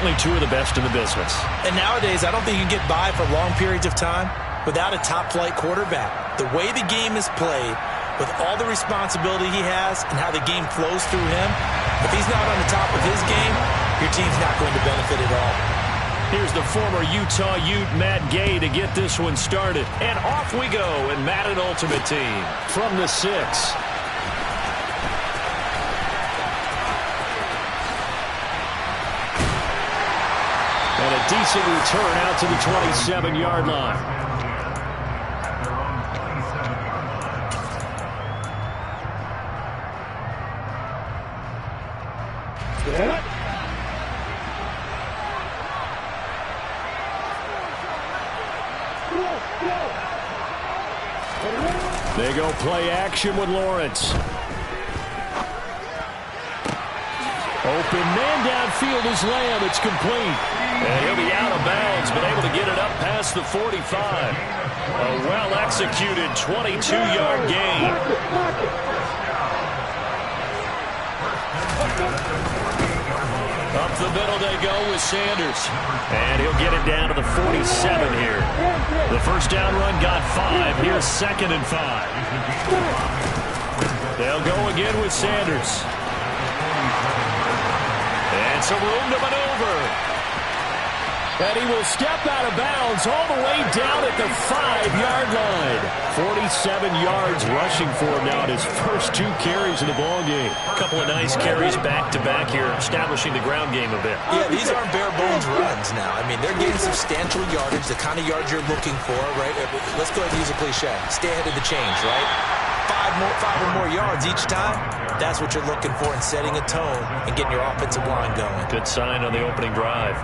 certainly two of the best in the business. And nowadays, I don't think you can get by for long periods of time without a top-flight quarterback. The way the game is played, with all the responsibility he has and how the game flows through him, if he's not on the top of his game, your team's not going to benefit at all. Here's the former Utah Ute, Matt Gay, to get this one started. And off we go in Madden Ultimate Team from the 6. And a decent return out to the 27-yard line. They go play action with Lawrence. Open man downfield is Lamb. It's complete. And he'll be out of bounds, but able to get it up past the 45. A well-executed 22-yard gain. Up the middle they go with Sanders. And he'll get it down to the 47 here. The first down run got 5. Here's 2nd and 5. They'll go again with Sanders. And some room to maneuver. And he will step out of bounds all the way down at the 5-yard line. 47 yards rushing for him now at his first 2 carries in the ballgame. A couple of nice carries back-to-back here, establishing the ground game a bit. Yeah, these aren't bare-bones runs now. I mean, they're getting substantial yardage, the kind of yards you're looking for, right? Let's go ahead and use a cliche. Stay ahead of the change, right? 5 or more yards each time. That's what you're looking for in setting a tone and getting your offensive line going. Good sign on the opening drive.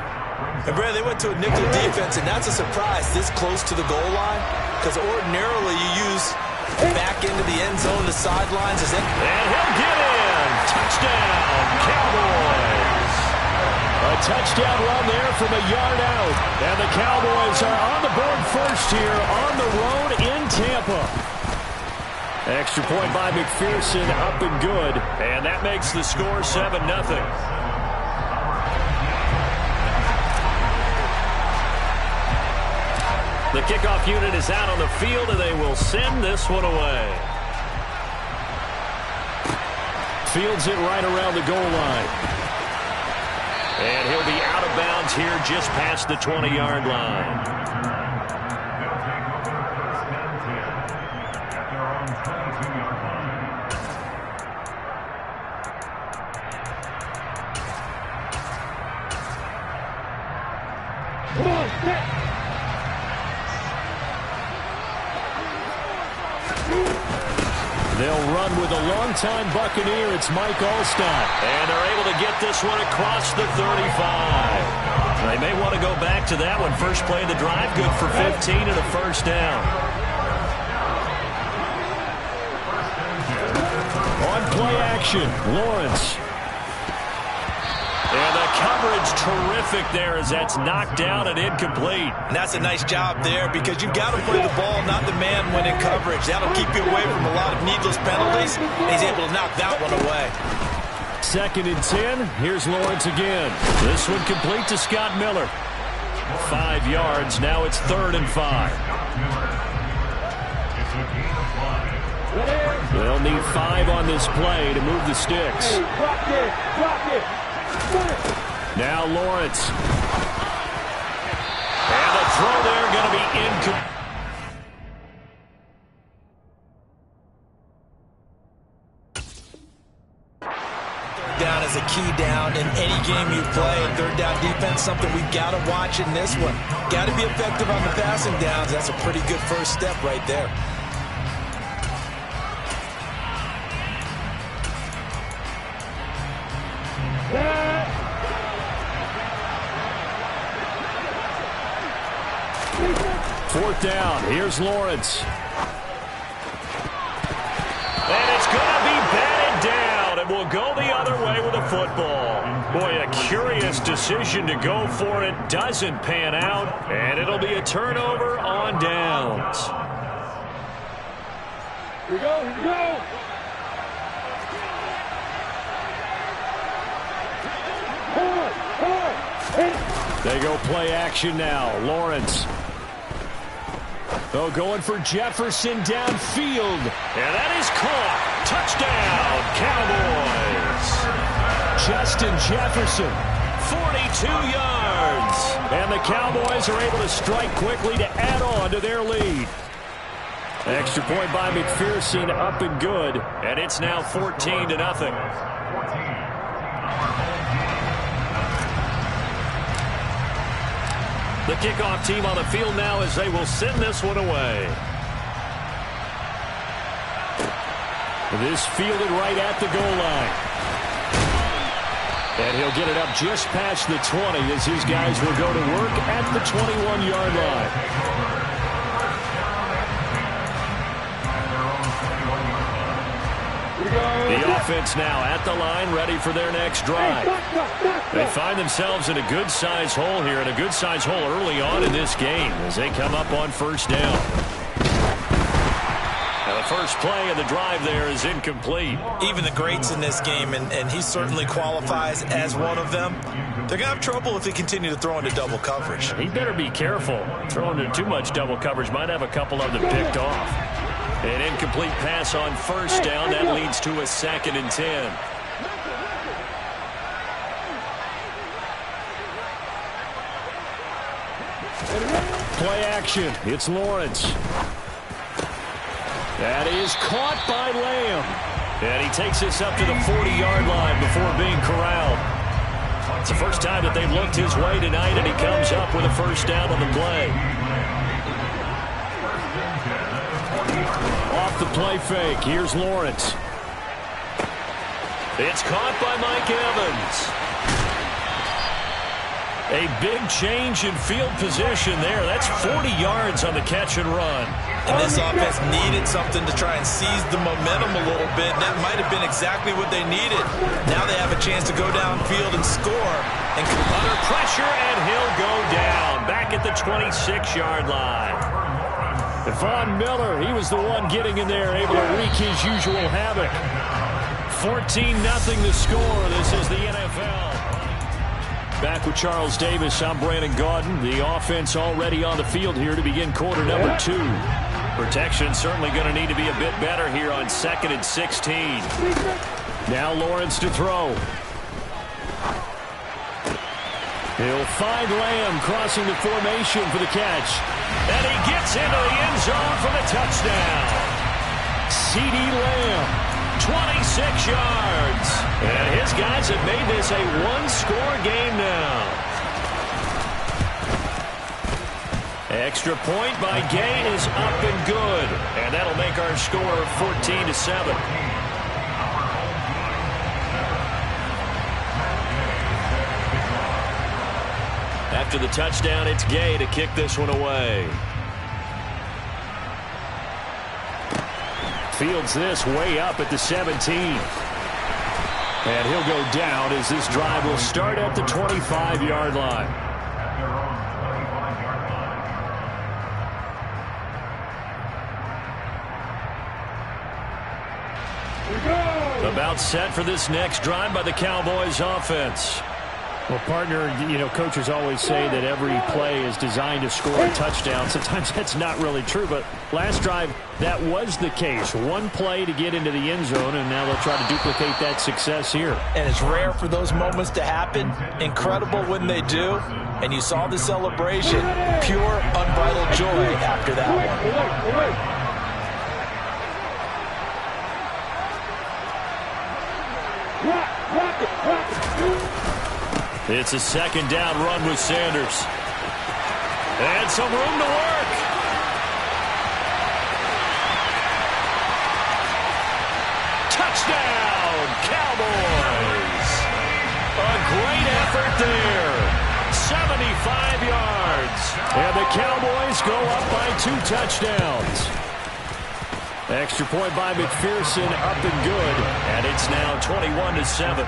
And, Brad, they went to a nickel defense, and that's a surprise this close to the goal line, because ordinarily you use back into the end zone, the sidelines. And he'll get in. Touchdown, Cowboys. A touchdown run there from a yard out. And the Cowboys are on the board first here on the road in Tampa. Extra point by McPherson, up and good. And that makes the score 7-0. The kickoff unit is out on the field, and they will send this one away. Fields it right around the goal line. And he'll be out of bounds here just past the 20-yard line. They'll run with a longtime Buccaneer. It's Mike Allstott. And they're able to get this one across the 35. They may want to go back to that one. First play of the drive, good for 15 and a first down. On play action, Lawrence. And the coverage terrific there as that's knocked down and incomplete. And that's a nice job there because you've got to play the ball, not the man when in coverage. That'll keep you away from a lot of needless penalties. And he's able to knock that one away. 2nd and 10. Here's Lawrence again. This one complete to Scott Miller. 5 yards. Now it's 3rd and 5. They'll need 5 on this play to move the sticks. Now Lawrence. And the throw there going to be incomplete. Down is a key down in any game you play. And 3rd down defense, something we've got to watch in this one. Got to be effective on the passing downs. That's a pretty good first step right there. Fourth down. Here's Lawrence. And it's going to be batted down. It will go the other way with a football. Boy, a curious decision to go for it. Doesn't pan out. And it'll be a turnover on downs. Here we go. Here we go. They go play action now. Lawrence. Oh, going for Jefferson downfield. And that is caught. Touchdown, Cowboys. Justin Jefferson, 42 yards. And the Cowboys are able to strike quickly to add on to their lead. Extra point by McPherson, up and good. And it's now 14-0. The kickoff team on the field now as they will send this one away. This fielded right at the goal line. And he'll get it up just past the 20 as his guys will go to work at the 21-yard line. The offense now at the line, ready for their next drive. They find themselves in a good-sized hole here, and a good-sized hole early on in this game as they come up on first down. Now the first play of the drive there is incomplete. Even the greats in this game, and he certainly qualifies as one of them, they're going to have trouble if they continue to throw into double coverage. He better be careful. Throwing into too much double coverage might have a couple of them picked off. An incomplete pass on first down. That leads to a 2nd and 10. Play action. It's Lawrence. That is caught by Lamb. And he takes this up to the 40-yard line before being corralled. It's the first time that they've looked his way tonight, and he comes up with a first down on the play. Off the play fake, here's Lawrence. It's caught by Mike Evans. A big change in field position there. That's 40 yards on the catch and run. And this offense needed something to try and seize the momentum a little bit. That might have been exactly what they needed. Now they have a chance to go downfield and score. And under pressure, and he'll go down. Back at the 26-yard line. Von Miller, he was the one getting in there, able to wreak his usual havoc. 14-0 the score. This is the NFL. Back with Charles Davis, I'm Brandon Gaudin. The offense already on the field here to begin quarter number 2. Protection certainly going to need to be a bit better here on 2nd and 16. Now Lawrence to throw. He'll find Lamb crossing the formation for the catch. And he gets into the end zone for the touchdown. CeeDee Lamb. 26 yards. And his guys have made this a one-score game now. Extra point by Gay is up and good. And that'll make our score 14-7. After the touchdown, it's Gay to kick this one away. Fields this way up at the 17. And he'll go down as this drive will start at the 25-yard line. About set for this next drive by the Cowboys offense. Well, partner, coaches always say that every play is designed to score a touchdown. Sometimes that's not really true, but last drive, that was the case. One play to get into the end zone, and now they'll try to duplicate that success here. And it's rare for those moments to happen. Incredible when they do. And you saw the celebration. Pure, unbridled joy after that one. It's a 2nd down run with Sanders. And some room to work. Touchdown, Cowboys. A great effort there. 75 yards. And the Cowboys go up by 2 touchdowns. Extra point by McPherson, up and good. And it's now 21-7.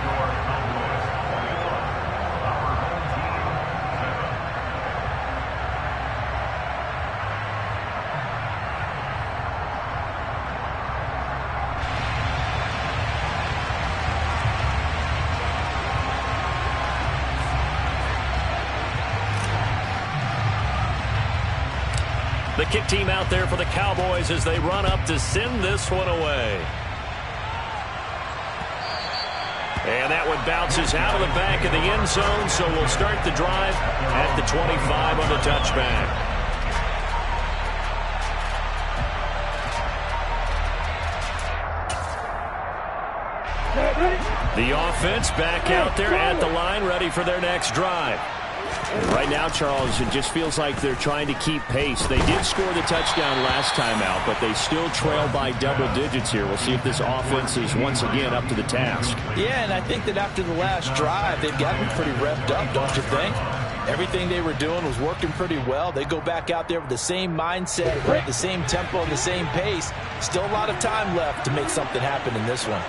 The kick team out there for the Cowboys as they run up to send this one away. And that one bounces out of the back of the end zone, so we'll start the drive at the 25 on the touchback. The offense back out there at the line, ready for their next drive. And right now, Charles, it just feels like they're trying to keep pace. They did score the touchdown last time out, but they still trail by double digits here. We'll see if this offense is once again up to the task. Yeah, and I think that after the last drive, they've gotten pretty revved up, don't you think? Everything they were doing was working pretty well. They go back out there with the same mindset, the same tempo, and the same pace. Still a lot of time left to make something happen in this one.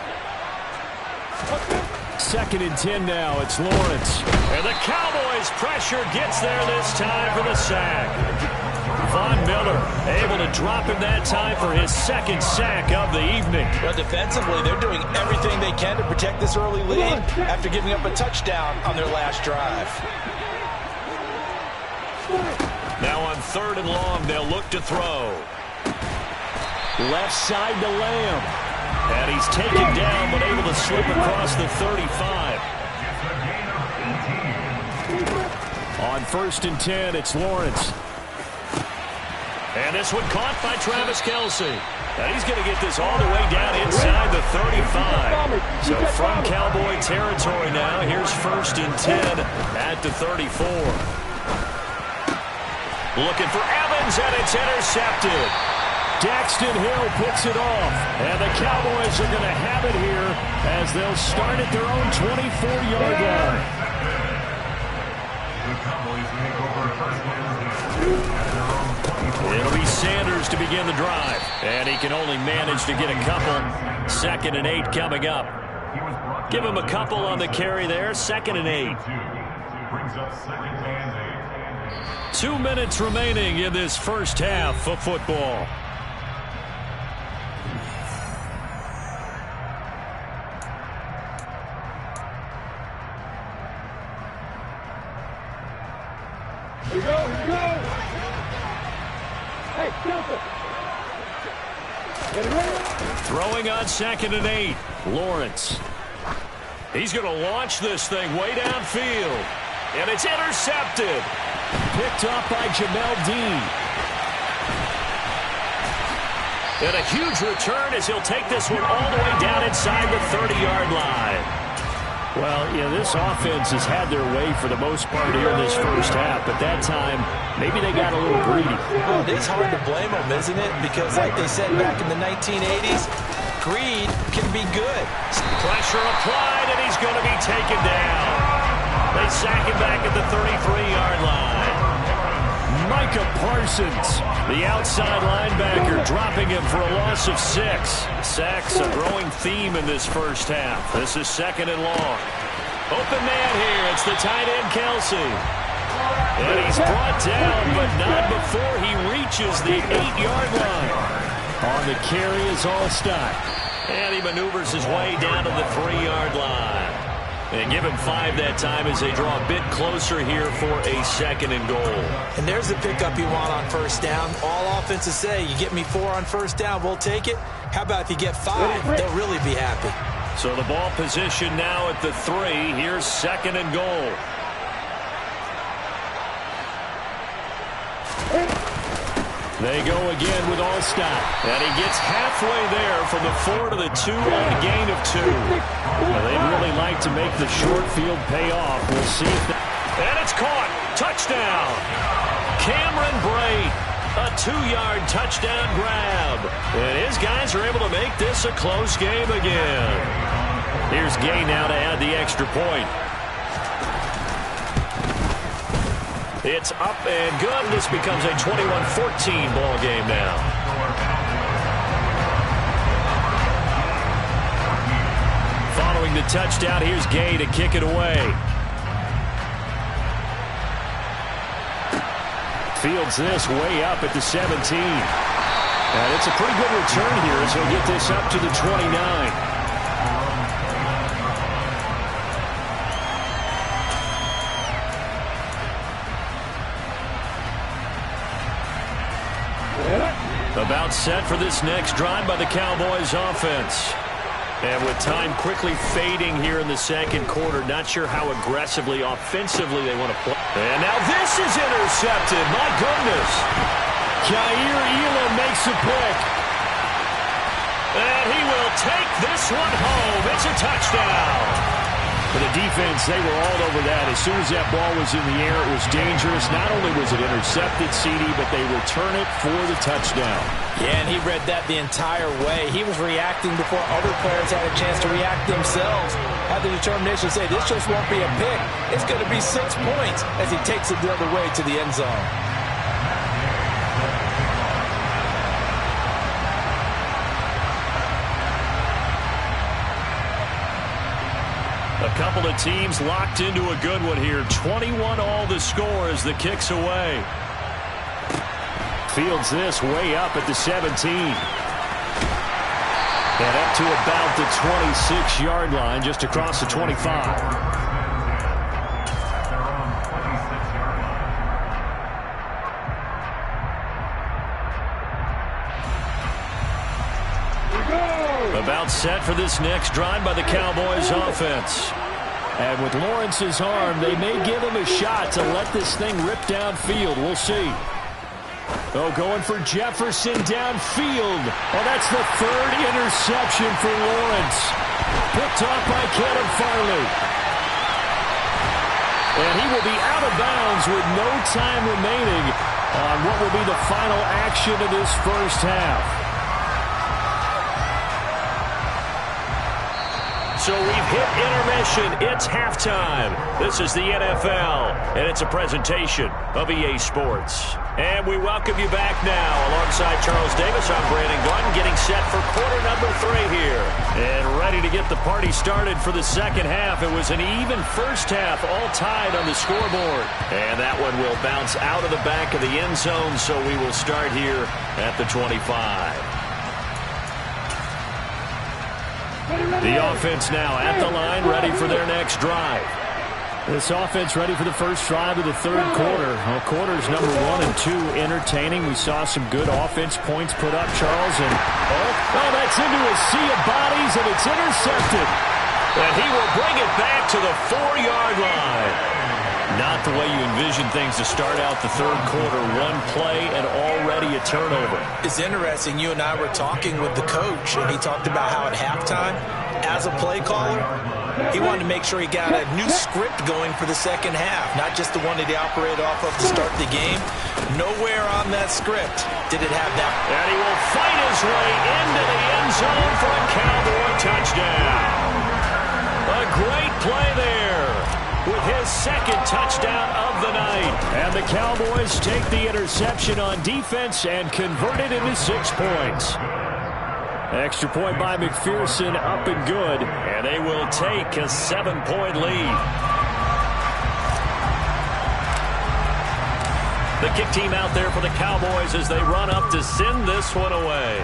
2nd and 10 now. It's Lawrence. And the Cowboys pressure gets there this time for the sack. Von Miller able to drop him that time for his 2nd sack of the evening. But defensively, they're doing everything they can to protect this early lead after giving up a touchdown on their last drive. Now on 3rd and long, they'll look to throw. Left side to Lamb. And he's taken down, but able to slip across the 35. On 1st and 10, it's Lawrence. And this one caught by Travis Kelce. And he's going to get this all the way down inside the 35. So from Cowboy territory now, here's 1st and 10 at the 34. Looking for Evans, and it's intercepted. Daxton Hill picks it off, and the Cowboys are going to have it here as they'll start at their own 24-yard line. It'll be Sanders to begin the drive, and he can only manage to get a couple. 2nd and 8 coming up. Give him a couple on the carry there. 2nd and 8. 2 minutes remaining in this first half of football. Here we go, here we go. Hey, Kelce. Get it ready. Throwing on 2nd and 8. Lawrence. He's going to launch this thing way downfield. And it's intercepted. Picked off by Jamel Dean. And a huge return as he'll take this one all the way down inside the 30-yard line. Well, you know, this offense has had their way for the most part here in this first half, but that time, maybe they got a little greedy. Well, it is hard to blame them, isn't it? Because like they said back in the 1980s, greed can be good. Pressure applied, and he's going to be taken down. They sack him back at the 33-yard line. Micah Parsons, the outside linebacker, dropping him for a loss of 6. Sacks a growing theme in this first half. This is 2nd and long. Open man here. It's the tight end, Kelce. And he's brought down, but not before he reaches the 8-yard line. On the carry is Allstott. And he maneuvers his way down to the 3-yard line. And give him 5 that time as they draw a bit closer here for a 2nd and goal. And there's the pickup you want on 1st down. All offenses say, you get me 4 on 1st down, we'll take it. How about if you get 5? They'll really be happy. So the ball position now at the 3. Here's 2nd and goal. They go again with Allstott. And he gets halfway there from the 4 to the 2 on a gain of 2. Well, they'd really like to make the short field pay off. We'll see if that... And it's caught. Touchdown. Cameron Brate. A 2-yard touchdown grab. And his guys are able to make this a close game again. Here's Gay now to add the extra point. It's up and good. This becomes a 21-14 ball game now. Following the touchdown, here's Gay to kick it away. Fields this way up at the 17. And it's a pretty good return here as he'll get this up to the 29. About set for this next drive by the Cowboys offense. And with time quickly fading here in the second quarter, not sure how aggressively, offensively they want to play. And now this is intercepted. My goodness. Jair Elam makes a pick. And he will take this one home. It's a touchdown. For the defense, they were all over that. As soon as that ball was in the air, it was dangerous. Not only was it intercepted, CD, but they return it for the touchdown. Yeah, and he read that the entire way. He was reacting before other players had a chance to react themselves. Had the determination to say, this just won't be a pick. It's going to be 6 points as he takes it the other way to the end zone. A couple of teams locked into a good one here. 21 all the score as the kick's away. Fields this way up at the 17. And up to about the 26-yard line, just across the 25. About set for this next drive by the Cowboys offense. And with Lawrence's arm, they may give him a shot to let this thing rip downfield. We'll see. Oh, going for Jefferson downfield. Oh, that's the third interception for Lawrence. Picked off by Kevin Farley. And he will be out of bounds with no time remaining on what will be the final action of this first half. So we've hit intermission. It's halftime. This is the NFL, and it's a presentation of EA Sports. And we welcome you back now. Alongside Charles Davis, I'm Brandon Glenn, getting set for quarter number 3 here. And ready to get the party started for the second half. It was an even first half, all tied on the scoreboard. And that one will bounce out of the back of the end zone, so we will start here at the 25. The offense now at the line, ready for their next drive. This offense ready for the first drive of the third quarter. Well, quarters number 1 and 2 entertaining. We saw some good offense points put up, Charles. And oh, that's into a sea of bodies, and it's intercepted. And he will bring it back to the 4-yard line. Not the way you envision things to start out the third quarter. One play and already a turnover. It's interesting. You and I were talking with the coach, and he talked about how at halftime, as a play caller, he wanted to make sure he got a new script going for the second half, not just the one that he operated off of to start the game. Nowhere on that script did it have that. And he will fight his way into the end zone for a Cowboy touchdown. A great play there with his second touchdown of the night. And the Cowboys take the interception on defense and convert it into 6 points. Extra point by McPherson, up and good. And they will take a 7-point lead. The kick team out there for the Cowboys as they run up to send this one away.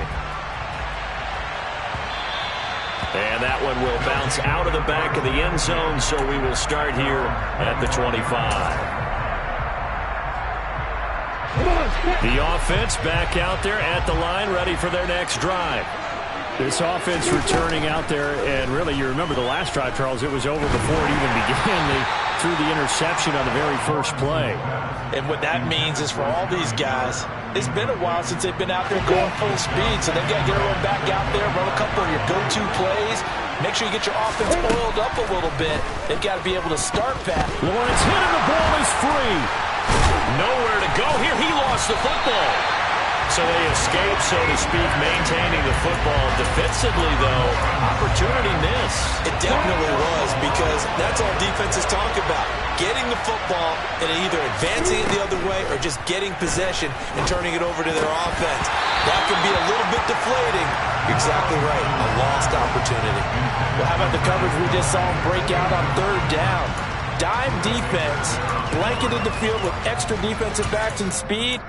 And that one will bounce out of the back of the end zone, so we will start here at the 25. The offense back out there at the line, ready for their next drive. This offense returning out there, and really, you remember the last drive, Charles, it was over before it even began. They threw the interception on the very first play. And what that means is for all these guys, it's been a while since they've been out there going full speed, so they've got to get everyone back out there, run a couple of your go-to plays, make sure you get your offense oiled up a little bit. They've got to be able to start fast. Lawrence hit and the ball is free. Nowhere to go here. He lost the football. So they escape, so to speak, maintaining the football. Defensively, though, opportunity miss. It definitely was, because that's all defenses talk about. Getting the football and either advancing it the other way or just getting possession and turning it over to their offense. That can be a little bit deflating. You're exactly right. A lost opportunity. Well, how about the coverage we just saw him break out on third down? Dime defense, blanketed the field with extra defensive backs and speed.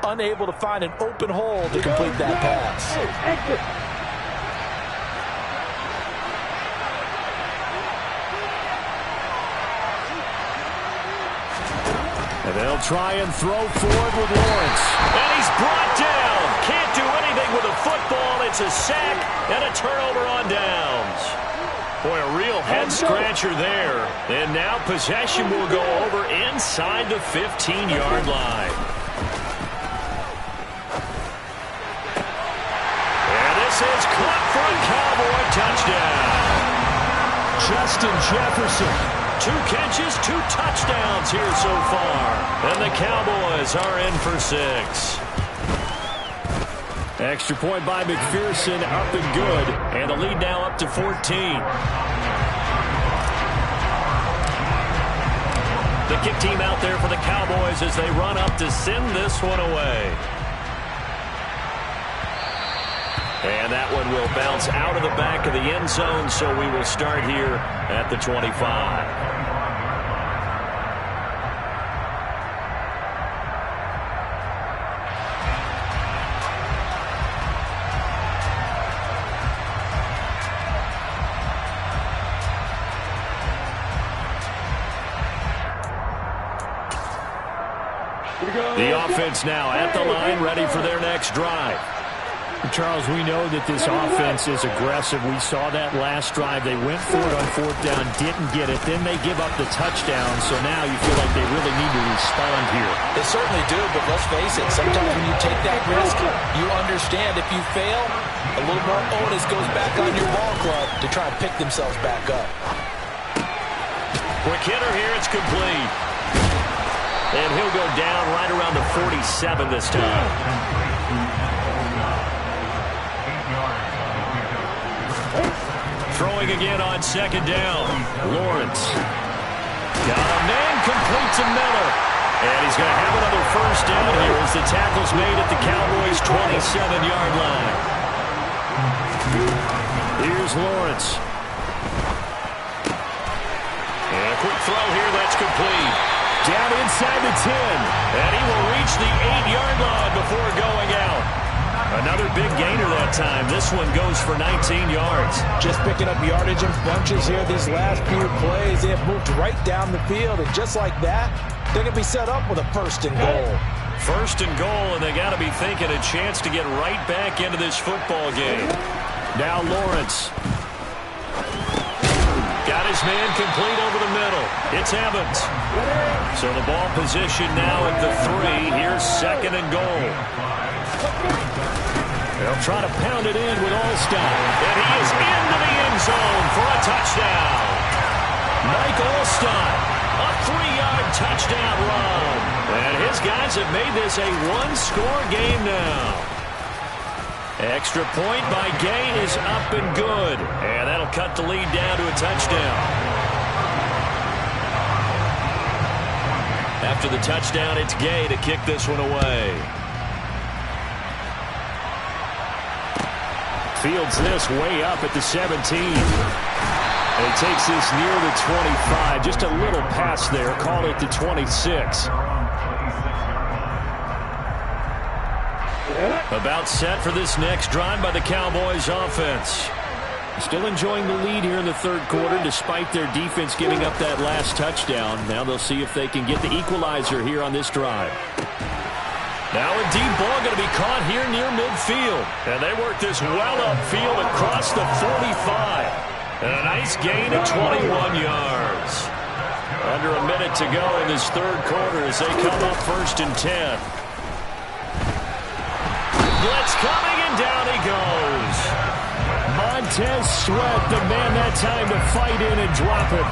Unable to find an open hole to complete that pass. And they'll try and throw forward with Lawrence. And he's brought down. Can't running with a football. It's a sack and a turnover on downs. Boy, a real head-scratcher there. And now possession will go over inside the 15-yard line. And this is caught for a Cowboy touchdown. Justin Jefferson. 2 catches, 2 touchdowns here so far. And the Cowboys are in for 6. Extra point by McPherson, up and good. And the lead now up to 14. The kick team out there for the Cowboys as they run up to send this one away. And that one will bounce out of the back of the end zone, so we will start here at the 25. The offense now at the line, ready for their next drive. Charles, we know that this offense is aggressive. We saw that last drive. They went for it on 4th down, didn't get it. Then they give up the touchdown. So now you feel like they really need to respond here. They certainly do, but let's face it. Sometimes when you take that risk, you understand if you fail, a little more onus goes back on your ball club to try and pick themselves back up. Quick hitter here. It's complete. And he'll go down right around the 47 this time. Throwing again on 2nd down. Lawrence. Got a man, complete to Miller. And he's going to have another 1st down here as the tackle's made at the Cowboys' 27-yard line. Here's Lawrence. And a quick throw here, that's complete. Down inside the 10. And he will reach the 8-yard line before going out. Another big gainer that time. This one goes for 19 yards. Just picking up yardage in bunches here these last few plays. They have moved right down the field, and just like that, they're going to be set up with a 1st and goal. 1st and goal, and they got to be thinking a chance to get right back into this football game. Now Lawrence. Got his man complete over the middle. It's Evans. So the ball position now at the 3. Here's 2nd and goal. They'll try to pound it in with Allstott. And he is into the end zone for a touchdown. Mike Allstott, a 3-yard touchdown run. And his guys have made this a 1-score game now. Extra point by Gay is up and good. And that'll cut the lead down to a touchdown. After the touchdown, it's Gay to kick this one away. Fields this way up at the 17. And he takes this near the 25. Just a little pass there. Call it the 26. About set for this next drive by the Cowboys offense. Still enjoying the lead here in the 3rd quarter despite their defense giving up that last touchdown. Now they'll see if they can get the equalizer here on this drive. Now a deep ball going to be caught here near midfield. And they work this well upfield across the 45. And a nice gain of 21 yards. Under a minute to go in this 3rd quarter as they come up 1st and 10. Blitz coming, and down he goes. Montez Sweat, the man that time to fight in and drop it.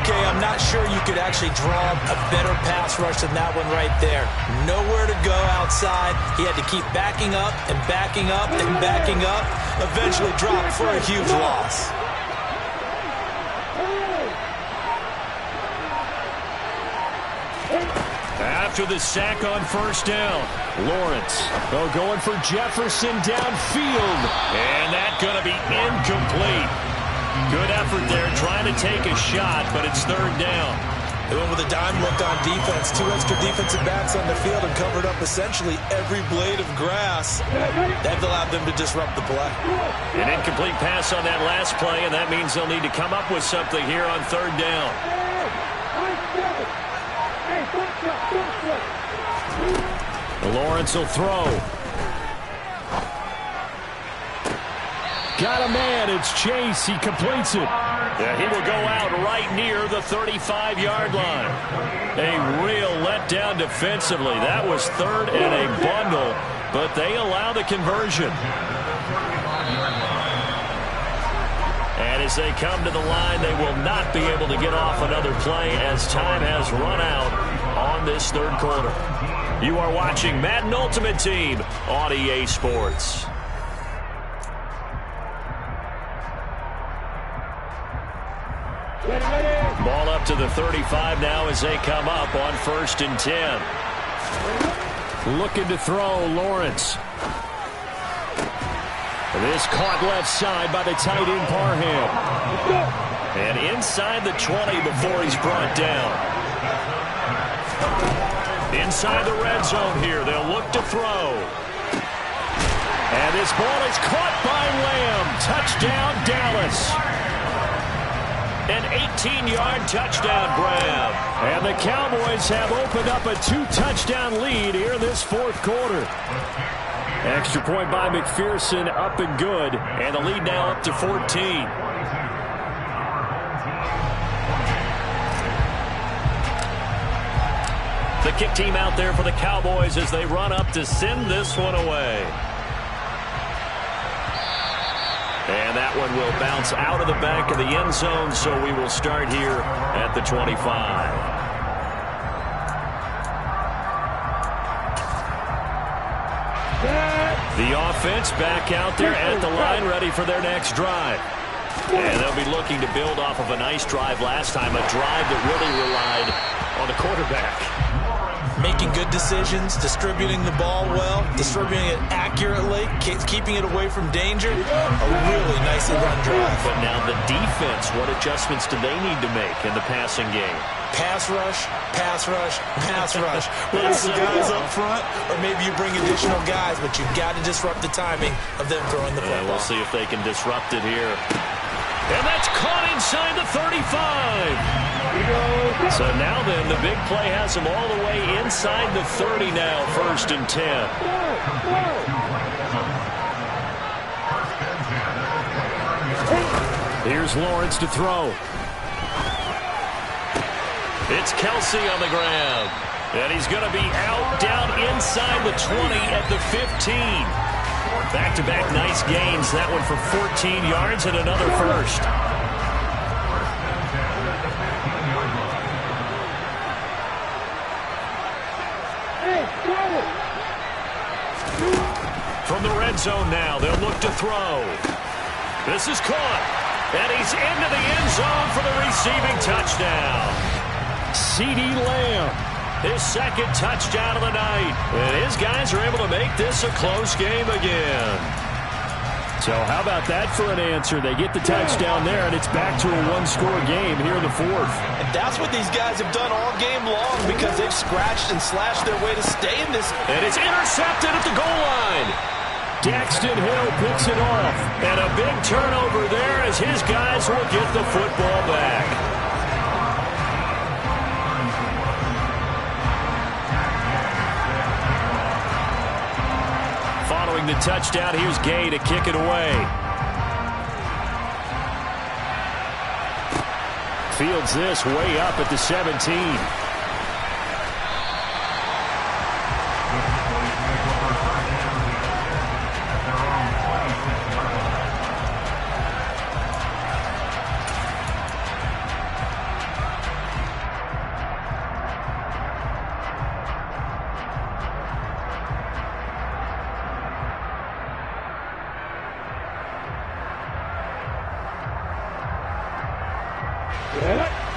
Okay, I'm not sure you could actually draw a better pass rush than that one right there. Nowhere to go outside. He had to keep backing up and backing up and backing up. Eventually dropped for a huge loss. After the sack on 1st down, Lawrence going for Jefferson downfield. And that's going to be incomplete. Good effort there trying to take a shot, but it's 3rd down. They went with a dime look on defense. 2 extra defensive backs on the field and covered up essentially every blade of grass. That allowed them to disrupt the play. An incomplete pass on that last play, and that means they'll need to come up with something here on 3rd down. Lawrence will throw. Got a man. It's Chase. He completes it. Yeah, he will go out right near the 35-yard line. A real letdown defensively. That was third and a bundle, but they allow the conversion. And as they come to the line, they will not be able to get off another play as time has run out on this third quarter. You are watching Madden Ultimate Team on EA Sports. Ball up to the 35 now as they come up on 1st and 10. Looking to throw, Lawrence. This caught left side by the tight end, Parham. And inside the 20 before he's brought down. Inside the red zone here, they'll look to throw. And this ball is caught by Lamb. Touchdown, Dallas. An 18-yard touchdown grab. And the Cowboys have opened up a 2-touchdown lead here in this fourth quarter. Extra point by McPherson, up and good. And the lead now up to 14. The kick team out there for the Cowboys as they run up to send this one away. And that one will bounce out of the back of the end zone, so we will start here at the 25. The offense back out there at the line, ready for their next drive. And they'll be looking to build off of a nice drive last time, a drive that really relied on the quarterback. Making good decisions, distributing the ball well, distributing it accurately, keeping it away from danger. A really nicely run drive. But now the defense, what adjustments do they need to make in the passing game? Pass rush, pass rush, pass rush. Whether it's the guys up front or maybe you bring additional guys, but you've got to disrupt the timing of them throwing the football. And we'll see if they can disrupt it here. And that's caught inside the 35. So now then, the big play has them all the way inside the 30 now, 1st and 10. Here's Lawrence to throw. It's Kelsey on the ground. And he's going to be out down inside the 20 at the 15. Back-to-back nice gains. That one for 14 yards and another first. From the red zone now, they'll look to throw. This is caught. And he's into the end zone for the receiving touchdown. CeeDee Lamb. His second touchdown of the night. And his guys are able to make this a close game again. So how about that for an answer? They get the touchdown there, and it's back to a one-score game here in the fourth. And that's what these guys have done all game long because they've scratched and slashed their way to stay in this. And it's intercepted at the goal line. Daxton Hill picks it off. And a big turnover there as his guys will get the football back. Following the touchdown, here's Gay to kick it away. Fields this way up at the 17.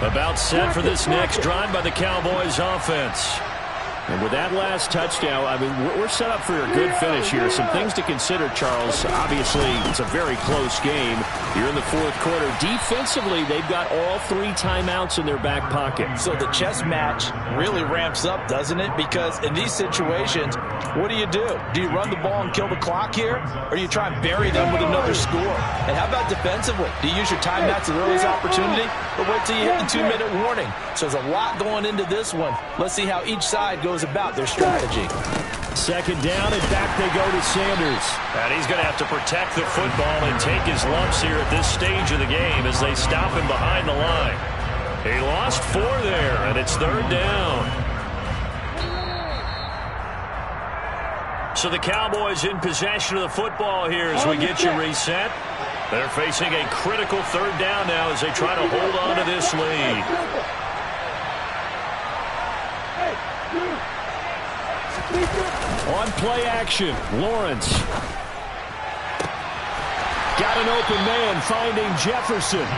About set for this next drive by the Cowboys offense. And with that last touchdown, I mean, we're set up for a good finish here. Some things to consider, Charles. Obviously, it's a very close game. You're in the fourth quarter. Defensively, they've got all 3 timeouts in their back pocket. So the chess match really ramps up, doesn't it? Because in these situations, what do? Do you run the ball and kill the clock here? Or do you try and bury them with another score? And how about defensively? Do you use your timeouts at the earliest opportunity? Or wait till you hit the 2-minute warning? So there's a lot going into this one. Let's see how each side goes about their strategy. Second down, and back they go to Sanders. And he's going to have to protect the football and take his lumps here at this stage of the game as they stop him behind the line. He lost 4 there, and it's third down. So the Cowboys in possession of the football here as we get you reset. They're facing a critical third down now as they try to hold on to this lead. On play action, Lawrence. Got an open man finding Jefferson.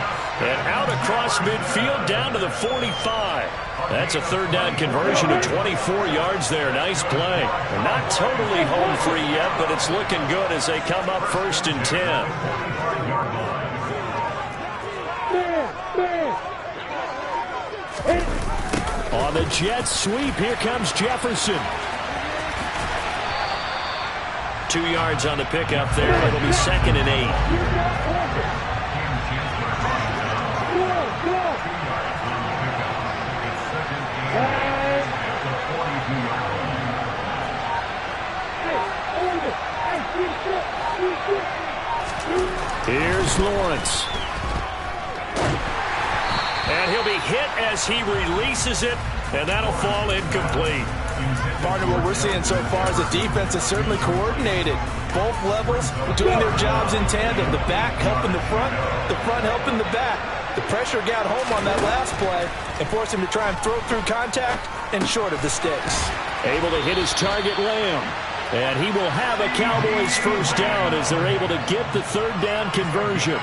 And out across midfield down to the 45. That's a third down conversion of 24 yards there. Nice play. They're not totally home free yet, but it's looking good as they come up 1st and 10. On the jet sweep, here comes Jefferson. 2 yards on the pickup there. It'll be 2nd and 8. Here's Lawrence. And he'll be hit as he releases it, and that'll fall incomplete. Partner, what we're seeing so far is a defense that's certainly coordinated. Both levels doing their jobs in tandem. The back helping the front helping the back. The pressure got home on that last play and forced him to try and throw through contact and short of the sticks. Able to hit his target, Lamb. And he will have a Cowboys first down as they're able to get the third down conversion.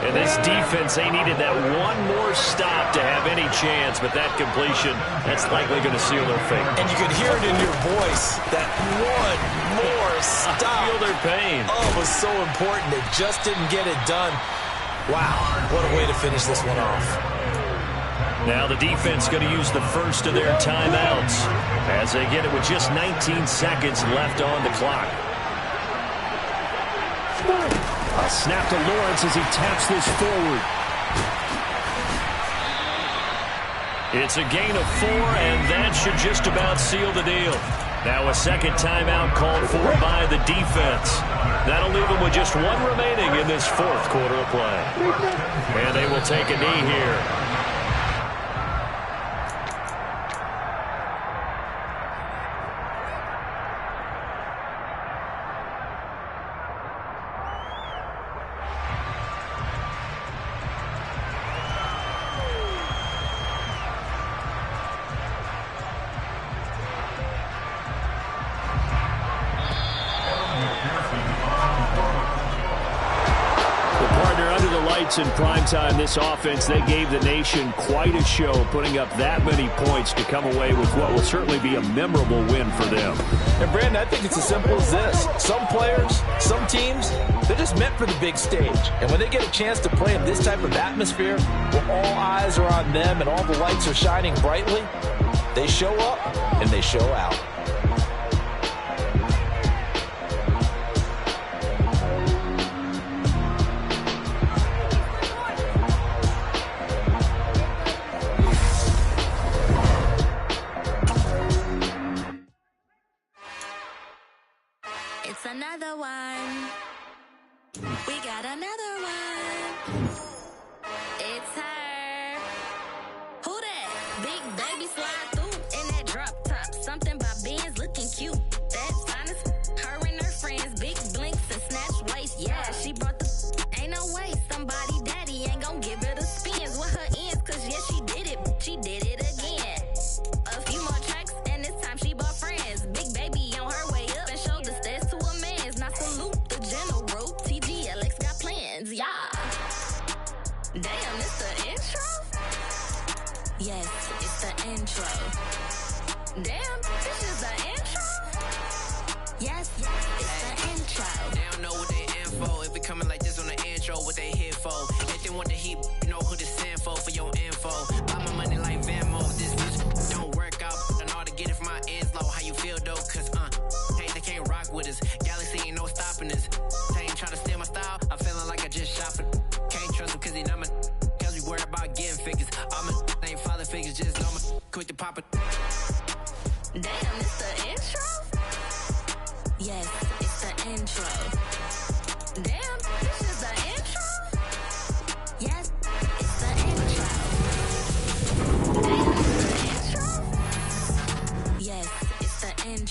And this defense, they needed that one more stop to have any chance, but that completion, that's likely going to seal their fate. And you could hear it in your voice, that one more stop. I feel their pain. Oh, it was so important. They just didn't get it done. Wow, what a way to finish this one off. Now the defense going to use the first of their timeouts as they get it with just 19 seconds left on the clock. A snap to Lawrence as he taps this forward. It's a gain of 4, and that should just about seal the deal. Now a second timeout called for by the defense. That'll leave them with just 1 remaining in this 4th quarter of play. And they will take a knee here. In primetime, this offense, they gave the nation quite a show, putting up that many points to come away with what will certainly be a memorable win for them. And Brandon, I think it's as simple as this. Some players, some teams, they're just meant for the big stage. And when they get a chance to play in this type of atmosphere, where all eyes are on them and all the lights are shining brightly, they show up and they show out. Another one. We got another one. It's her. Who that? Big baby slide through in that drop top. Something about Benz looking cute. That's honest. Her and her friends, big blinks and snatch waist. Yeah, she brought the. Ain't no way somebody daddy ain't gonna give her the spins with her ends. Cause yeah, she did it. She did it again. A few more tracks and this time she bought friends. Big baby on her way up and showed the stairs to a man's. Now salute the general. TGLX got plans, yeah. Damn, it's the intro? Yes, it's the intro. Damn, this is the intro? Yes, it's the intro. They don't know what they info. If it coming like this on the intro, what they here for? If they want the heat, you know who to send for your info. Buy my money like Venmo. This music don't work out. I know how to get it from my ends low. How you feel though? Cause hey, they can't rock with us. Galaxy ain't no stopping us. They ain't trying to steal my style. I'm feeling like I just shot it. Can't trust them cause they not my. Cause we worried about getting figures. All my ain't father figures. Just know my quick to pop it. Damn, it's the intro?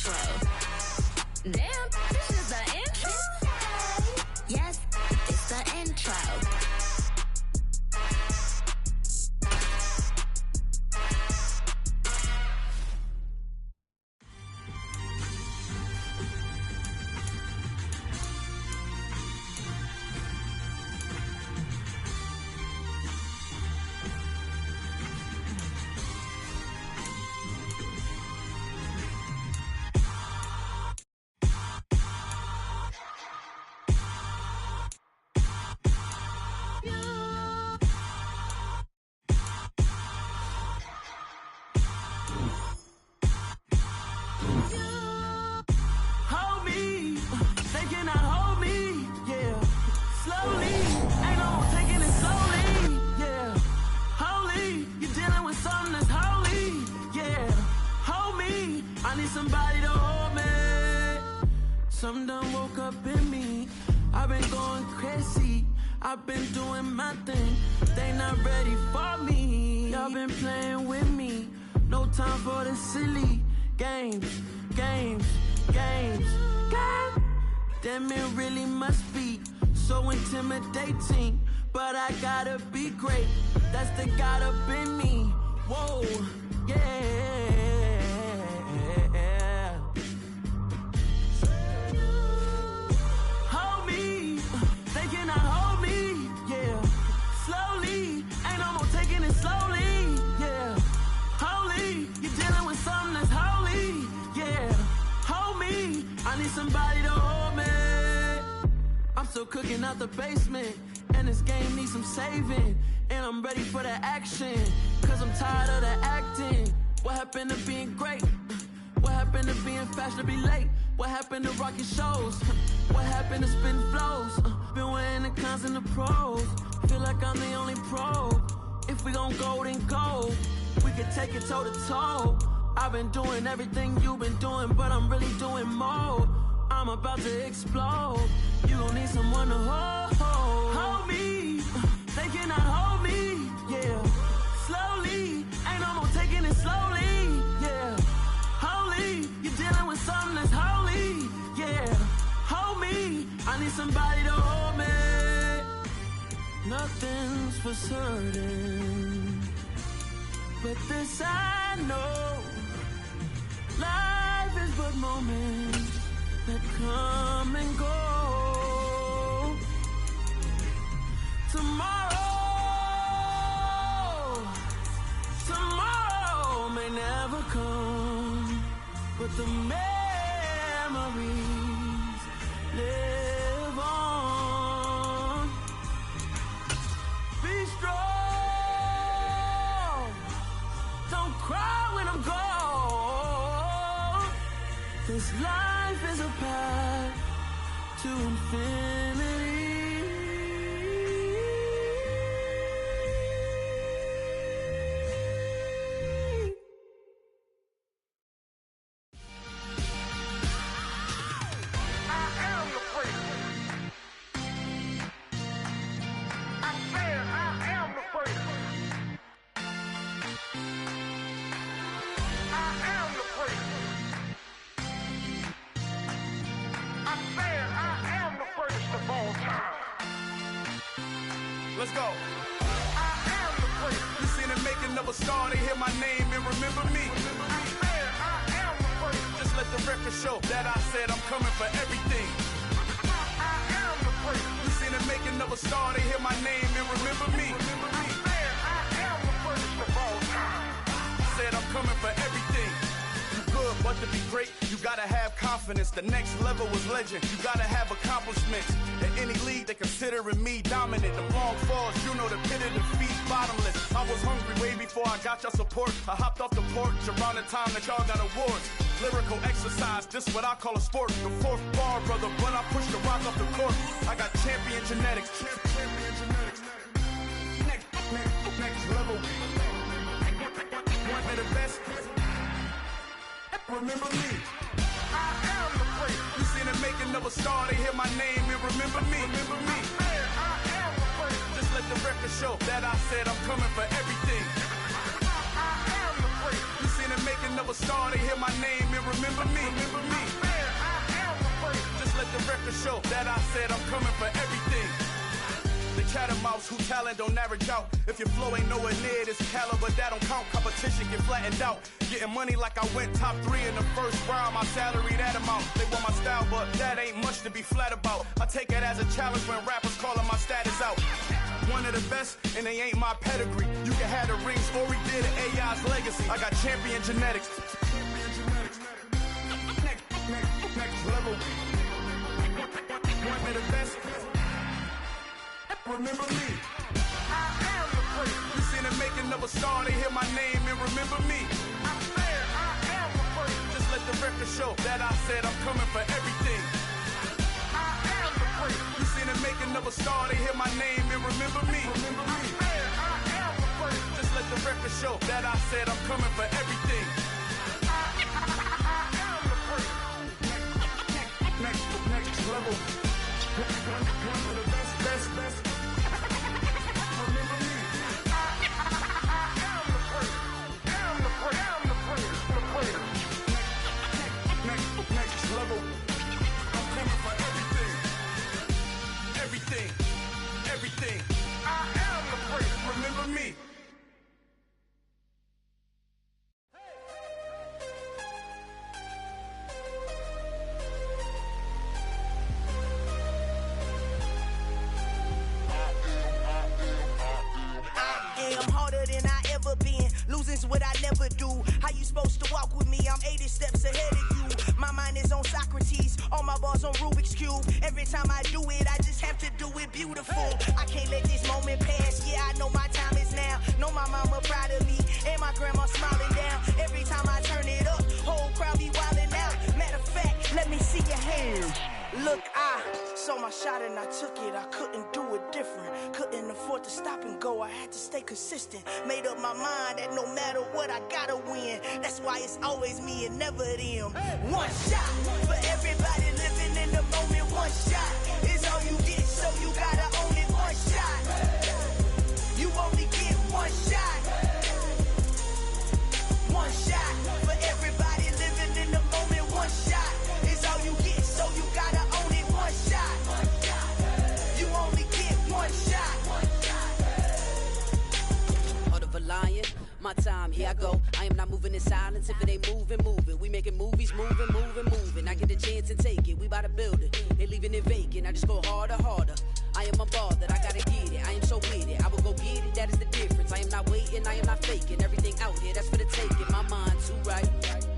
intro. Damn, this is the intro? Yes, it's the intro. Somebody to hold me. Something done woke up in me. I've been going crazy. I've been doing my thing. They not ready for me. Y'all been playing with me. No time for the silly games. Damn, it really must be so intimidating. But I gotta be great. That's the God up in me. Whoa, yeah. Somebody to hold me. I'm still cooking out the basement, and this game needs some saving. And I'm ready for the action, cause I'm tired of the acting. What happened to being great? What happened to being fashionably late? What happened to rocking shows? What happened to spin flows? Been wearing the cons and the pros. Feel like I'm the only pro. If we gon' go, then go. We could take it toe to toe. I've been doing everything you've been doing, but I'm really doing more. I'm about to explode. You gon' need someone to hold me. They cannot hold me, yeah. Slowly, ain't no more taking it slowly, yeah. Holy, you're dealing with something that's holy, yeah. Hold me, I need somebody to hold me. Nothing's for certain, but this I know. Life is but moments that come and go. Tomorrow may never come, but the memories live on. Be strong, don't cry when I'm gone. This life is a path to infinity. I am the freak. I said I am the freak. I am the freak. I said I am the greatest of all time. Let's go. I am the freak. You seen the making of a star, they hear my name and remember me. I said I am the freak. Just let the record show that I said I'm coming for everything. I am the freak. You seen the making of a star, they hear my name and remember me. I said I am the greatest of all time. Said I'm coming for everything. You good, but to be great, you gotta have confidence. The next level was legend. You gotta have accomplishments. In any league, they considering me dominant. The long falls, you know the pit of defeat, bottomless. I was hungry way before I got your support. I hopped off the porch around the time that y'all got awards. Lyrical exercise, this what I call a sport. The fourth bar, brother, when I push the rock off the court. I got champion genetics. Next level. One of the best. Remember me. I am the freak. You seen the making of a star, they hear my name and remember me. Remember me. I said I am the freak. Just let the record show that I said I'm coming for everything. I am the freak. You seen in the making of a star, they hear my name and remember me. Just let the record show that I said I'm coming for everything. The catamounts who talent don't average out. If your flow ain't nowhere near this caliber, that don't count. Competition get flattened out. Getting money like I went top 3 in the first round. My salary that amount. They want my style, but that ain't much to be flat about. I take it as a challenge when rappers calling my status out. One of the best, and they ain't my pedigree. You can have the rings, or we did it, AI's legacy. I got champion genetics. Next level. One of the best. Remember me. I am the first. You seen the making of a star, they hear my name and remember me. I am the first. Just let the record show that I said I'm coming for everything. I am the first. You seen the making of a star, they hear my name and remember me. I am the first. Just let the record show that I said I'm coming for everything. I am the first. Next level. One of the best. Next level. I'm coming for everything. I am the first. Remember me. Losing's what I never do. How you supposed to walk with me? I'm 80 steps ahead of you. My mind is on Socrates, all my bars on Rubik's Cube. Every time I do it, I just have to do it beautiful. I can't let this moment pass. Yeah, I know my time is now. Know my mama proud of me, and my grandma smiling down. Every time I turn it up, whole crowd be wildin' out. Matter of fact, let me see your hands. Look, I saw my shot and I took it. I couldn't do it different. Couldn't afford to stop and go. I had to stay consistent. Made up my mind that no matter what, I gotta win. That's why it's always me and never them. One shot for everybody living in the moment. One shot is all you get, so you gotta own it. One shot. You only get one shot. One shot for everybody living in the moment. One shot is all you get, so you gotta own it. One shot. You only get one shot. Heart of a lion, my time, here I go. I am not moving in silence. If it ain't moving, moving. We making movies, moving. I get a chance and take it. We bout to build it. They leaving it vacant. I just go harder. I am a ball that I gotta get it. I am so with it. I will go get it. That is the difference. I am not waiting. I am not faking. Everything out here, that's for the taking. My mind too right.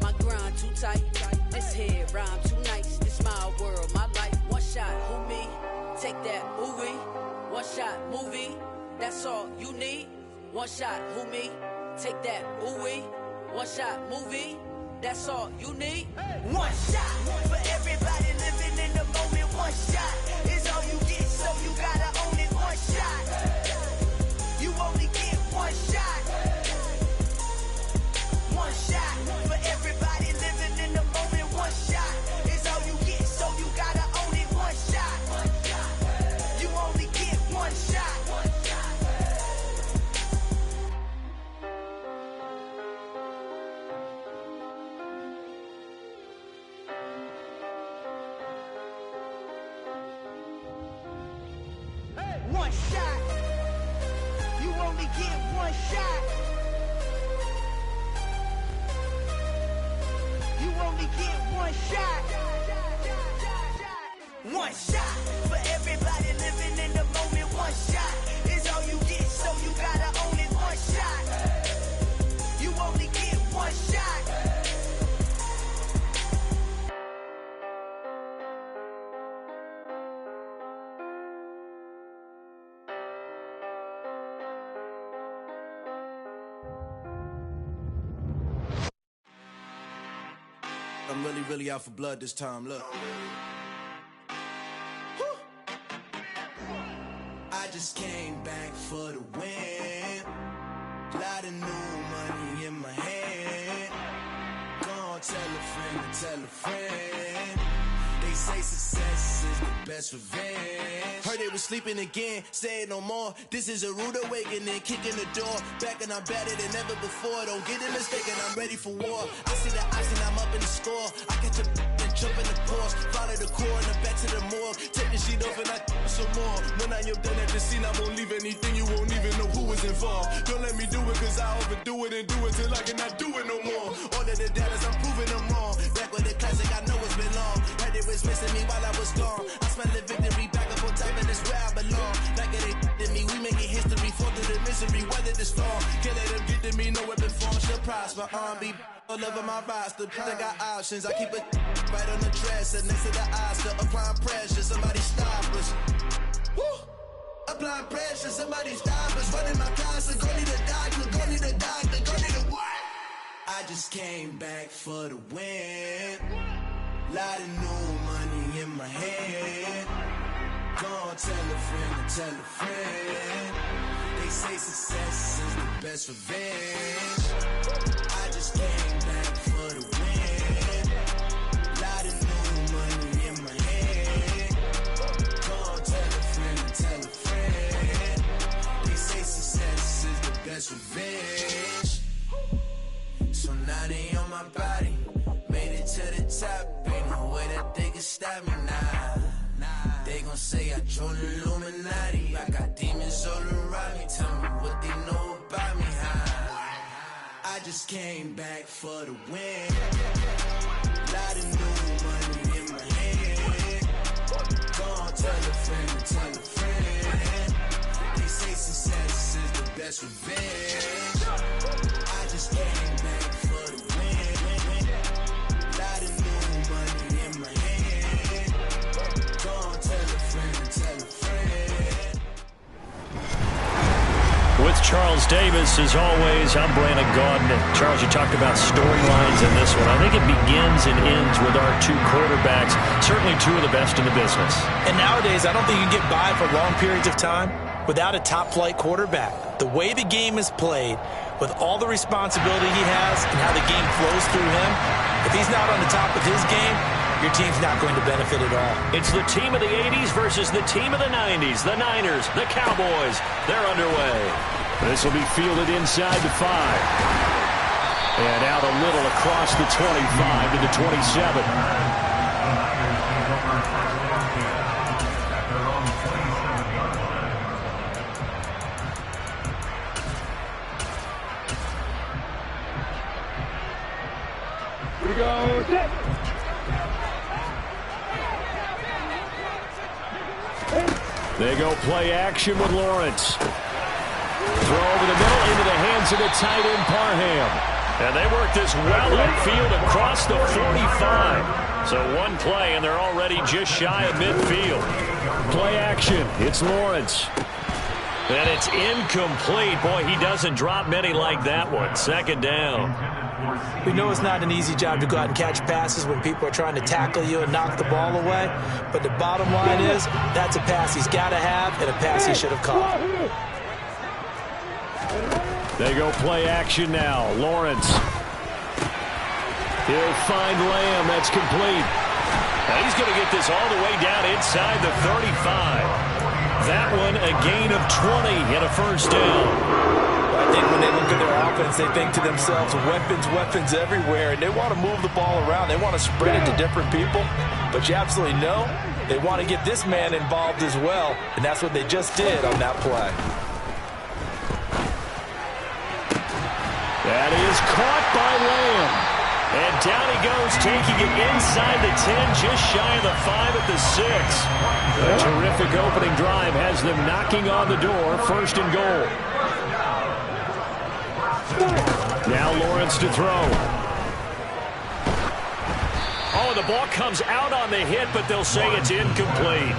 My grind too tight. This head rhyme too nice. This my world, my life. One shot, who me? Take that, who we? One shot, movie. That's all you need. One shot, who me? Take that, who we? One shot, movie. That's all you need. One shot for everybody living in the moment. One shot is all you get, so you gotta own it. One shot. You only get one shot. One shot for everybody living in the moment. One shot is all you get, so you gotta own it. One shot. You only get one shot. One shot. You only get one shot. You only get one shot. One shot for everybody living in the moment. One shot is all you get, so you gotta own it. One shot. You only get one shot. I'm really out for blood this time, look. I just came back for the win. Lot of new money in my hand. Gonna tell a friend to tell a friend. They say success is the best revenge. heard they was sleeping again. Say it no more. This is a rude awakening. Kicking the door. Back and I'm better than ever before. Don't get it mistaken. I'm ready for war. I see the option. I'm up in the score. I catch a and jump in the course. Follow the core and the back to the morgue. Take the sheet off and I some more. When I am done at the scene, I won't leave anything. You won't even know who was involved. Don't let me do it cause I overdo it and do it till I cannot do it no more. All of the doubters, I'm proving them wrong. Back with the classic, I know it's been long. Heard it was missing me while I was gone. I smell the victory back up on top and it's where I belong. Like it ain't to me, we making history. Fall through the misery, weather the storm. Can't let them get to me, no weapon form shall prosper. Be all over my roster, I got options. I keep it right on the dresser, next to the Oscar. Applying pressure, somebody stop us. Woo! Applying pressure, somebody stop us. Running my closet, go need a doctor, go need a doctor, go need a what? I just came back for the win. Lot of new money in my hand. Go tell a friend and tell a friend. They say success is the best revenge. I just came back for the win. Lot of new money in my hand. Go tell a friend and tell a friend. They say success is the best revenge. So now they on my body. Made it to the top. Ain't no way that they can stop me now. They gon' say I joined the Illuminati. I got demons all around me. Tell me what they know about me, huh? I just came back for the win. Lot of new money in my hand. Go on, tell a friend and tell a friend. They say success is the best revenge. I just came back for the win. Lot of new money in my hand. Go on, tell a friend and tell a friend. With Charles Davis, as always, I'm Brandon Gaudin. Charles, you talked about storylines in this one. I think it begins and ends with our two quarterbacks, certainly two of the best in the business. And nowadays, I don't think you can get by for long periods of time without a top-flight quarterback. The way the game is played, with all the responsibility he has and how the game flows through him, if he's not on the top of his game, your team's not going to benefit at all. It's the team of the 80s versus the team of the 90s. The Niners, the Cowboys, they're underway. This will be fielded inside the 5. And out a little across the 25 to the 27. Here we go, set. They go play action with Lawrence. Throw over the middle into the hands of the tight end Parham. And they work this well upfield across the 45. So one play and they're already just shy of midfield. Play action. It's Lawrence. And it's incomplete. Boy, he doesn't drop many like that one. Second down. We know it's not an easy job to go out and catch passes when people are trying to tackle you and knock the ball away. But the bottom line is, that's a pass he's got to have and a pass he should have caught. They go play action now. Lawrence. He'll find Lamb. That's complete. Now he's going to get this all the way down inside the 35. That one a gain of 20 and a first down. I think when they look at their offense, they think to themselves, weapons everywhere, and they want to move the ball around. They want to spread it to different people, but you absolutely know they want to get this man involved as well, and that's what they just did on that play. That is caught by Lamb. And down he goes, taking it inside the 10, just shy of the 5 at the 6. A terrific opening drive has them knocking on the door, first and goal. Now Lawrence to throw. Oh, the ball comes out on the hit, but they'll say it's incomplete.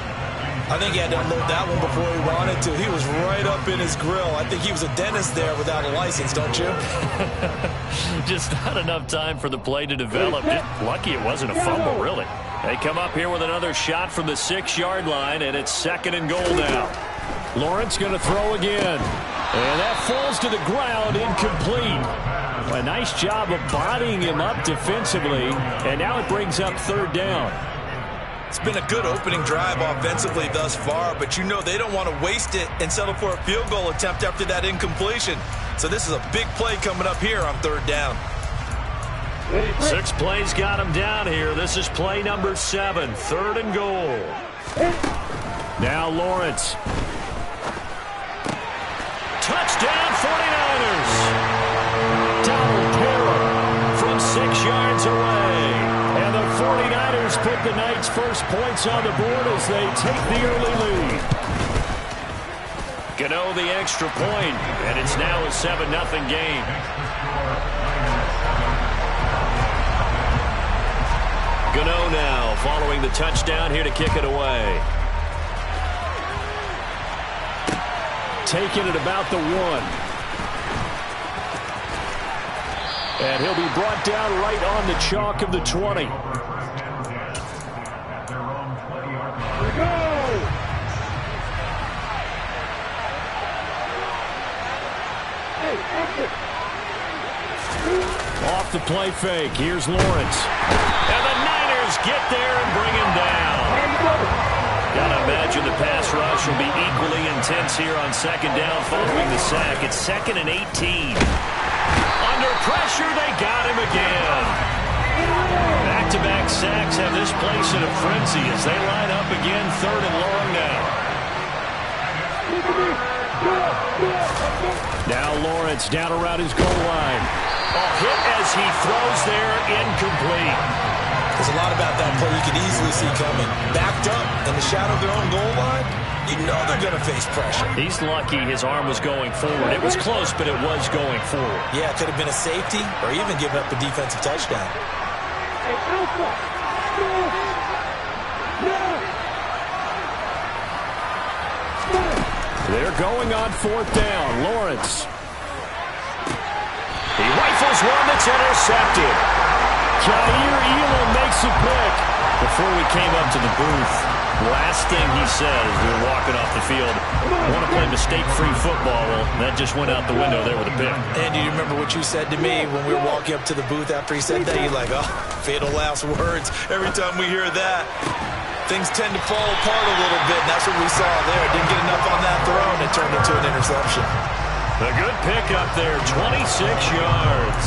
I think he had to unload that one before he wanted to. He was right up in his grill. I think he was a dentist there without a license, don't you? Just not enough time for the play to develop. Just lucky it wasn't a fumble, really. They come up here with another shot from the 6-yard line, and it's second and goal now. Lawrence going to throw again. And that falls to the ground, incomplete. A nice job of bodying him up defensively, and now it brings up third down. It's been a good opening drive offensively thus far, but you know they don't want to waste it and settle for a field goal attempt after that incompletion. So this is a big play coming up here on 3rd down. 6 plays got him down here. This is play number 7, 3rd and goal. Now Lawrence. Touchdown 49ers. Donald Parham from 6 yards away. And the 49ers put the Knights' first points on the board as they take the early lead. Gano the extra point, and it's now a 7-0 game. Gano now following the touchdown here to kick it away. Taking it about the 1. And he'll be brought down right on the chalk of the 20. Off the play fake. Here's Lawrence. And the Niners get there and bring him down. Gotta imagine the pass rush will be equally intense here on 2nd down following the sack. It's 2nd and 18. Under pressure, they got him again. Back-to-back sacks have this place in a frenzy as they line up again 3rd and long now. Now Lawrence down around his goal line. A hit as he throws there, incomplete. There's a lot about that play you could easily see coming. Backed up in the shadow of their own goal line, you know they're going to face pressure. He's lucky his arm was going forward. It was close, but it was going forward. Yeah, it could have been a safety or even given up a defensive touchdown. They're going on 4th down. Lawrence. He rifles one that's intercepted. Jair Elam makes a pick. Before we came up to the booth, last thing he said as we were walking off the field, I want to play mistake-free football. Well, that just went out the window there with a pick. Andy, you remember what you said to me when we were walking up to the booth after he said that? You're like, oh, fatal last words. Every time we hear that, things tend to fall apart a little bit, and that's what we saw there. Didn't get enough on that throw, and it turned into an interception. A good pick up there, 26 yards.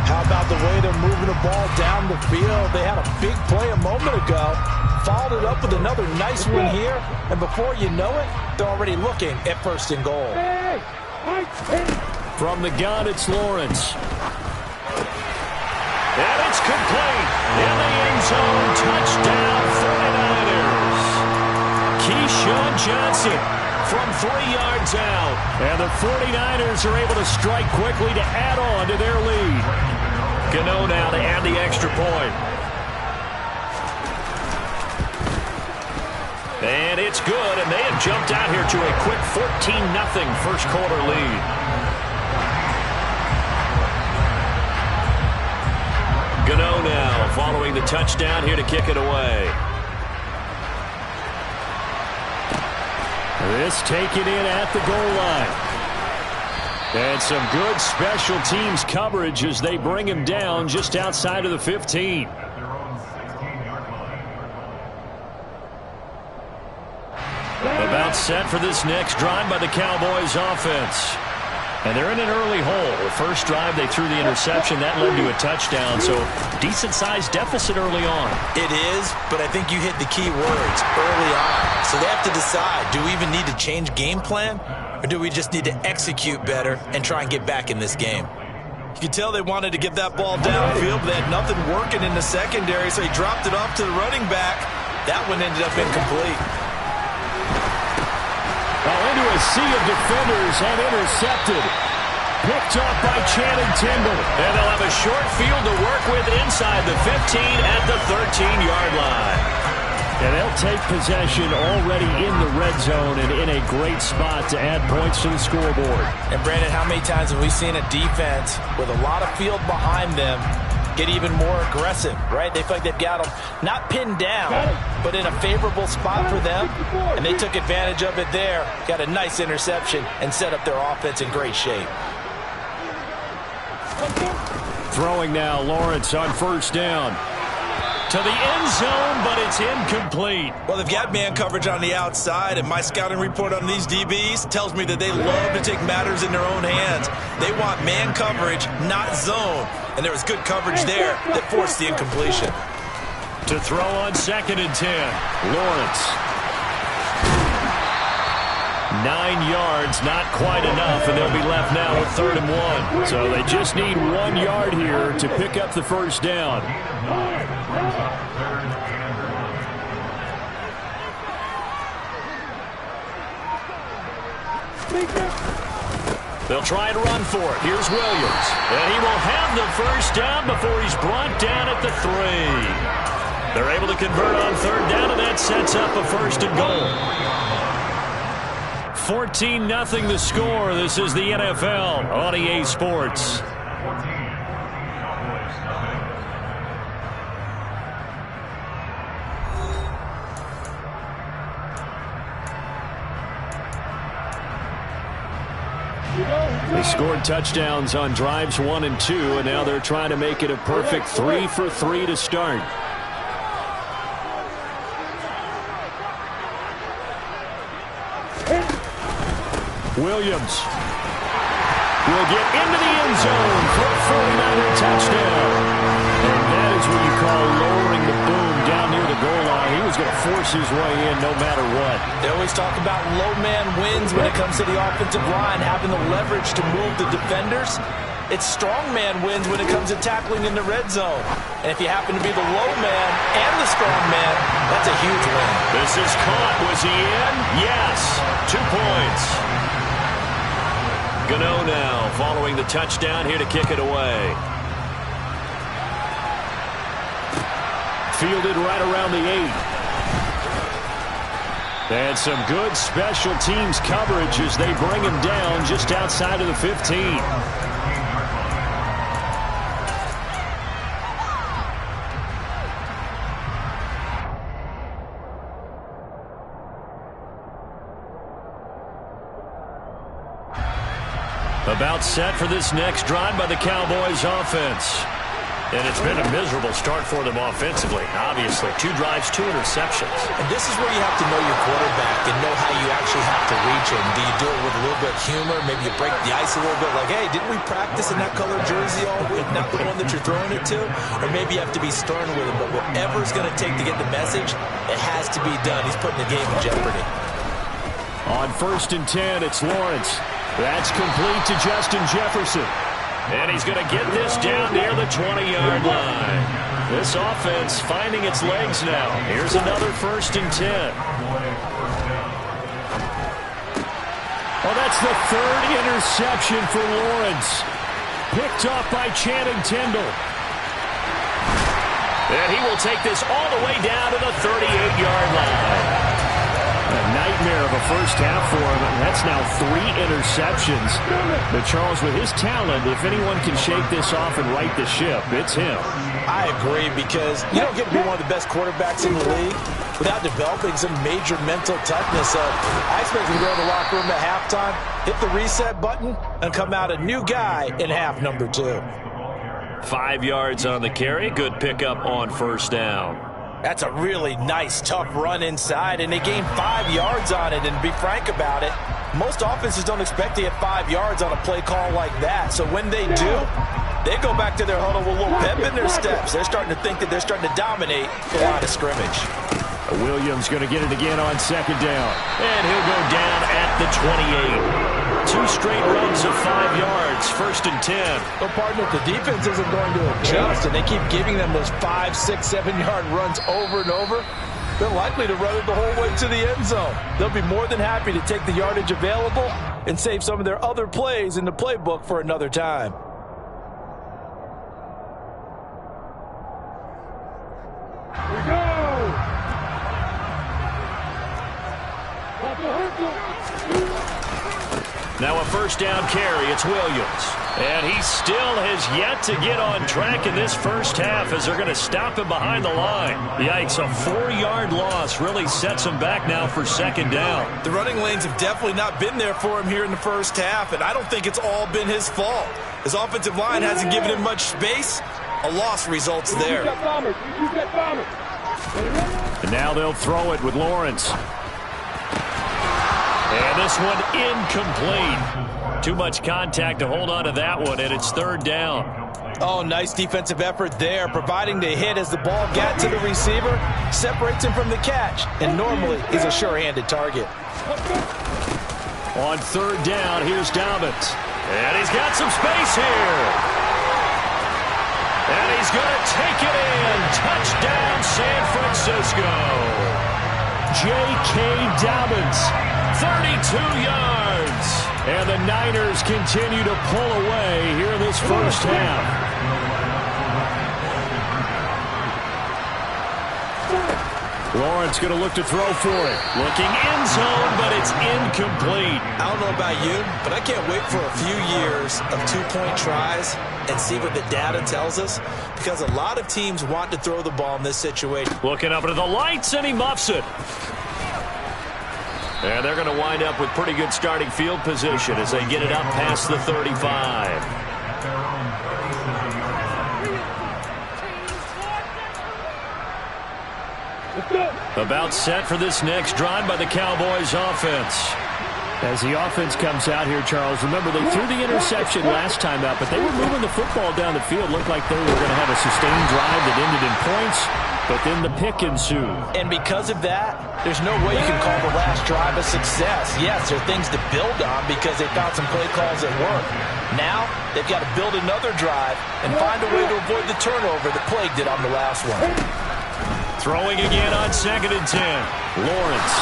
How about the way they're moving the ball down the field? They had a big play a moment ago. Followed it up with another nice one here. And before you know it, they're already looking at 1st and goal. From the gun, it's Lawrence. And it's complete. In the end zone, touchdown 49ers. Keyshawn Johnson from 3 yards out. And the 49ers are able to strike quickly to add on to their lead. Gano now to add the extra point. And it's good, and they have jumped out here to a quick 14-0 first quarter lead. Gano now following the touchdown here to kick it away. This taken in at the goal line. And some good special teams coverage as they bring him down just outside of the 15. About set for this next drive by the Cowboys offense. And they're in an early hole. The first drive, they threw the interception. That led to a touchdown, so decent-sized deficit early on. It is, but I think you hit the key words, early on. So they have to decide, do we even need to change game plan, or do we just need to execute better and try and get back in this game? You could tell they wanted to get that ball downfield, but they had nothing working in the secondary, so he dropped it off to the running back. That one ended up incomplete. Into a sea of defenders and intercepted. Picked off by Channing Tindall. And they'll have a short field to work with inside the 15 at the 13-yard line. And they'll take possession already in the red zone and in a great spot to add points to the scoreboard. And Brandon, how many times have we seen a defense with a lot of field behind them get even more aggressive, right? They feel like they've got them not pinned down, but in a favorable spot for them, and they took advantage of it there, got a nice interception, and set up their offense in great shape. Throwing now, Lawrence on first down. to the end zone, but it's incomplete. Well, they've got man coverage on the outside, and my scouting report on these DBs tells me that they love to take matters in their own hands. They want man coverage, not zone, and there was good coverage there that forced the incompletion. To throw on 2nd and 10, Lawrence. 9 yards, not quite enough, and they'll be left now with 3rd and 1. So they just need 1 yard here to pick up the first down. They'll try and run for it. Here's Williams. And he will have the first down before he's brought down at the 3. They're able to convert on 3rd down, and that sets up a 1st and goal. 14-0 the score. This is the NFL on EA Sports. They scored touchdowns on drives 1 and 2, and now they're trying to make it a perfect 3 for 3 to start. Williams will get into the end zone for a 49er touchdown. And that is what you call lowering the boom down near the goal line. He was going to force his way in no matter what. They always talk about low man wins when it comes to the offensive line, having the leverage to move the defenders. It's strong man wins when it comes to tackling in the red zone. And if you happen to be the low man and the strong man, that's a huge win. This is caught. Was he in? Yes. 2 points. Gano now following the touchdown here to kick it away. Fielded right around the 8. And some good special teams coverage as they bring him down just outside of the 15. About set for this next drive by the Cowboys offense. And it's been a miserable start for them offensively. Obviously, 2 drives, 2 interceptions. And this is where you have to know your quarterback and know how you actually have to reach him. Do you do it with a little bit of humor? Maybe you break the ice a little bit like, hey, didn't we practice in that color jersey all week? Not the one that you're throwing it to? Or maybe you have to be stern with him. But whatever it's going to take to get the message, it has to be done. He's putting the game in jeopardy. On 1st and 10, it's Lawrence. That's complete to Justin Jefferson. And he's going to get this down near the 20-yard line. This offense finding its legs now. Here's another 1st and 10. Oh, that's the 3rd interception for Lawrence. Picked off by Channing Tindall. And he will take this all the way down to the 38-yard line. A nightmare of a first half for him. That's now 3 interceptions. But Charles, with his talent, if anyone can shake this off and right the ship, it's him. I agree, because you don't get to be one of the best quarterbacks in the league without developing some major mental toughness. I expect him to go to the locker room at halftime, hit the reset button, and come out a new guy in half number 2. 5 yards on the carry. Good pickup on 1st down. That's a really nice, tough run inside, and they gained 5 yards on it. And to be frank about it, most offenses don't expect to get 5 yards on a play call like that. So when they do, they go back to their huddle with a little pep in their steps. They're starting to think that they're starting to dominate the line of scrimmage. Williams going to get it again on 2nd down. And he'll go down at the 28. 2 straight runs of 5 yards, 1st and 10. Well, partner, if the defense isn't going to adjust and they keep giving them those 5, 6, 7-yard runs over and over, they're likely to run it the whole way to the end zone. They'll be more than happy to take the yardage available and save some of their other plays in the playbook for another time. Here we go! Now a 1st down carry. It's Williams. And he still has yet to get on track in this first half as they're going to stop him behind the line. Yikes, a 4-yard loss really sets him back now for 2nd down. The running lanes have definitely not been there for him here in the first half, and I don't think it's all been his fault. His offensive line hasn't given him much space, A loss results there. And now they'll throw it with Lawrence. And this one incomplete. Too much contact to hold on to that one, and it's third down. Oh, nice defensive effort there, providing the hit as the ball got to the receiver, separates him from the catch, and normally he's a sure-handed target. On third down, here's Dobbins. And he's got some space here. And he's going to take it in. Touchdown, San Francisco. J.K. Dobbins, 32 yards. And the Niners continue to pull away here in this first half. Lawrence going to look to throw for it. Looking end zone, but it's incomplete. I don't know about you, but I can't wait for a few years of two-point tries and see what the data tells us, because a lot of teams want to throw the ball in this situation. Looking up into the lights, and he muffs it. And they're going to wind up with pretty good starting field position as they get it up past the 35. About set for this next drive by the Cowboys offense. As the offense comes out here, Charles, remember they threw the interception last time out, but they were moving the football down the field. Looked like they were going to have a sustained drive that ended in points, but then the pick ensued. And because of that, there's no way you can call the last drive a success. Yes, there are things to build on because they found some play calls that work. Now, they've got to build another drive and find a way to avoid the turnover that plagued it on the last one. Throwing again on 2nd and 10. Lawrence.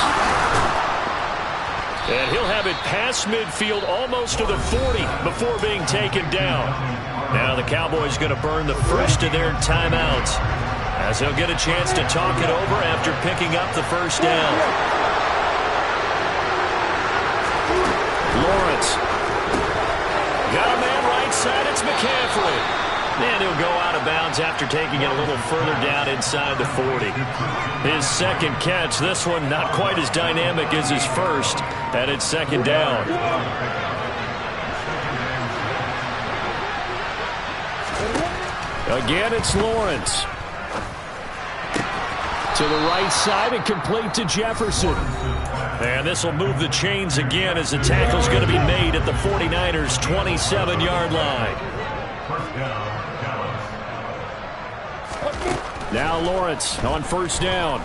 And he'll have it past midfield almost to the 40 before being taken down. Now the Cowboys going to burn the first of their timeouts as they'll get a chance to talk it over after picking up the first down. Lawrence. Got a man right side. It's McCaffrey. And he'll go out of bounds after taking it a little further down inside the 40. His second catch, this one not quite as dynamic as his first, and it's second down. Again, it's Lawrence. To the right side and complete to Jefferson. And this will move the chains again as the tackle's going to be made at the 49ers' 27-yard line. Now Lawrence on first down.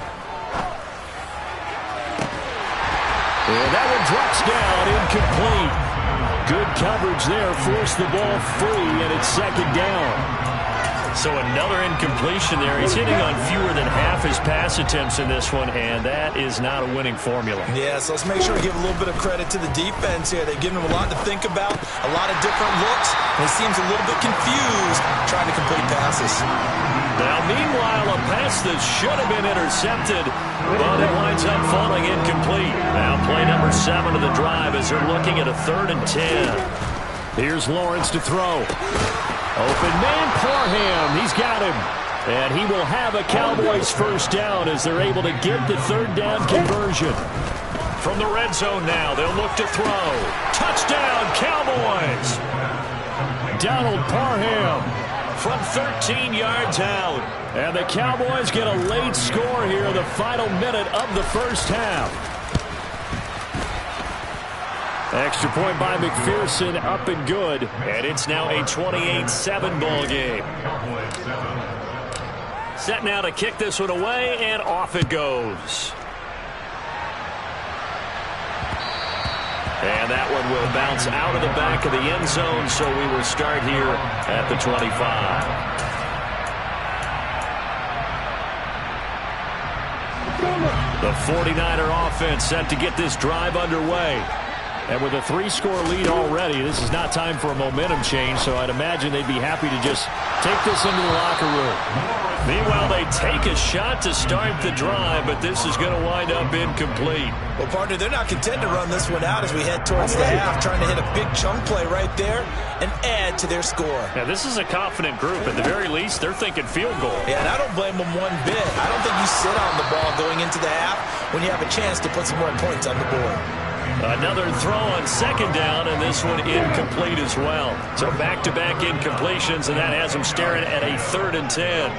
And that one drops down, incomplete. Good coverage there, forced the ball free, and it's second down. So another incompletion there. He's hitting on fewer than half his pass attempts in this one, and that is not a winning formula. Yeah, so let's make sure we give a little bit of credit to the defense here. They've given him a lot to think about, a lot of different looks, and he seems a little bit confused trying to complete passes. Now, meanwhile, a pass that should have been intercepted, but it winds up falling incomplete. Now, play number 7 of the drive as they're looking at a 3rd and 10. Here's Lawrence to throw. Open man, Parham. He's got him. And he will have a Cowboys first down as they're able to get the 3rd down conversion. From the red zone now, they'll look to throw. Touchdown, Cowboys. Donald Parham from 13 yards out. And the Cowboys get a late score here in the final minute of the first half. Extra point by McPherson, up and good. And it's now a 28-7 ball game. Set now to kick this one away, and off it goes. And that one will bounce out of the back of the end zone, so we will start here at the 25. The 49er offense set to get this drive underway. And with a 3-score lead already, this is not time for a momentum change, so I'd imagine they'd be happy to just take this into the locker room. Meanwhile, they take a shot to start the drive, but this is going to wind up incomplete. Well, partner, they're not content to run this one out as we head towards the half, trying to hit a big chunk play right there and add to their score. Now, this is a confident group. At the very least, they're thinking field goal. Yeah, and I don't blame them one bit. I don't think you sit on the ball going into the half when you have a chance to put some more points on the board. Another throw on second down, and this one incomplete as well. So back-to-back incompletions, and that has him staring at a 3rd and 10.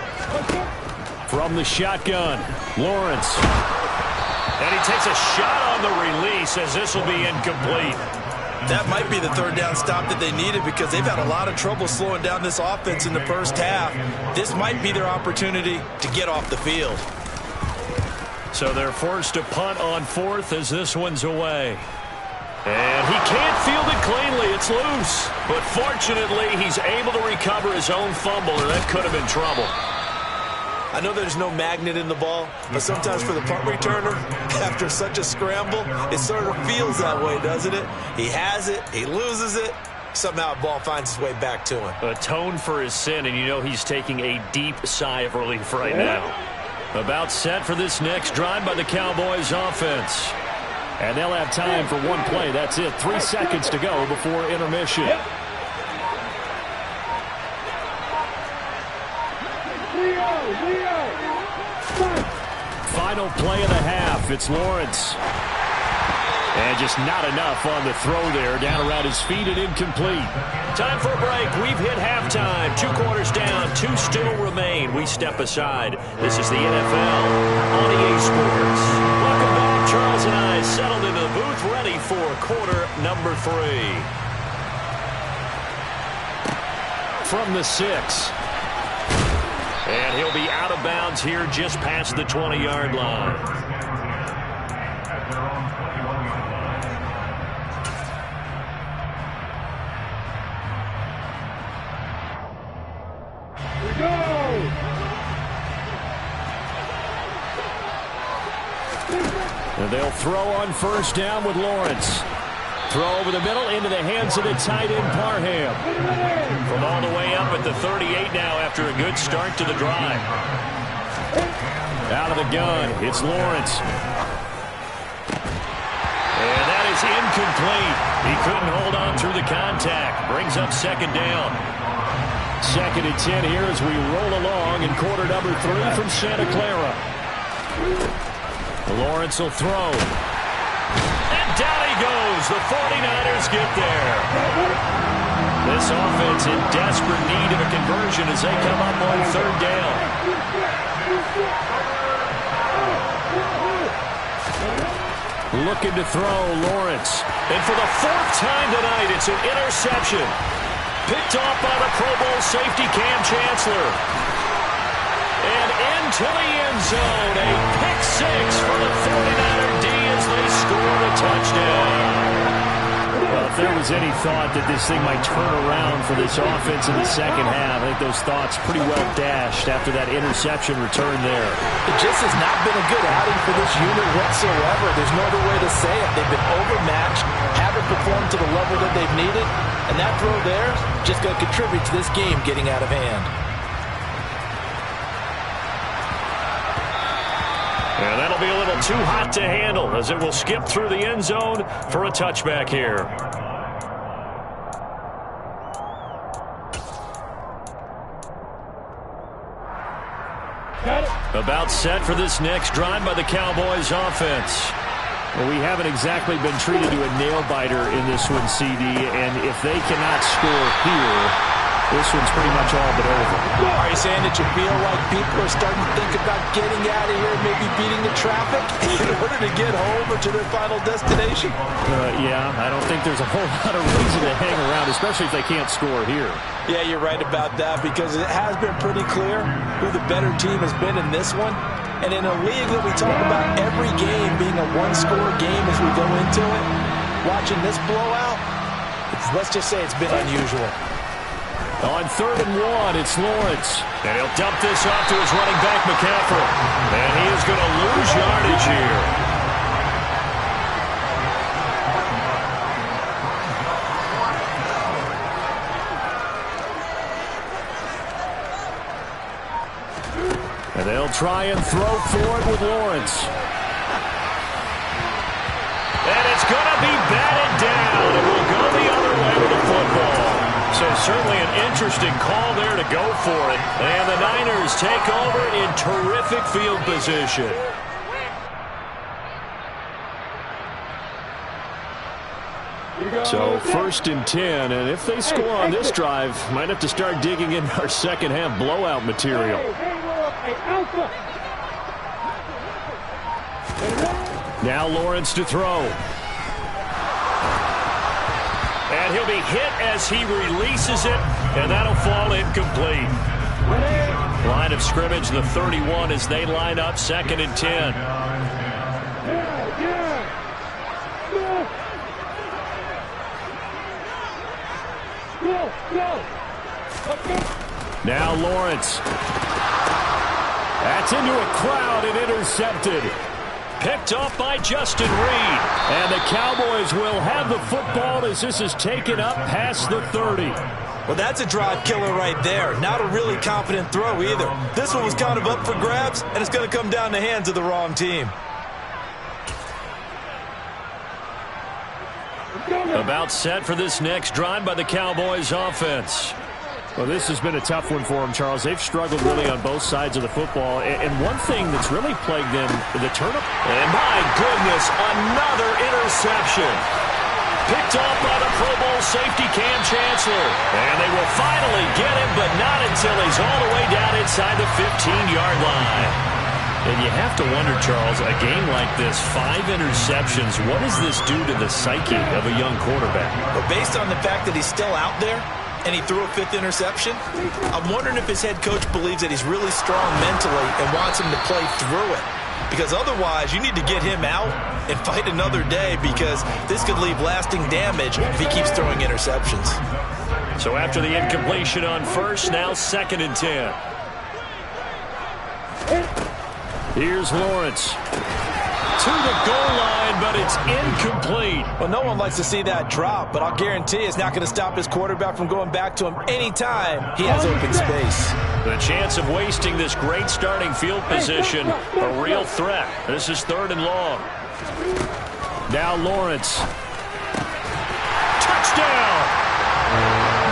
From the shotgun, Lawrence. And he takes a shot on the release as this will be incomplete. That might be the 3rd down stop that they needed because they've had a lot of trouble slowing down this offense in the first half. This might be their opportunity to get off the field. So they're forced to punt on 4th as this one's away. And he can't field it cleanly. It's loose. But fortunately, he's able to recover his own fumble, or that could have been trouble. I know there's no magnet in the ball, but sometimes for the punt returner, after such a scramble, it sort of feels that way, doesn't it? He has it, he loses it, somehow the ball finds its way back to him. Atone for his sin, and you know he's taking a deep sigh of relief right now. About set for this next drive by the Cowboys offense. And they'll have time for one play. That's it. 3 seconds to go before intermission. Final play of the half. It's Lawrence. And just not enough on the throw there. Down around his feet and incomplete. Time for a break. We've hit halftime. 2 quarters down. 2 still remain. We step aside. This is the NFL on EA Sports. Welcome back. Charles and I settled into the booth, ready for quarter number 3. From the 6. And he'll be out of bounds here just past the 20-yard line. And they'll throw on 1st down with Lawrence. Throw over the middle into the hands of the tight end, Parham. From all the way up at the 38 now after a good start to the drive. Out of the gun, it's Lawrence. And that is incomplete. He couldn't hold on through the contact. Brings up 2nd down. 2nd and 10 here as we roll along in quarter number 3 from Santa Clara. Lawrence will throw. And down he goes. The 49ers get there. This offense in desperate need of a conversion as they come up on 3rd down. Looking to throw, Lawrence. And for the 4th time tonight, it's an interception. Picked off by the Pro Bowl safety Cam Chancellor. And into the end zone, a pick 6 for the 49er D as they score the touchdown. Well, if there was any thought that this thing might turn around for this offense in the second half, I think those thoughts pretty well dashed after that interception return there. It just has not been a good outing for this unit whatsoever. There's no other way to say it. They've been overmatched, haven't performed to the level that they've needed, and that throw there is just going to contribute to this game getting out of hand. And that'll be a little too hot to handle as it will skip through the end zone for a touchback here. About set for this next drive by the Cowboys offense. Well, we haven't exactly been treated to a nail-biter in this one, CD, and if they cannot score here, this one's pretty much all but over. Are you saying that you feel like people are starting to think about getting out of here, maybe beating the traffic in order to get home or to their final destination? Yeah, I don't think there's a whole lot of reason to hang around, especially if they can't score here. Yeah, you're right about that because it has been pretty clear who the better team has been in this one. And in a league that we talk about every game being a one-score game as we go into it, watching this blowout, let's just say it's been unusual. On 3rd and 1, it's Lawrence. And he'll dump this off to his running back, McCaffrey. And he is going to lose yardage here. And they'll try and throw forward with Lawrence. And it's going to be batted down. It will go the other way with the football. So certainly an interesting call there to go for it. And the Niners take over in terrific field position. So 1st and 10, and if they score on this drive, might have to start digging in our second half blowout material. Now Lawrence to throw. And he'll be hit as he releases it, and that'll fall incomplete. Line of scrimmage, the 31 as they line up 2nd and 10. Now Lawrence. That's into a crowd and intercepted. Picked off by Justin Reed. And the Cowboys will have the football as this is taken up past the 30. Well, that's a drive killer right there. Not a really confident throw either. This one was kind of up for grabs, and it's going to come down the hands of the wrong team. About set for this next drive by the Cowboys offense. Well, this has been a tough one for them, Charles. They've struggled really on both sides of the football. And one thing that's really plagued them, the turnover. And my goodness, another interception. Picked off by the Pro Bowl safety Cam Chancellor. And they will finally get him, but not until he's all the way down inside the 15-yard line. And you have to wonder, Charles, a game like this, 5 interceptions, what does this do to the psyche of a young quarterback? Well, based on the fact that he's still out there, and he threw a 5th interception, I'm wondering if his head coach believes that he's really strong mentally and wants him to play through it. Because otherwise, you need to get him out and fight another day, because this could leave lasting damage if he keeps throwing interceptions. So after the incompletion on 1st, now 2nd and 10. Here's Lawrence. To the goal line, but it's incomplete. Well, no one likes to see that drop, but I'll guarantee it's not going to stop his quarterback from going back to him anytime he has open space. The chance of wasting this great starting field position, a real threat. This is 3rd and long. Now Lawrence. Touchdown!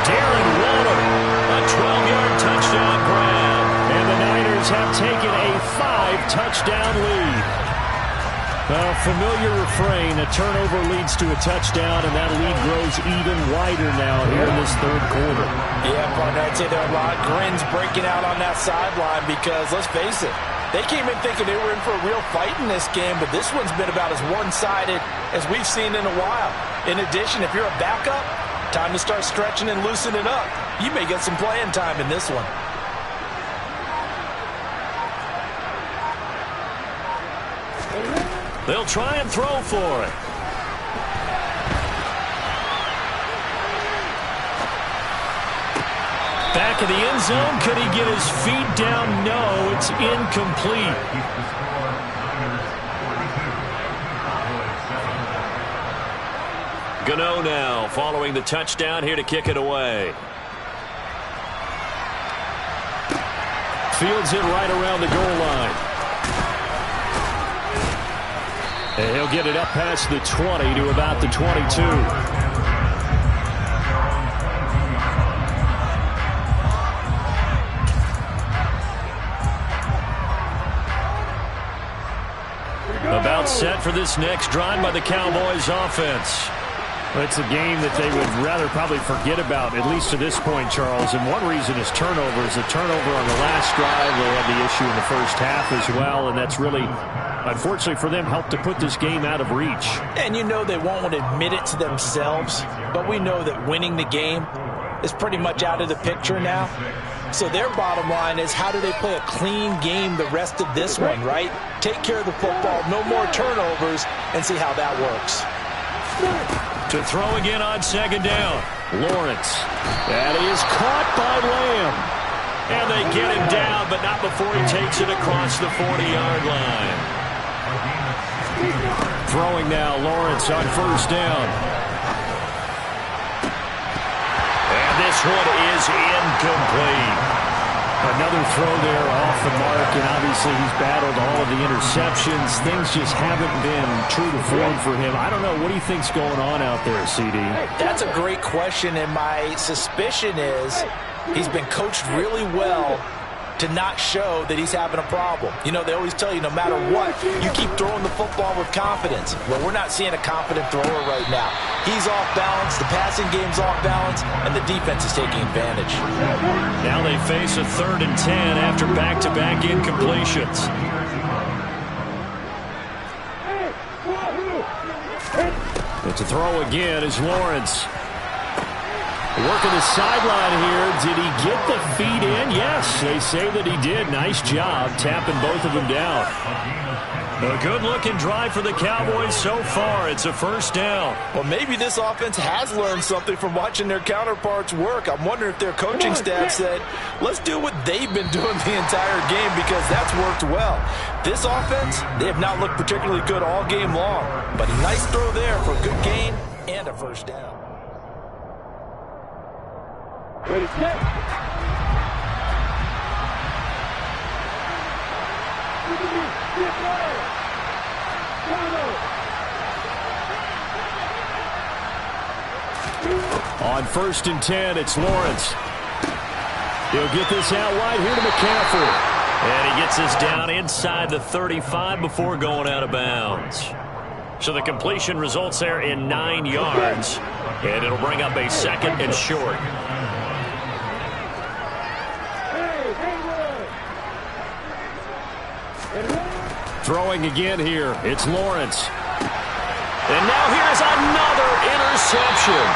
Darren Waller, a 12-yard touchdown grab. And the Niners have taken a 5-touchdown lead. Well, familiar refrain, a turnover leads to a touchdown, and that lead grows even wider now here in this 3rd quarter. Yeah, partner, I'd say there are a lot of grins breaking out on that sideline because, let's face it, they came in thinking they were in for a real fight in this game, but this one's been about as one-sided as we've seen in a while. In addition, if you're a backup, time to start stretching and loosening up. You may get some playing time in this one. They'll try and throw for it. Back of the end zone. Could he get his feet down? No, it's incomplete. Gano now following the touchdown here to kick it away. Fields it right around the goal line. And he'll get it up past the 20 to about the 22. About set for this next drive by the Cowboys offense. It's a game that they would rather probably forget about, at least to this point, Charles. And one reason is turnovers. A turnover on the last drive. They had the issue in the first half as well, and that's really, unfortunately for them, helped to put this game out of reach. And you know they won't admit it to themselves, but we know that winning the game is pretty much out of the picture now. So their bottom line is, how do they play a clean game the rest of this one, right? Take care of the football, no more turnovers, and see how that works. To throw again on 2nd down. Lawrence. That is caught by Lamb. And they get him down, but not before he takes it across the 40-yard line. Throwing now, Lawrence on 1st down. And this one is incomplete. Another throw there off the mark, and obviously he's battled all of the interceptions. Things just haven't been true to form for him. I don't know. What do you think's going on out there, CD? That's a great question, and my suspicion is he's been coached really well to not show that he's having a problem. You know, they always tell you no matter what, you keep throwing the football with confidence. Well, we're not seeing a confident thrower right now. He's off balance, the passing game's off balance, and the defense is taking advantage. Now they face a 3rd and 10 after back-to-back incompletions. And to throw again is Lawrence. Working the sideline here. Did he get the feet in? Yes, they say that he did. Nice job tapping both of them down. A good-looking drive for the Cowboys so far. It's a 1st down. Well, maybe this offense has learned something from watching their counterparts work. I'm wondering if their coaching staff said, let's do what they've been doing the entire game because that's worked well. This offense, they have not looked particularly good all game long, but a nice throw there for a good gain and a 1st down. Ready, set. On 1st and 10, it's Lawrence. He'll get this out wide here to McCaffrey. And he gets this down inside the 35 before going out of bounds. So the completion results there in 9 yards. And it'll bring up a 2nd and short. Throwing again here, it's Lawrence. And now here's another interception.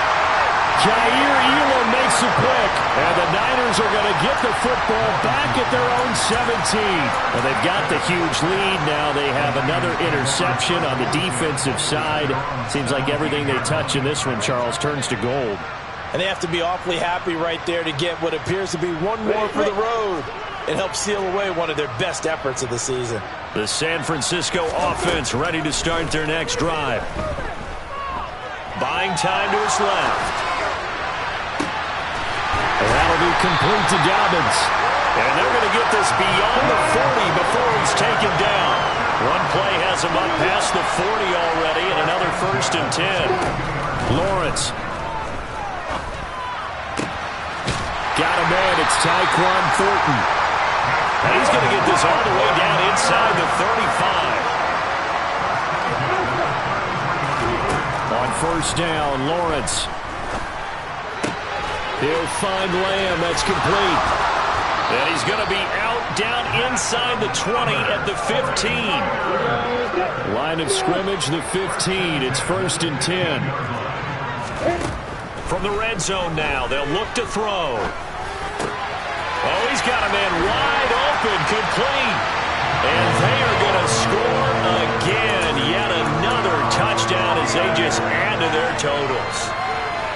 Jair Elam makes it quick, and the Niners are going to get the football back at their own 17. Well, they've got the huge lead now. They have another interception on the defensive side. Seems like everything they touch in this one, Charles, turns to gold. And they have to be awfully happy right there to get what appears to be one more for the road. It helps seal away one of their best efforts of the season. The San Francisco offense ready to start their next drive. Buying time to his left. And that'll be complete to Dobbins. And they're going to get this beyond the 40 before he's taken down. One play has him up past the 40 already, and another 1st and 10. Lawrence. Got a man. It's Tyquan Thornton. And he's going to get this all the way down inside the 35. On 1st down, Lawrence. He'll find Lamb. That's complete. And he's going to be out down inside the 20 at the 15. Line of scrimmage, the 15. It's 1st and 10. From the red zone now, they'll look to throw. Oh, he's got a man wide open, complete. And they are going to score again. Yet another touchdown as they just add to their totals.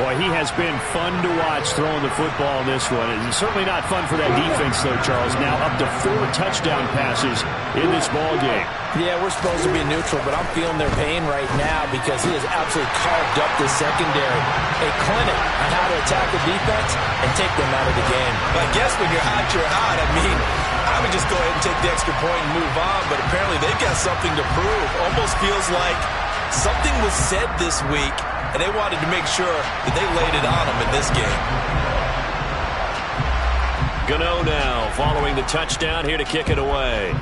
Boy, he has been fun to watch throwing the football in this one. It's certainly not fun for that defense, though, Charles. Now up to 4 touchdown passes in this ball game. Yeah, we're supposed to be neutral, but I'm feeling their pain right now because he has absolutely carved up the secondary. A clinic on how to attack the defense and take them out of the game. I guess when you're hot, you're hot. I mean, I would just go ahead and take the extra point and move on, but apparently they've got something to prove. Almost feels like something was said this week, and they wanted to make sure that they laid it on them in this game. Gano now following the touchdown here to kick it away.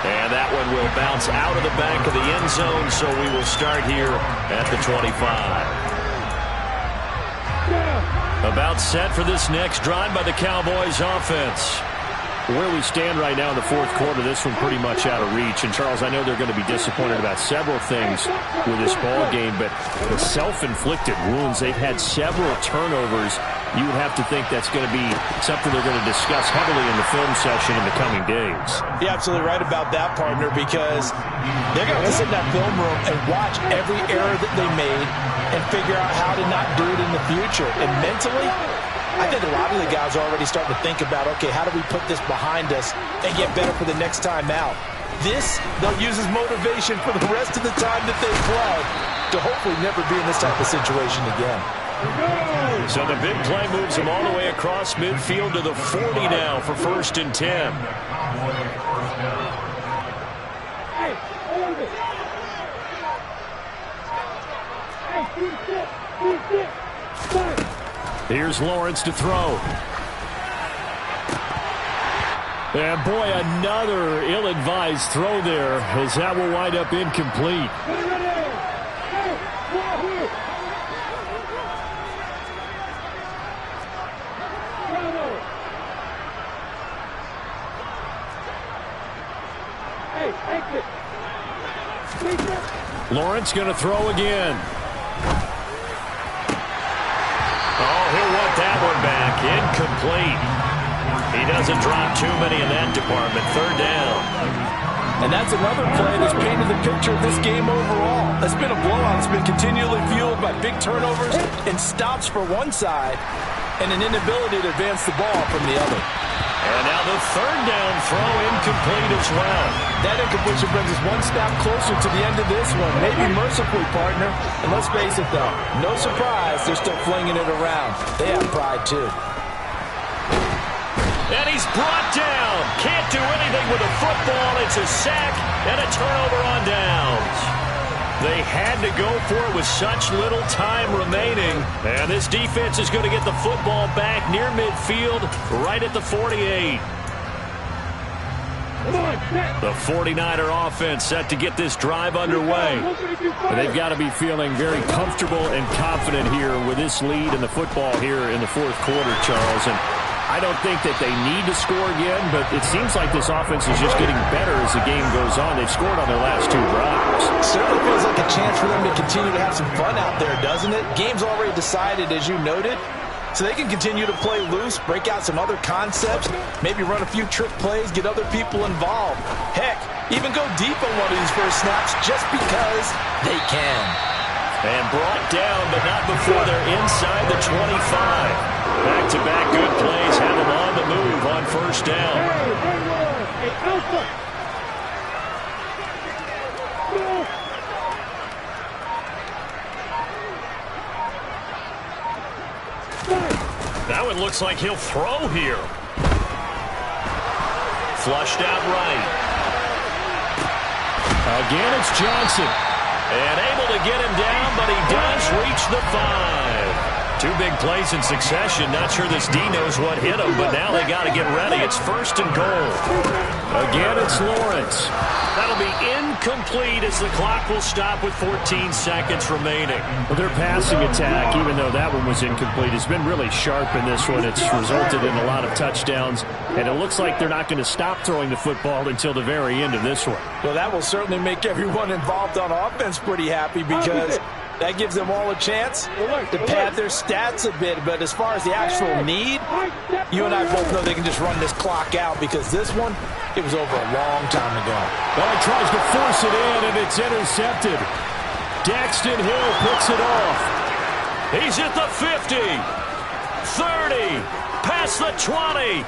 And that one will bounce out of the back of the end zone, so we will start here at the 25. About set for this next drive by the Cowboys offense. Where we stand right now in the 4th quarter, this one pretty much out of reach. And, Charles, I know they're going to be disappointed about several things with this ball game, but the self-inflicted wounds, they've had several turnovers. You would have to think that's going to be something they're going to discuss heavily in the film session in the coming days. You're absolutely right about that, partner, because they're going to sit in that film room and watch every error that they made and figure out how to not do it in the future. And mentally, I think a lot of the guys are already starting to think about, okay, how do we put this behind us and get better for the next time out? This, they'll use as motivation for the rest of the time that they play to hopefully never be in this type of situation again. So the big play moves them all the way across midfield to the 40 now for 1st and 10. Here's Lawrence to throw. And boy, another ill-advised throw there, as that will wind up incomplete. Lawrence going to throw again. Oh, he'll want that one back. Incomplete. He doesn't drop too many in that department. Third down. And that's another play that's painted the picture of this game overall. It's been a blowout. It's been continually fueled by big turnovers and stops for one side and an inability to advance the ball from the other. And now the third down throw incomplete as well. That incompletion brings us one step closer to the end of this one. Maybe mercifully, partner. And let's face it, though, no surprise, they're still flinging it around. They have pride, too. And he's brought down. Can't do anything with a football. It's a sack and a turnover on downs. They had to go for it with such little time remaining. And this defense is going to get the football back near midfield, right at the 48. The 49er offense set to get this drive underway. And they've got to be feeling very comfortable and confident here with this lead in the football here in the fourth quarter, Charles. And I don't think that they need to score again, but it seems like this offense is just getting better as the game goes on. They've scored on their last two drives. Certainly feels like a chance for them to continue to have some fun out there, doesn't it? Game's already decided, as you noted, so they can continue to play loose, break out some other concepts, maybe run a few trick plays, get other people involved. Heck, even go deep on one of these first snaps just because they can. And brought down, but not before they're inside the 25. Back-to-back good plays have them on the move on first down. That one looks like he'll throw here. Flushed out right. Again, it's Johnson. And able to get him down, but he does reach the 5. Two big plays in succession. Not sure this D knows what hit him, but now they got to get ready. It's first and goal. Again, it's Lawrence. That'll be incomplete as the clock will stop with 14 seconds remaining. Well, their passing attack, even though that one was incomplete, has been really sharp in this one. It's resulted in a lot of touchdowns, and it looks like they're not going to stop throwing the football until the very end of this one. Well, that will certainly make everyone involved on offense pretty happy because that gives them all a chance to pad their stats a bit. But as far as the actual need, you and I both know they can just run this clock out because this one, it was over a long time ago. Well, he tries to force it in, and it's intercepted. Daxton Hill picks it off. He's at the 50, 30, past the 20.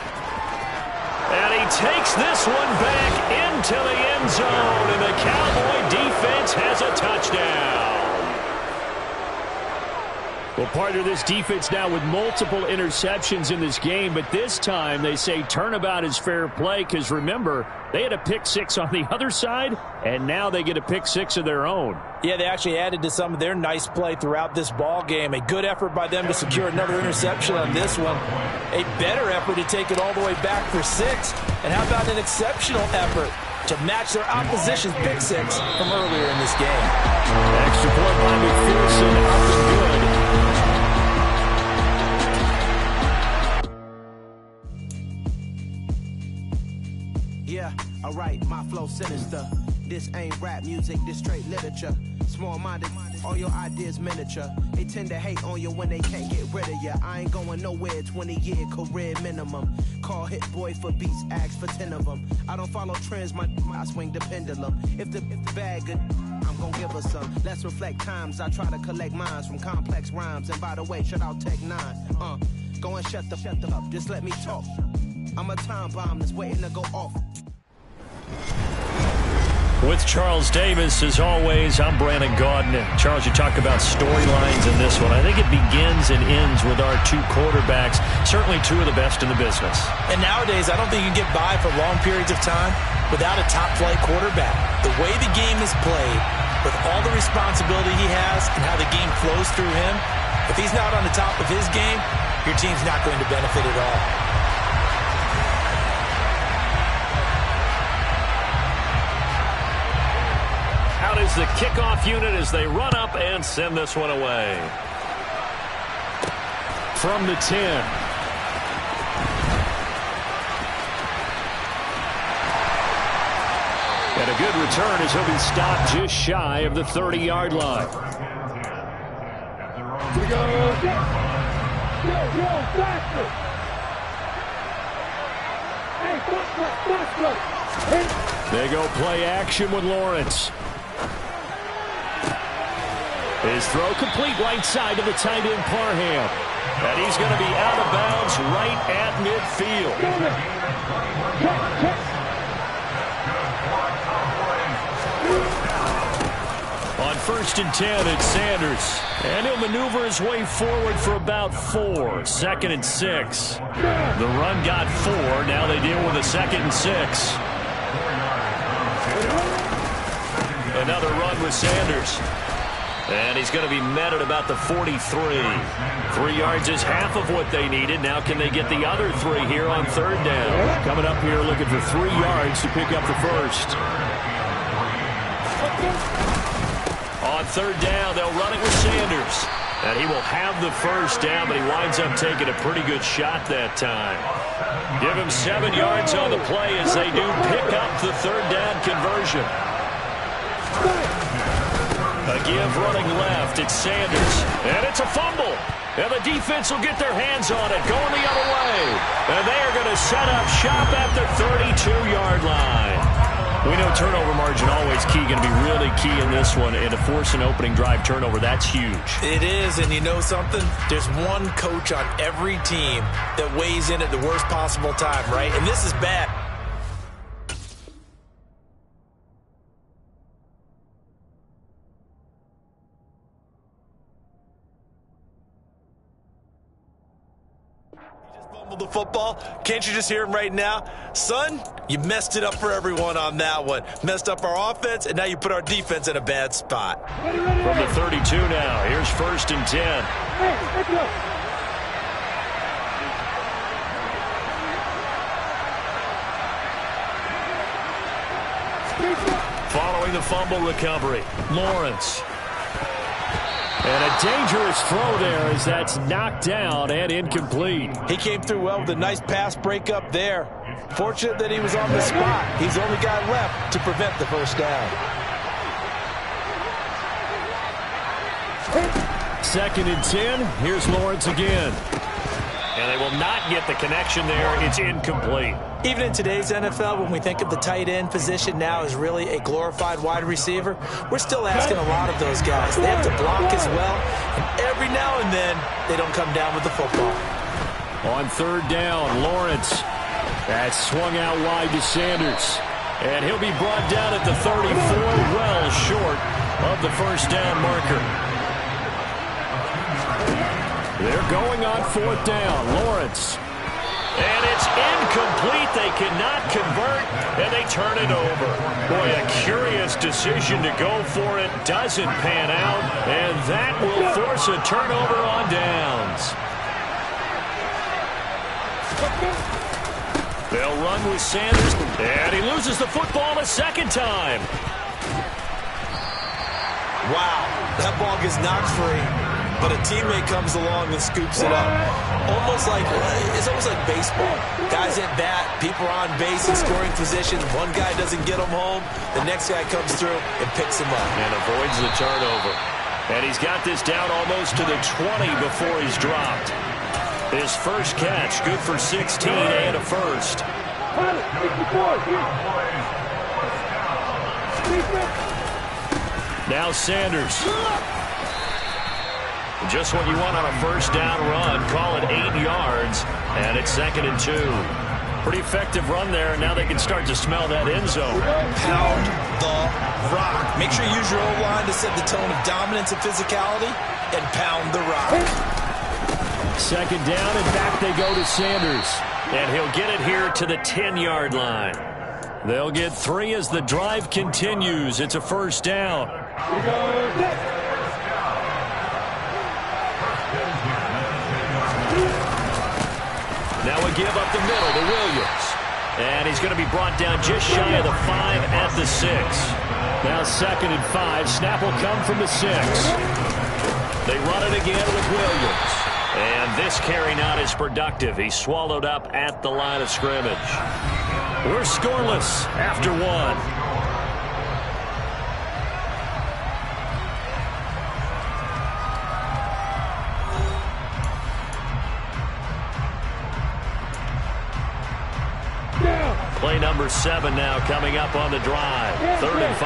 And he takes this one back into the end zone, and the Cowboy defense has a touchdown. Well, partner, this defense now with multiple interceptions in this game, but this time they say turnabout is fair play because, remember, they had a pick six on the other side, and now they get a pick six of their own. Yeah, they actually added to some of their nice play throughout this ball game. A good effort by them to secure another interception on this one. A better effort to take it all the way back for 6. And how about an exceptional effort to match their opposition's pick six from earlier in this game? Extra point by McPherson, up and good. Yeah, alright, my flow sinister. This ain't rap music, this straight literature. Small-minded, all your ideas miniature. They tend to hate on you when they can't get rid of you. I ain't going nowhere, 20-year career minimum. Call Hit Boy for beats, ask for 10 of them. I don't follow trends, I swing the pendulum. If the bag good, I'm gonna give her some. Let's reflect times, I try to collect minds from complex rhymes. And by the way, shout out Tech 9. Go and shut the up, just let me talk. I'm a time bomb that's waiting to go off. With Charles Davis, as always, I'm Brandon Gaudin. Charles, you talk about storylines in this one. I think it begins and ends with our two quarterbacks, certainly two of the best in the business. And nowadays, I don't think you can get by for long periods of time without a top-flight quarterback. The way the game is played, with all the responsibility he has and how the game flows through him, if he's not on the top of his game, your team's not going to benefit at all. Out is the kickoff unit as they run up and send this one away. From the 10. And a good return as he'll be stopped just shy of the 30-yard line. They go play action with Lawrence. His throw complete right side to the tight end Parham. And he's going to be out of bounds right at midfield. On 1st and 10, it's Sanders. And he'll maneuver his way forward for about 4. 2nd and 6. The run got 4. Now they deal with a 2nd and 6. Another run with Sanders. And he's going to be met at about the 43. 3 yards is half of what they needed. Now can they get the other 3 here on 3rd down? Coming up here looking for 3 yards to pick up the first. On 3rd down, they'll run it with Sanders. And he will have the first down, but he winds up taking a pretty good shot that time. Give him 7 yards on the play as they do pick up the 3rd down conversion. A give running left, it's Sanders, and it's a fumble. And the defense will get their hands on it, going the other way. And they are going to set up shop at the 32-yard line. We know turnover margin always key, going to be really key in this one. And to force an opening drive turnover, that's huge. It is, and you know something? There's one coach on every team that weighs in at the worst possible time, right? And this is bad. The football. Can't you just hear him right now? Son, you messed it up for everyone on that one. Messed up our offense, and now you put our defense in a bad spot. From the 32 now, here's 1st and 10. Following the fumble recovery, Lawrence. And a dangerous throw there as that's knocked down and incomplete. He came through well with a nice pass breakup there. Fortunate that he was on the spot. He's the only guy left to prevent the first down. 2nd and 10. Here's Lawrence again. And they will not get the connection there. It's incomplete. Even in today's NFL, when we think of the tight end position now as really a glorified wide receiver, we're still asking a lot of those guys. They have to block as well, and every now and then, they don't come down with the football. On 3rd down, Lawrence. That's swung out wide to Sanders. And he'll be brought down at the 34, well short of the first down marker. They're going on 4th down. Lawrence. And it's incomplete. They cannot convert, and they turn it over. Boy, a curious decision to go for it. Doesn't pan out, and that will force a turnover on downs. They'll run with Sanders, and he loses the football a 2nd time. Wow, that ball gets knocked free. But a teammate comes along and scoops it up. It's almost like baseball. Guys at bat, people are on base in scoring position. One guy doesn't get them home. The next guy comes through and picks him up. And avoids the turnover. And he's got this down almost to the 20 before he's dropped. His first catch, good for 16 and a first. Now Sanders. Just what you want on a first down run. Call it 8 yards, and it's 2nd and 2. Pretty effective run there, and now they can start to smell that end zone. Pound the rock. Make sure you use your O-line to set the tone of dominance and physicality, and pound the rock. 2nd down, and back they go to Sanders. And he'll get it here to the 10-yard line. They'll get 3 as the drive continues. It's a first down. give up the middle to Williams. And he's going to be brought down just shy of the 5 at the 6. Now 2nd and 5. Snap will come from the 6. They run it again with Williams. And this carry not as productive. He's swallowed up at the line of scrimmage. We're scoreless after 1. Play number 7 now coming up on the drive. 3rd and 5.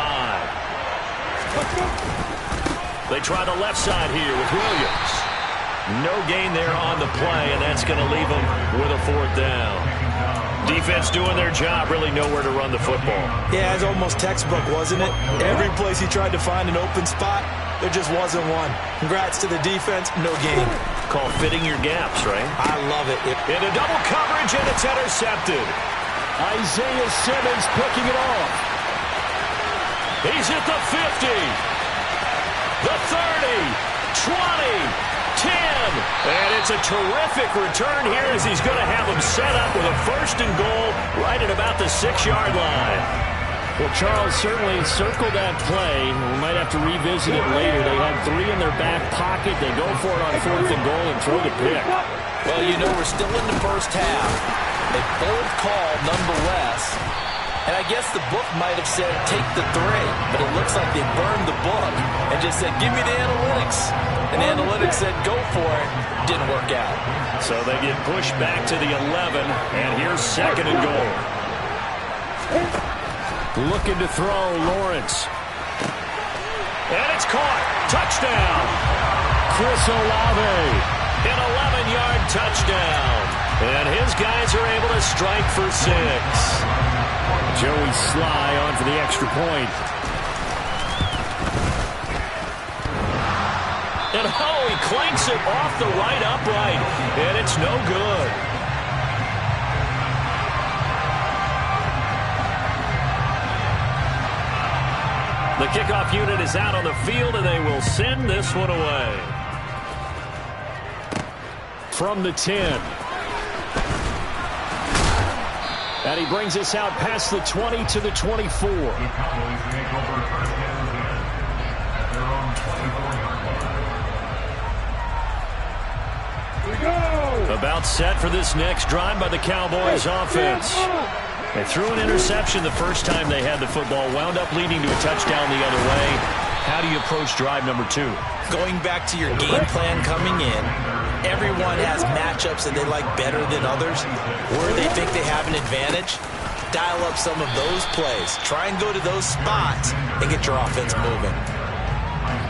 They try the left side here with Williams. No gain there on the play, and that's going to leave them with a 4th down. Defense doing their job, really nowhere to run the football. Yeah, it's almost textbook, wasn't it? Every place he tried to find an open spot, there just wasn't one. Congrats to the defense, no gain. Call fitting your gaps, right? I love it. Into double coverage, and it's intercepted. Isaiah Simmons picking it off. He's at the 50, the 30, 20, 10. And it's a terrific return here as he's going to have them set up with a 1st and goal right at about the 6-yard line. Well, Charles certainly circled that play. We might have to revisit it later. They had 3 in their back pocket. They go for it on 4th and goal and throw the pick. Well, you know we're still in the first half. A bold call nonetheless. And I guess the book might have said take the 3, but it looks like they burned the book and just said give me the analytics. And the analytics said go for it. Didn't work out. So they get pushed back to the 11, and here's 2nd and goal. Looking to throw, Lawrence. And it's caught. Touchdown. Chris Olave. An 11-yard touchdown. And his guys are able to strike for 6. Joey Sly on for the extra point. And he clanks it off the right upright. And it's no good. The kickoff unit is out on the field, and they will send this one away. From the 10. And he brings us out past the 20 to the 24. About set for this next drive by the Cowboys offense. They threw an interception the first time they had the football, wound up leading to a touchdown the other way. How do you approach drive number 2? Going back to your game plan coming in, everyone has matchups that they like better than others, where they think they have an advantage. Dial up some of those plays. Try and go to those spots and get your offense moving.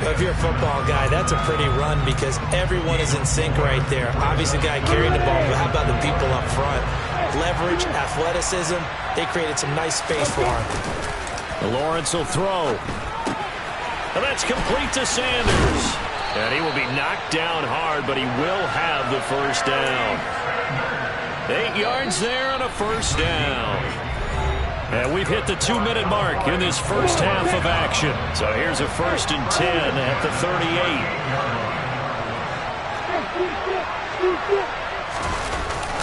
If you're a football guy, that's a pretty run because everyone is in sync right there. Obviously, the guy carrying the ball, but how about the people up front? Leverage, athleticism, they created some nice space for him. Lawrence will throw. And that's complete to Sanders. And he will be knocked down hard, but he will have the 1st down. 8 yards there and a 1st down. And we've hit the 2-minute mark in this first half of action. So here's a 1st and 10 at the 38.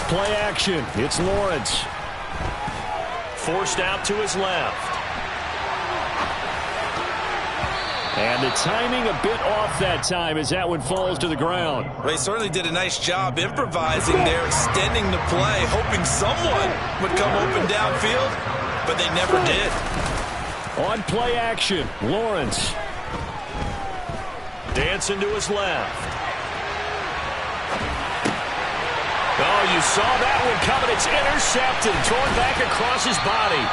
Play action. It's Lawrence. Forced out to his left. And the timing a bit off that time as that one falls to the ground. They certainly did a nice job improvising there, extending the play, hoping someone would come open downfield, but they never did. On play action, Lawrence. Dancing to his left. Oh, you saw that one coming. It's intercepted, thrown back across his body.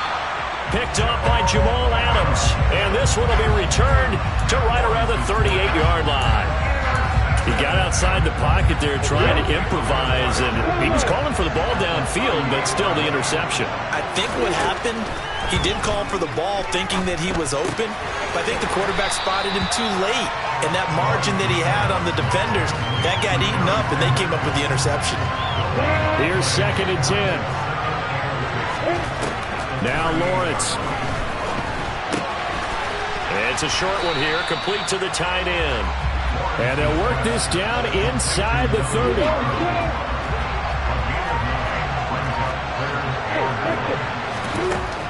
Picked up by Jamal Adams. And this one will be returned to right around the 38-yard line. He got outside the pocket there trying to improvise, and he was calling for the ball downfield, but still the interception. I think what happened, he did call for the ball thinking that he was open, but I think the quarterback spotted him too late. And that margin that he had on the defenders, that got eaten up, and they came up with the interception. Here's 2nd and 10. Now Lawrence. It's a short one here, complete to the tight end. And they'll work this down inside the 30.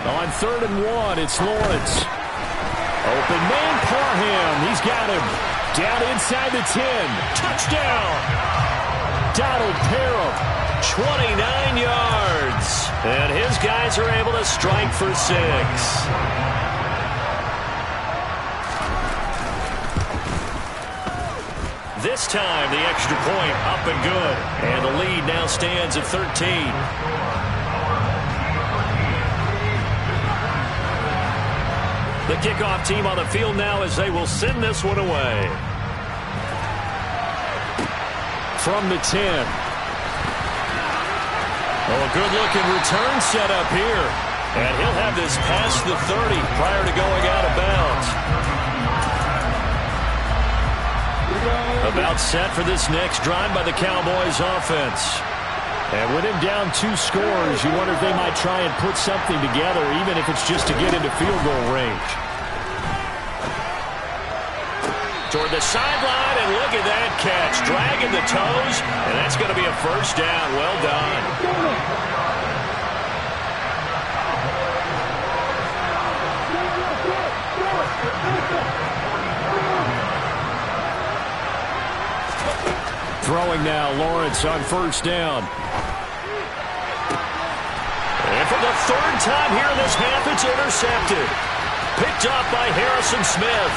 On 3rd and 1, it's Lawrence. Open man, Parham. He's got him. Down inside the 10. Touchdown. Donald Parham, 29 yards. And his guys are able to strike for 6. This time, the extra point up and good. And the lead now stands at 13. The kickoff team on the field now as they will send this one away. From the 10. Oh, a good-looking return set up here. And he'll have this past the 30 prior to going out of bounds. About set for this next drive by the Cowboys offense. And with him down 2 scores, you wonder if they might try and put something together, even if it's just to get into field goal range. Toward the sideline, and look at that catch. Dragging the toes, and that's going to be a first down. Well done. Throwing now, Lawrence on first down. And for the 3rd time here in this half, it's intercepted. Picked up by Harrison Smith.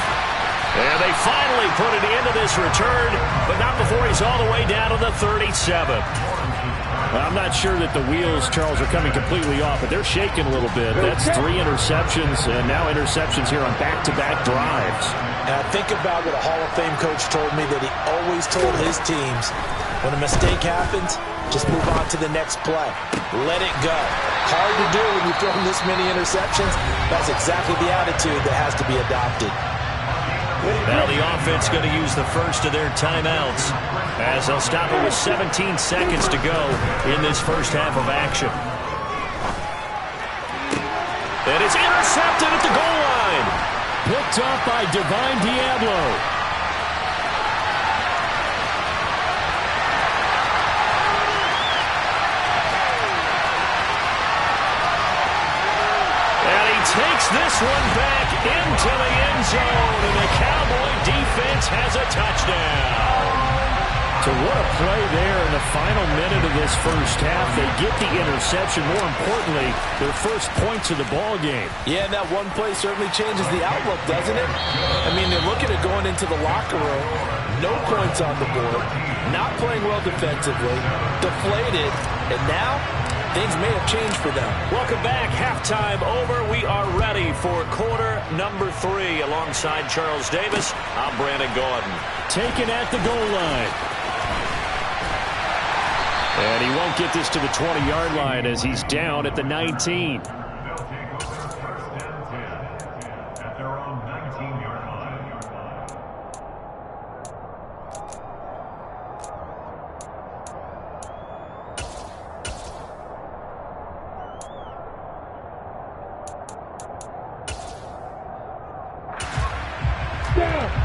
And they finally put an end to this return, but not before he's all the way down to the 37. Well, I'm not sure that the wheels, Charles, are coming completely off, but they're shaking a little bit. That's 3 interceptions, and now interceptions here on back-to-back drives. And I think about what a Hall of Fame coach told me, that he always told his teams, when a mistake happens, just move on to the next play. Let it go. Hard to do when you've thrown this many interceptions. That's exactly the attitude that has to be adopted. Now the offense going to use the first of their timeouts as they'll stop it with 17 seconds to go in this first half of action. And it's intercepted at the goal line. Picked up by Divine Diablo. And he takes this one back into the end zone, and the Cowboy defense has a touchdown. So what a play there in the final minute of this first half. They get the interception. More importantly, their first points of the ball game. Yeah, and that one play certainly changes the outlook, doesn't it? I mean, they're looking at going into the locker room, no points on the board, not playing well defensively, deflated, and now things may have changed for them. Welcome back. Halftime over. We are ready for quarter number 3. Alongside Charles Davis, I'm Brandon Gordon. Taken at the goal line. And he won't get this to the 20-yard line as he's down at the 19.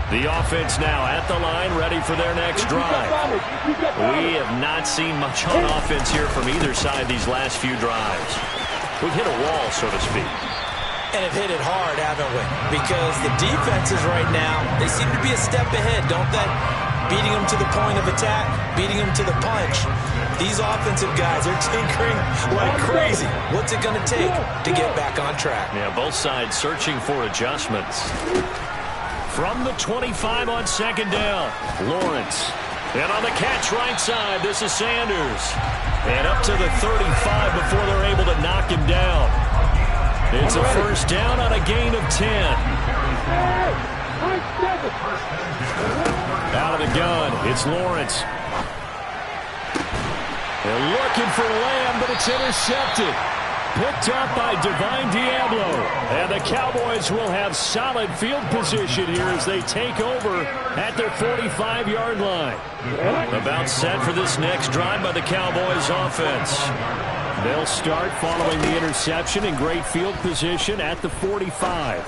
The offense now at the line, ready for their next drive. We have not seen much on offense here from either side these last few drives. We've hit a wall, so to speak. And have hit it hard, haven't we? Because the defenses right now, they seem to be a step ahead, don't they? Beating them to the point of attack, beating them to the punch. These offensive guys are tinkering like crazy. What's it going to take to get back on track? Yeah, both sides searching for adjustments. From the 25 on second down, Lawrence. And on the catch right side, this is Sanders. And up to the 35 before they're able to knock him down. It's a first down on a gain of 10. Out of the gun, it's Lawrence. They're looking for Lamb, but it's intercepted. Picked up by Divine Diablo. And the Cowboys will have solid field position here as they take over at their 45-yard line. About set for this next drive by the Cowboys offense. They'll start following the interception in great field position at the 45.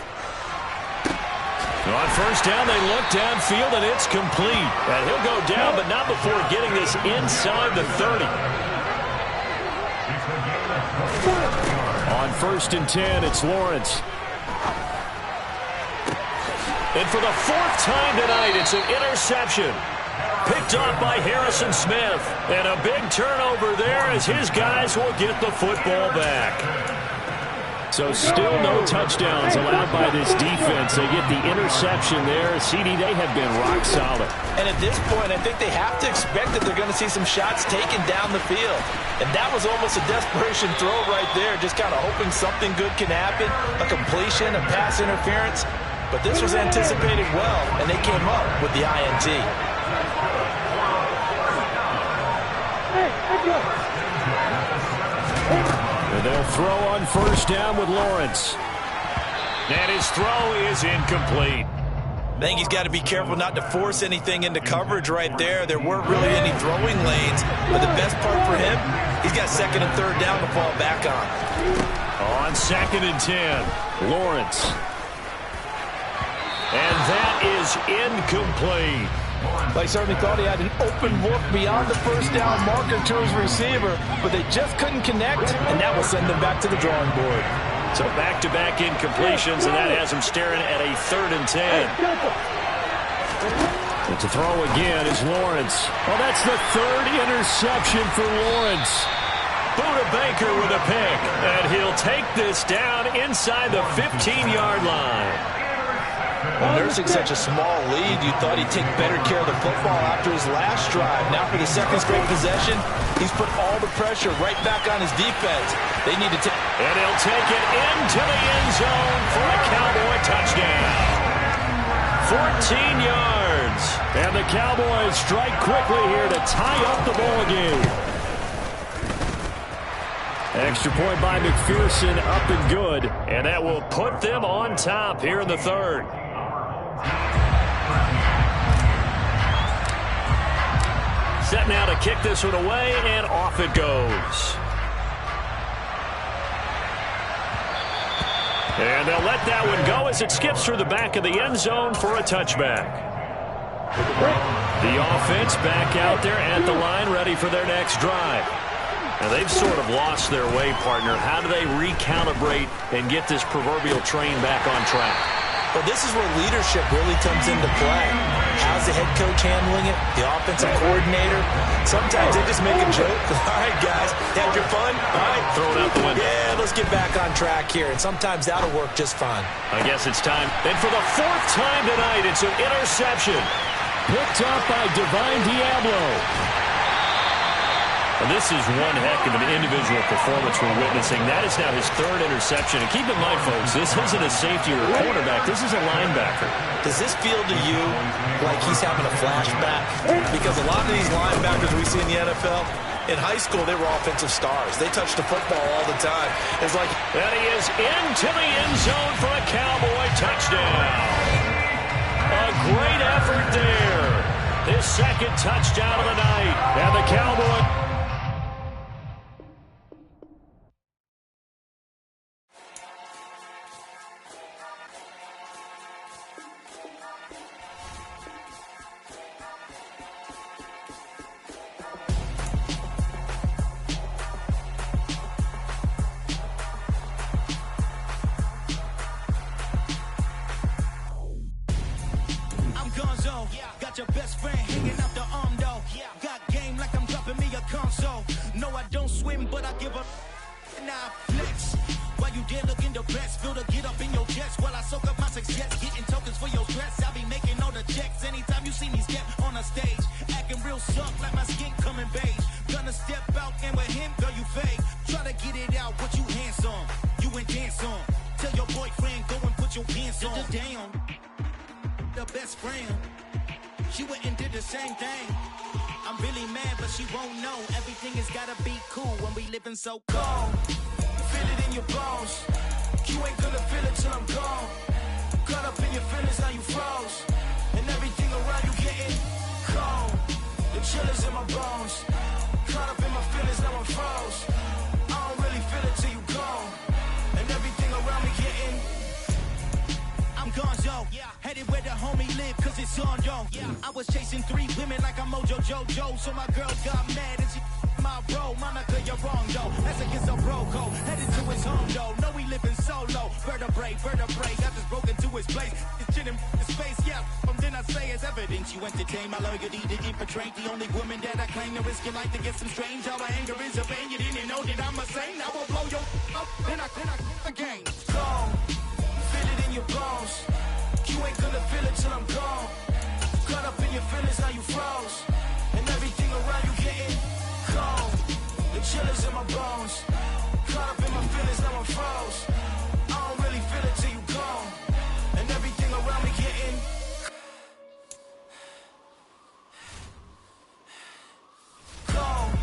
On first down, they look downfield, and it's complete. And he'll go down, but not before getting this inside the 30. 1st and 10, it's Lawrence. And for the 4th time tonight, it's an interception. Picked off by Harrison Smith. And a big turnover there as his guys will get the football back. So still no touchdowns allowed by this defense. They get the interception there. CD, they have been rock solid. And at this point, I think they have to expect that they're going to see some shots taken down the field. And that was almost a desperation throw right there, just kind of hoping something good can happen, a completion, a pass interference. But this was anticipated well, and they came up with the INT. And they'll throw on 1st down with Lawrence. And his throw is incomplete. I think he's got to be careful not to force anything into coverage right there. There weren't really any throwing lanes. But the best part for him, he's got 2nd and 3rd down to fall back on. On 2nd and 10, Lawrence. And that is incomplete. They certainly thought he had an open look beyond the 1st down marker to his receiver, but they just couldn't connect, and that will send them back to the drawing board. So back-to-back incompletions, and that has him staring at a 3rd and 10. And to throw again is Lawrence. Well, that's the 3rd interception for Lawrence. Buda Baker with a pick, and he'll take this down inside the 15-yard line. Well, nursing such a small lead, you thought he'd take better care of the football after his last drive. Now for the 2nd straight possession, he's put all the pressure right back on his defense. They need to take... And he'll take it into the end zone for a Cowboy touchdown. 14 yards. And the Cowboys strike quickly here to tie up the ball game. Extra point by McPherson, up and good. And that will put them on top here in the 3rd. Set now to kick this one away, and off it goes. And they'll let that one go as it skips through the back of the end zone for a touchback. The offense back out there at the line, ready for their next drive. Now they've sort of lost their way, partner. How do they recalibrate and get this proverbial train back on track? Well, this is where leadership really comes into play. How's the head coach handling it? The offensive coordinator? Sometimes they just make a joke. All right, guys, had your fun? All right. Throw it out the window. Yeah, let's get back on track here. And sometimes that'll work just fine. I guess it's time. And for the 4th time tonight, it's an interception. Picked up by Divine Diablo. And this is one heck of an individual performance we're witnessing. That is now his 3rd interception. And keep in mind, folks, this isn't a safety or a quarterback. This is a linebacker. Does this feel to you like he's having a flashback? Because a lot of these linebackers we see in the NFL, in high school, they were offensive stars. They touched the football all the time. It's like... And he is into the end zone for a Cowboy touchdown. A great effort there. His 2nd touchdown of the night. And the Cowboy... Got your best friend hanging out the arm though. Got game like I'm dropping me a console. No, I don't swim, but I give a now flex. While you there looking depressed, feel the get up in your chest while I soak up my success. Getting tokens for your stress. I'll be making all the checks anytime you see me step on a stage. Acting real suck like my skin coming beige. Gonna step out and with him, girl, you fake. Try to get it out, but you handsome. You ain't dance on. Tell your boyfriend, go and put your pants on. Down. The best friend. She went and did the same thing. I'm really mad, but she won't know. Everything has gotta be cool when we living so cold. Feel it in your bones. You ain't gonna feel it till I'm gone. Caught up in your feelings, now you froze. And everything around you getting cold. The chill is in my bones. Caught up in my feelings, now I'm froze. I don't really feel it till you gone. And everything around me getting I'm gonzo, headed where the homie live, cause it's on, yo. I was chasing 3 women like I'm Mojo Jojo, so my girl got mad and she my bro. Monica, you're wrong, though. That's against a bro code. Headed to his home, though. No, vertebrae. I just broke into his place. It's shit in his face, yeah. Then I say it's evidence you entertain my loyalty to infiltrate the only woman that I claim to risk your life to get some strange. All my anger is a pain. You didn't know that I'm a saint. I will blow your up. Then I again. Gone. Feel it in your bones. You ain't gonna feel it till I'm gone. Caught up in your feelings, now you froze. And everything around you getting cold. The chillers in my bones. Caught up in my feelings, now I'm froze. I don't really feel it till you gone. And everything around me getting gone.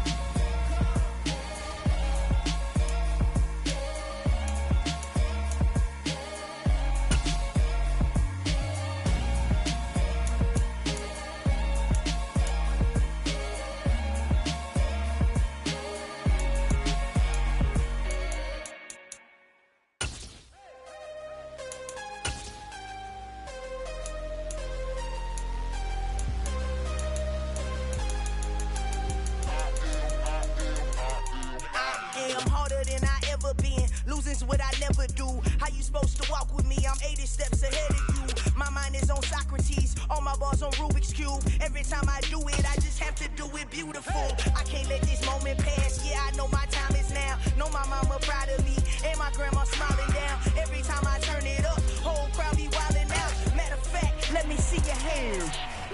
Losing's what I never do. How you supposed to walk with me? I'm 80 steps ahead of you. My mind is on Socrates, all my balls on Rubik's Cube. Every time I do it, I just have to do it beautiful. I can't let this moment pass. Yeah, I know my time is now. Know my mama proud of me, and my grandma smiling down. Every time I turn it up, whole crowd be wildin' out. Matter of fact, let me see your hands.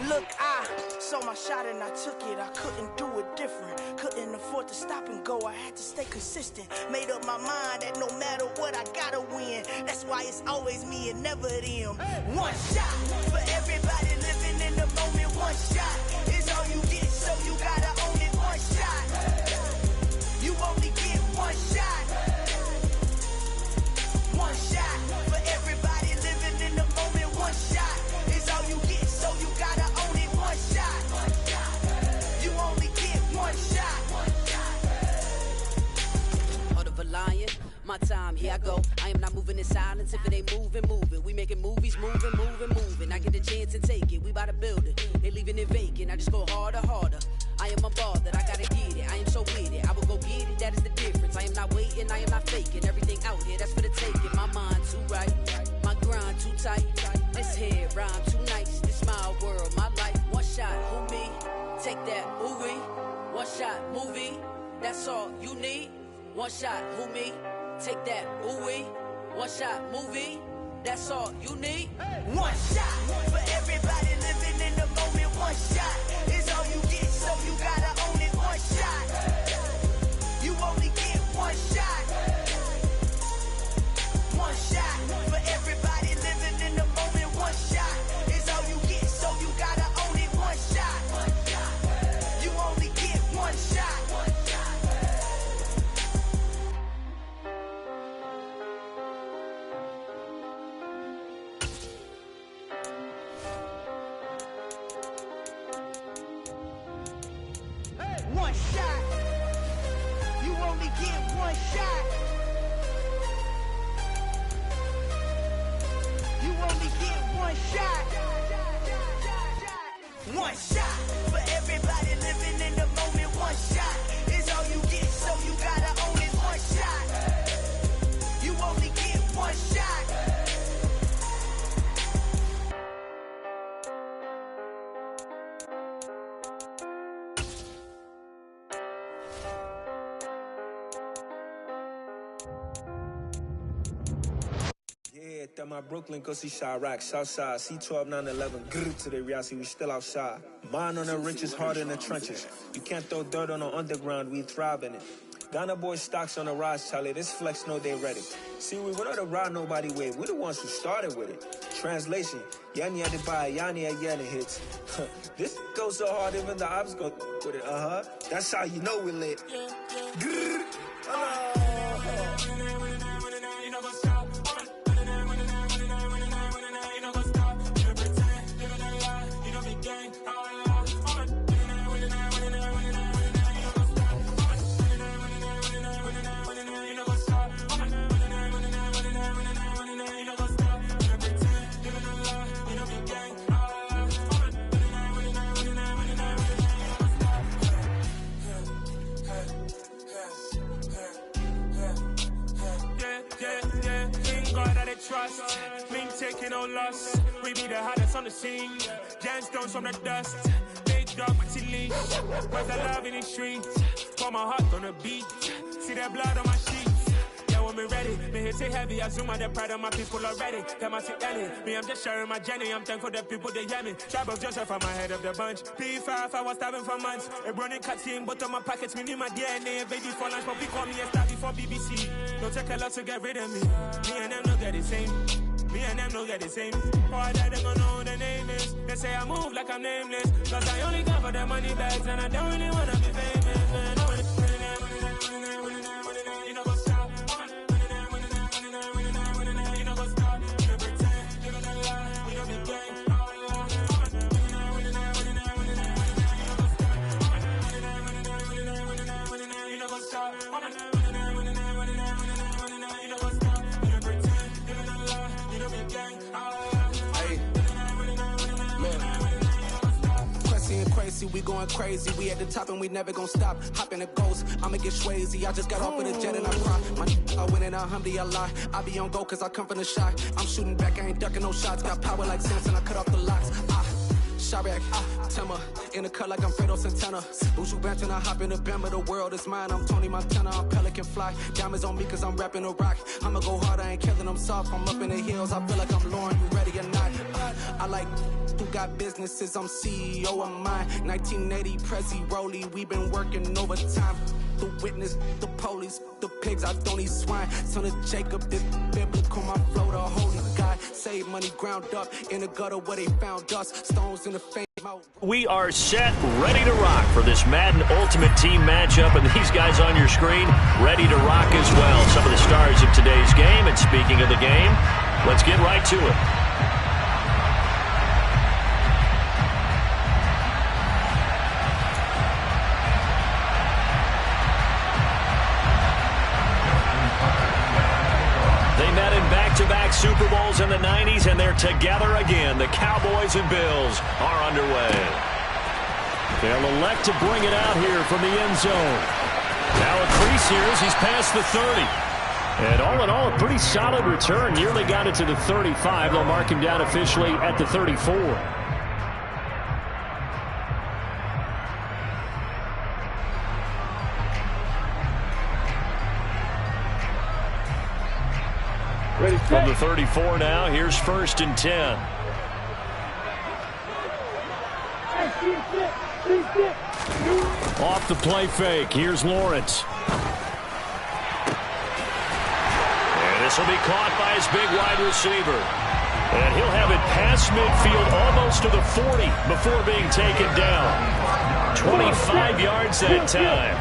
Look, I saw my shot and I took it. I couldn't do it different. Couldn't afford to stop and go. I had to stay consistent. Made up my mind that no matter what, I gotta win. That's why it's always me and never them. One shot for everybody living in the moment. One shot is all you get, so you gotta own it. One shot. You only get one shot. One shot for everybody living in the moment. One shot is all you get, so you gotta own it. One shot. You only get one shot. Heart of a lion, my time, here I go. I am not moving in silence. If it ain't moving, move it. We making movies, moving. I get a chance and take it. We bout to build it. They leaving it vacant. I just go harder. I am a ball that I gotta get it. I am so with it. I will go get it. That is the difference. I am not waiting. I am not faking. Everything out here, that's for the taking. My mind too right. My grind too tight. This head rhyme too nice. This my world, my life. One shot, who me? Take that, ooh wee. One shot, movie. That's all you need. One shot, who me? Take that, ooh wee. One shot, movie. That's all you need. One shot for everybody living in the moment. One shot is all you get, so you gotta own it. One shot. You only get one shot. One shot for everybody living in the moment. One shot is all you get, so you gotta own it. One shot. You only get one shot. One shot. You only get one shot. You only get one shot. One shot for everybody living in the moment. One shot is all you get, so you gotta own it. One shot. You only get one shot. Yeah, that my Brooklyn, go see Chirac, Southside, C12, 911, grrr to the Riasi, we still outside. Mine on the riches, hard in the trenches. You can't throw dirt on the underground, we thrive in it. Ghana boys stocks on the rise, Charlie, this flex know they ready. See, we without a ride nobody with, we the ones who started with it. Translation, Yani had to buy, Yani again it hits. This goes so hard, even the ops go with it, That's how you know we lit. Grrr, trust. Mean taking no loss. We be the hottest on the scene. Gemstones from the dust. They drop to leash. Where's the love in the streets? Pour my heart on the beat. See that blood on my sheets. Yeah, when me ready, me hit it heavy. I zoom out the pride of my people already. Them I see Ellie. Me, I'm just sharing my journey. I'm thankful that people they hear me. Tribe of Joseph, I'm ahead of the bunch. P5, I was starving for months. A running cutscene, but on my pockets, me need my DNA. Baby for lunch, but we call me a star before BBC. Don't take a lot to get rid of me. Me and them don't get the same. Me and them don't get the same. Oh, I died, they gon' know who the name is. They say I move like I'm nameless. Cause I only come for the money bags. And I don't really wanna be famous, man. You know what's up. You know what's up. You don't pretend. You don't lie. We don't be gang. You know what's up. Crazy, we going crazy. We at the top and we never gonna stop. Hop in the ghost, I'ma get swayzy. I just got off of the jet and I cry. I win and I humdy a lot. I be on go cause I come from the shot. I'm shooting back, I ain't ducking no shots. Got power like Samson, I cut off the locks. Chirac, Timmer, in the cut like I'm Fredo Santana. Buju Banton, I hop in the Bama, the world is mine. I'm Tony Montana, I'm Pelican Fly. Diamonds on me cause I'm rapping a rock. I'ma go hard, I ain't killing them soft. I'm up in the hills, I feel like I'm Lauren, you ready or not? I like who got businesses, I'm CEO of mine. 1980, Prezi Rolly, we been working overtime. The witness, the police, the pigs, I don't eat swine. Son of Jacob, this biblical, my flow, the holy God. Save money ground up in the gutter where they found us. Stones in the fame. We are set, ready to rock for this Madden Ultimate Team matchup, and these guys on your screen ready to rock as well. Some of the stars of today's game, and speaking of the game, let's get right to it. Back-to-back Super Bowls in the 90s, and they're together again. The Cowboys and Bills are underway. They'll elect to bring it out here from the end zone. Now a crease here as he's past the 30. And all in all, a pretty solid return. Nearly got it to the 35. They'll mark him down officially at the 34. From the 34 now, here's 1st and 10. Off the play fake, here's Lawrence. And this will be caught by his big wide receiver. And he'll have it past midfield almost to the 40 before being taken down. 25 yards that time.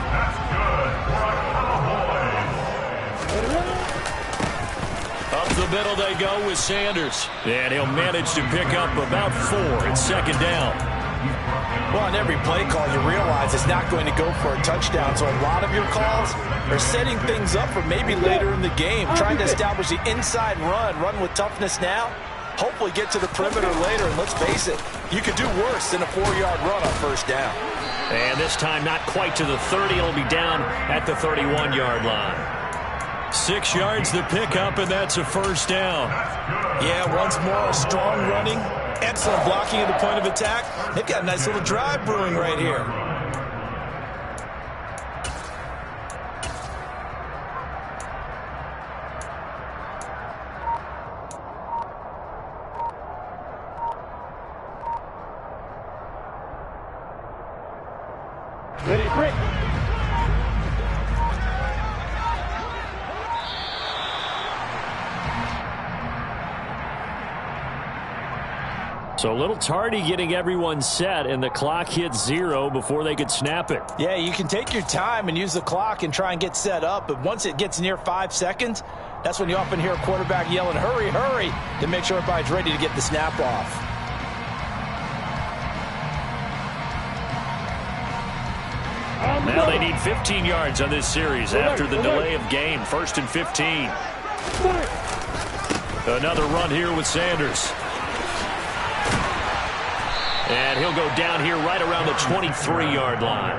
Up the middle they go with Sanders. And he'll manage to pick up about 4 at 2nd down. Well, on every play call, you realize it's not going to go for a touchdown. So a lot of your calls are setting things up for maybe later in the game, trying to establish the inside run with toughness now. Hopefully get to the perimeter later. And let's face it, you could do worse than a 4-yard run on 1st down. And this time not quite to the 30. It'll be down at the 31-yard line. 6 yards the pickup, and that's a 1st down. Yeah, once more, strong running, excellent blocking at the point of attack. They've got a nice little drive brewing right here. Ready, break. So a little tardy getting everyone set, and the clock hit 0 before they could snap it. Yeah, you can take your time and use the clock and try and get set up, but once it gets near 5 seconds, that's when you often hear a quarterback yelling, hurry, hurry, to make sure everybody's ready to get the snap off. Now they need 15 yards on this series after the delay of game. 1st and 15. Another run here with Sanders. And he'll go down here right around the 23-yard line.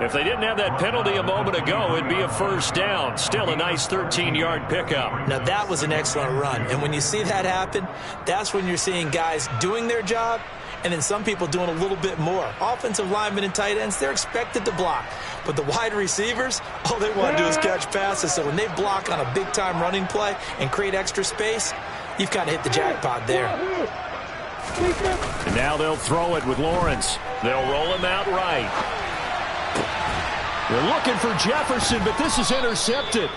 If they didn't have that penalty a moment ago, it'd be a first down. Still a nice 13-yard pickup. Now, that was an excellent run. And when you see that happen, that's when you're seeing guys doing their job and then some people doing a little bit more. Offensive linemen and tight ends, they're expected to block. But the wide receivers, all they want to do is catch passes. So when they block on a big-time running play and create extra space, you've kind of hit the jackpot there. And now they'll throw it with Lawrence. They'll roll him out right. They're looking for Jefferson, but this is intercepted.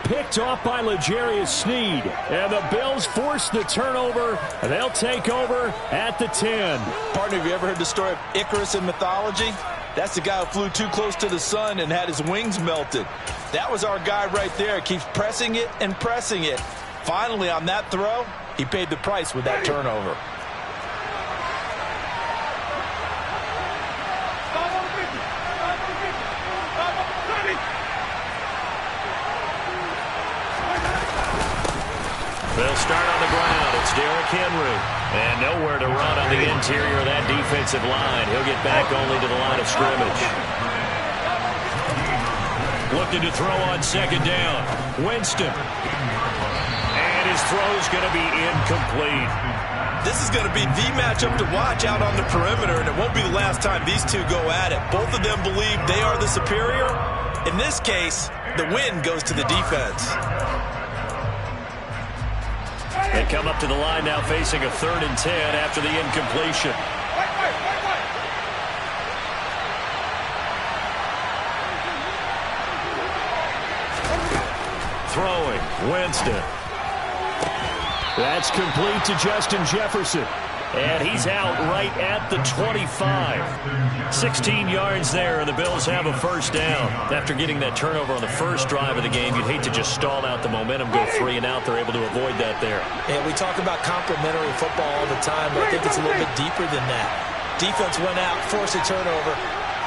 Picked off by L'Jarius Sneed. And the Bills force the turnover, and they'll take over at the 10. Partner, have you ever heard the story of Icarus in mythology? That's the guy who flew too close to the sun and had his wings melted. That was our guy right there. Keeps pressing it and pressing it. Finally, on that throw, he paid the price with that turnover. They'll start on the ground. It's Derrick Henry. And nowhere to run on the interior of that defensive line. He'll get back only to the line of scrimmage. Looking to throw on second down. Winston. And his throw's going to be incomplete. This is going to be the matchup to watch out on the perimeter, and it won't be the last time these two go at it. Both of them believe they are the superior. In this case, the win goes to the defense. They come up to the line now facing a 3rd and 10 after the incompletion. Throwing, Winston. That's complete to Justin Jefferson. And he's out right at the 25. 16 yards there, and the Bills have a first down. After getting that turnover on the first drive of the game, you'd hate to just stall out the momentum, go 3 and out. They're able to avoid that there. And we talk about complementary football all the time, but I think it's a little bit deeper than that. Defense went out, forced a turnover,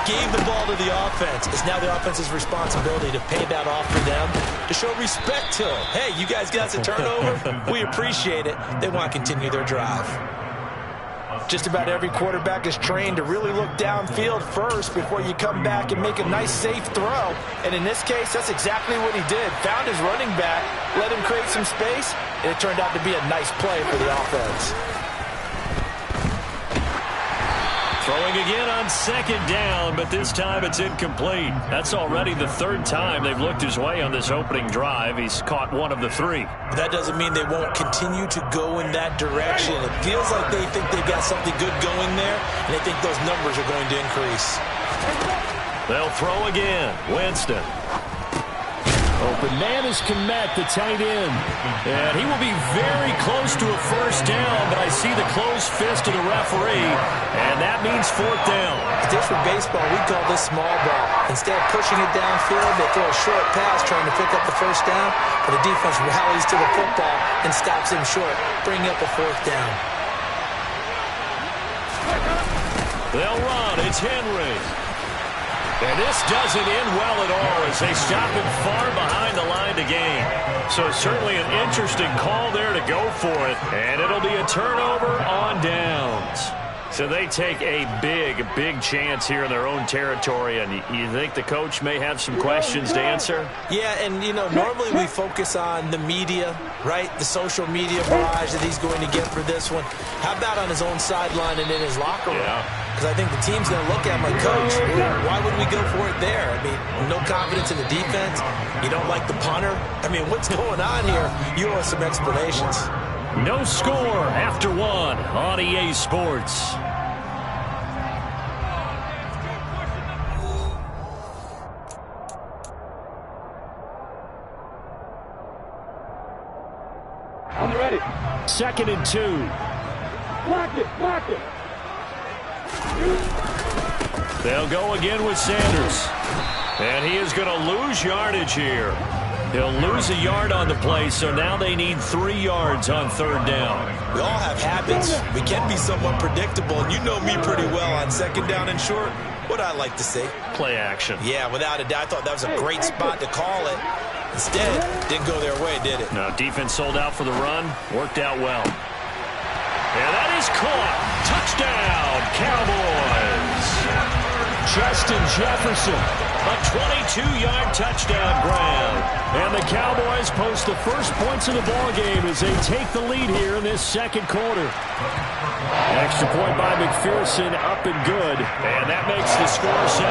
gave the ball to the offense. It's now the offense's responsibility to pay that off for them, to show respect to them. Hey, you guys got the turnover. We appreciate it. They want to continue their drive. Just about every quarterback is trained to really look downfield first before you come back and make a nice, safe throw. And in this case, that's exactly what he did. Found his running back, let him create some space, and it turned out to be a nice play for the offense. Throwing again on second down, but this time it's incomplete. That's already the 3rd time they've looked his way on this opening drive. He's caught 1 of the 3. That doesn't mean they won't continue to go in that direction. It feels like they think they've got something good going there, and they think those numbers are going to increase. They'll throw again. Winston. Open man is Kmet, the tight end. And he will be very close to a first down, but I see the closed fist of the referee, and that means 4th down. Just for baseball, we call this small ball. Instead of pushing it downfield, they throw a short pass trying to pick up the first down, but the defense rallies to the football and stops him short, bringing up a 4th down. They'll run. It's Henry. And this doesn't end well at all as they stop him far behind the line to gain. So certainly an interesting call there to go for it. And it'll be a turnover on downs. So they take a big chance here in their own territory. And you think the coach may have some questions to answer? Yeah, and, you know, normally we focus on the media, right? The social media barrage that he's going to get for this one. How about on his own sideline and in his locker room? Because I think the team's going to look at him like, Coach, why would we go for it there? I mean, no confidence in the defense. You don't like the punter. I mean, what's going on here? You owe us some explanations. No score after 1 on EA Sports. I'm ready. 2nd and 2. Block it. They'll go again with Sanders. And he is going to lose yardage here. He'll lose a yard on the play, so now they need 3 yards on 3rd down. We all have habits. We can be somewhat predictable, and you know me pretty well on 2nd down and short. What I like to say? Play action. Yeah, without a doubt. I thought that was a great spot to call it. Instead, didn't go their way, did it? No, defense sold out for the run. Worked out well. And that is caught. Touchdown, Cowboys. Justin Jefferson, a 22-yard touchdown grab. And the Cowboys post the first points of the ballgame as they take the lead here in this second quarter. Extra point by McPherson, up and good. And that makes the score 7-0.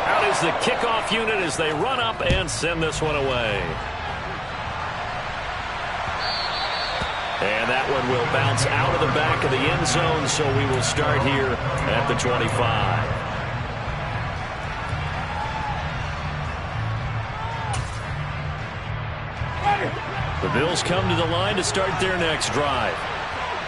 Out is the kickoff unit as they run up and send this one away. And that one will bounce out of the back of the end zone, so we will start here at the 25. The Bills come to the line to start their next drive.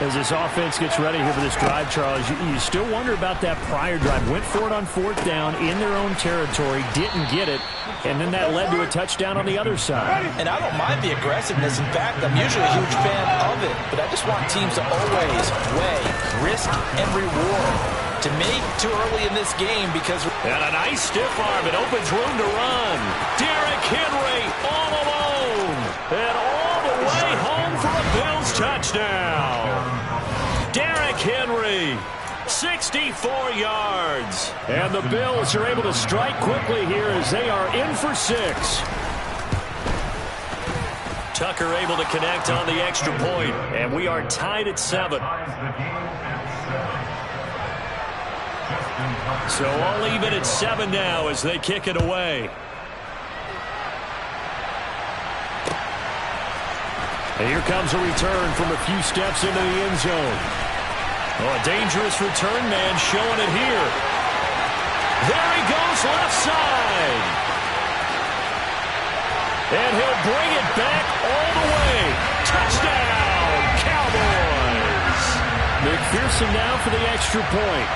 As this offense gets ready here for this drive, Charles, you still wonder about that prior drive. Went for it on fourth down in their own territory, didn't get it, and then that led to a touchdown on the other side. And I don't mind the aggressiveness. In fact, I'm usually a huge fan of it, but I just want teams to always weigh risk and reward. To me, too early in this game because... And a nice stiff arm. It opens room to run. Derrick Henry all alone. And all the way home for a Bills touchdown. Derrick Henry, 64 yards. And the Bills are able to strike quickly here as they are in for 6. Tucker able to connect on the extra point, and we are tied at 7. So all even at 7 now as they kick it away. And here comes a return from a few steps into the end zone. Oh, a dangerous return man showing it here. There he goes left side. And he'll bring it back all the way. Touchdown, Cowboys. McPherson now for the extra point.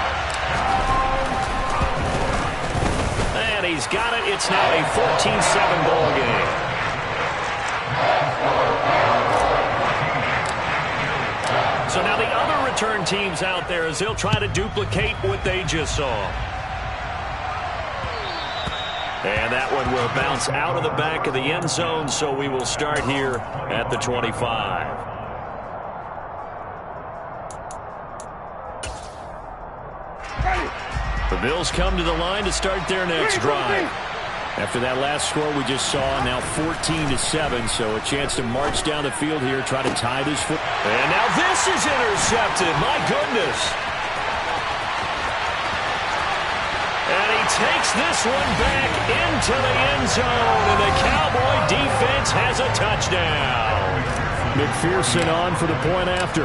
And he's got it. It's now a 14-7 ball game. So now the other return teams out there as they'll try to duplicate what they just saw. And that one will bounce out of the back of the end zone, so we will start here at the 25. The Bills come to the line to start their next drive. After that last score we just saw, now 14-7, so a chance to march down the field here, try to tie this foot. And now this is intercepted. My goodness. And he takes this one back into the end zone, and the Cowboy defense has a touchdown. McPherson on for the point after.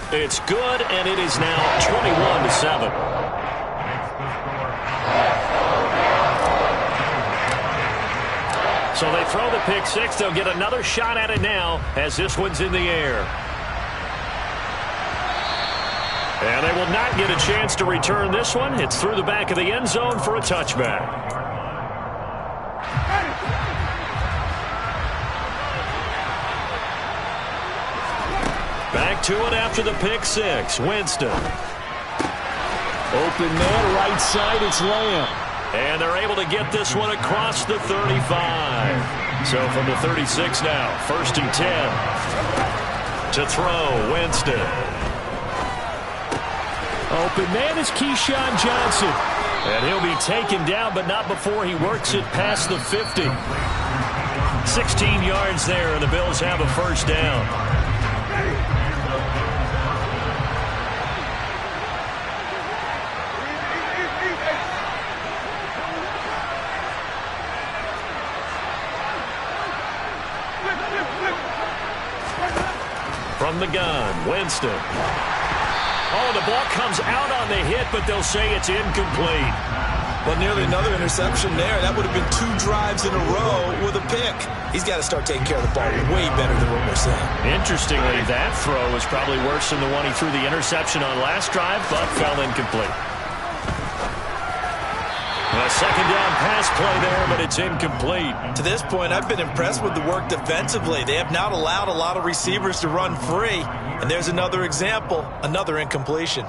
It's good, and it is now 21-7. So they throw the pick six. They'll get another shot at it now as this one's in the air. And they will not get a chance to return this one. It's through the back of the end zone for a touchback. Back to it after the pick six. Winston. Open man, right side, it's Lamb. And they're able to get this one across the 35. So from the 36 now, 1st and 10. To throw, Winston. Open man is Keyshawn Johnson. And he'll be taken down, but not before he works it past the 50. 16 yards there, and the Bills have a first down. From the gun, Winston. Oh, the ball comes out on the hit, but they'll say it's incomplete. But nearly another interception there. That would have been 2 drives in a row with a pick. He's got to start taking care of the ball way better than what we're seeing. Interestingly, that throw was probably worse than the one he threw the interception on last drive, but fell incomplete. A second down pass play there, but it's incomplete. To this point, I've been impressed with the work defensively. They have not allowed a lot of receivers to run free. And there's another example, another incompletion.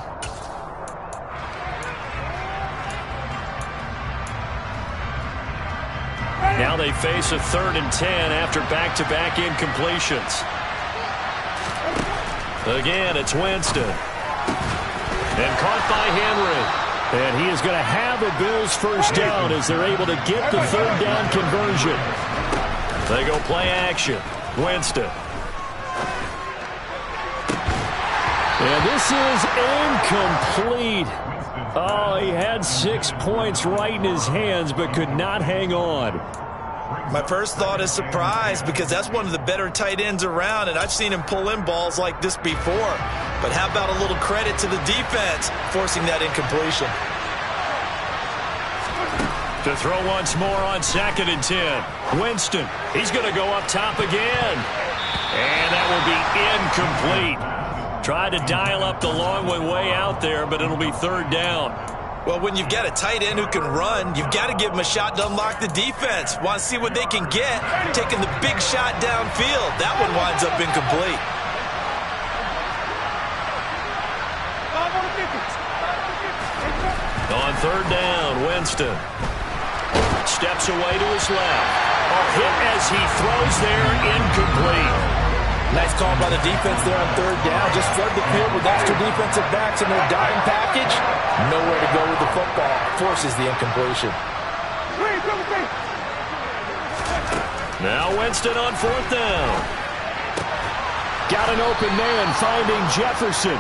Now they face a 3rd and 10 after back-to-back incompletions. Again, it's Winston. And caught by Henry. And he is going to have a Bills first down as they're able to get the third down conversion. They go play action. Winston. And this is incomplete. Oh, he had 6 points right in his hands but could not hang on. My first thought is surprise because that's one of the better tight ends around, and I've seen him pull in balls like this before. But how about a little credit to the defense forcing that incompletion? To throw once more on 2nd and 10. Winston, he's going to go up top again. And that will be incomplete. Tried to dial up the long one way out there, but it'll be third down. Well, when you've got a tight end who can run, you've got to give him a shot to unlock the defense. Want to see what they can get, taking the big shot downfield. That one winds up incomplete. On third down, Winston steps away to his left. A hit as he throws there, incomplete. Nice call by the defense there on third down. Just flood the field with extra defensive backs in their dime package. Nowhere to go with the football. Forces the incompletion. Now Winston on fourth down. Got an open man finding Jefferson.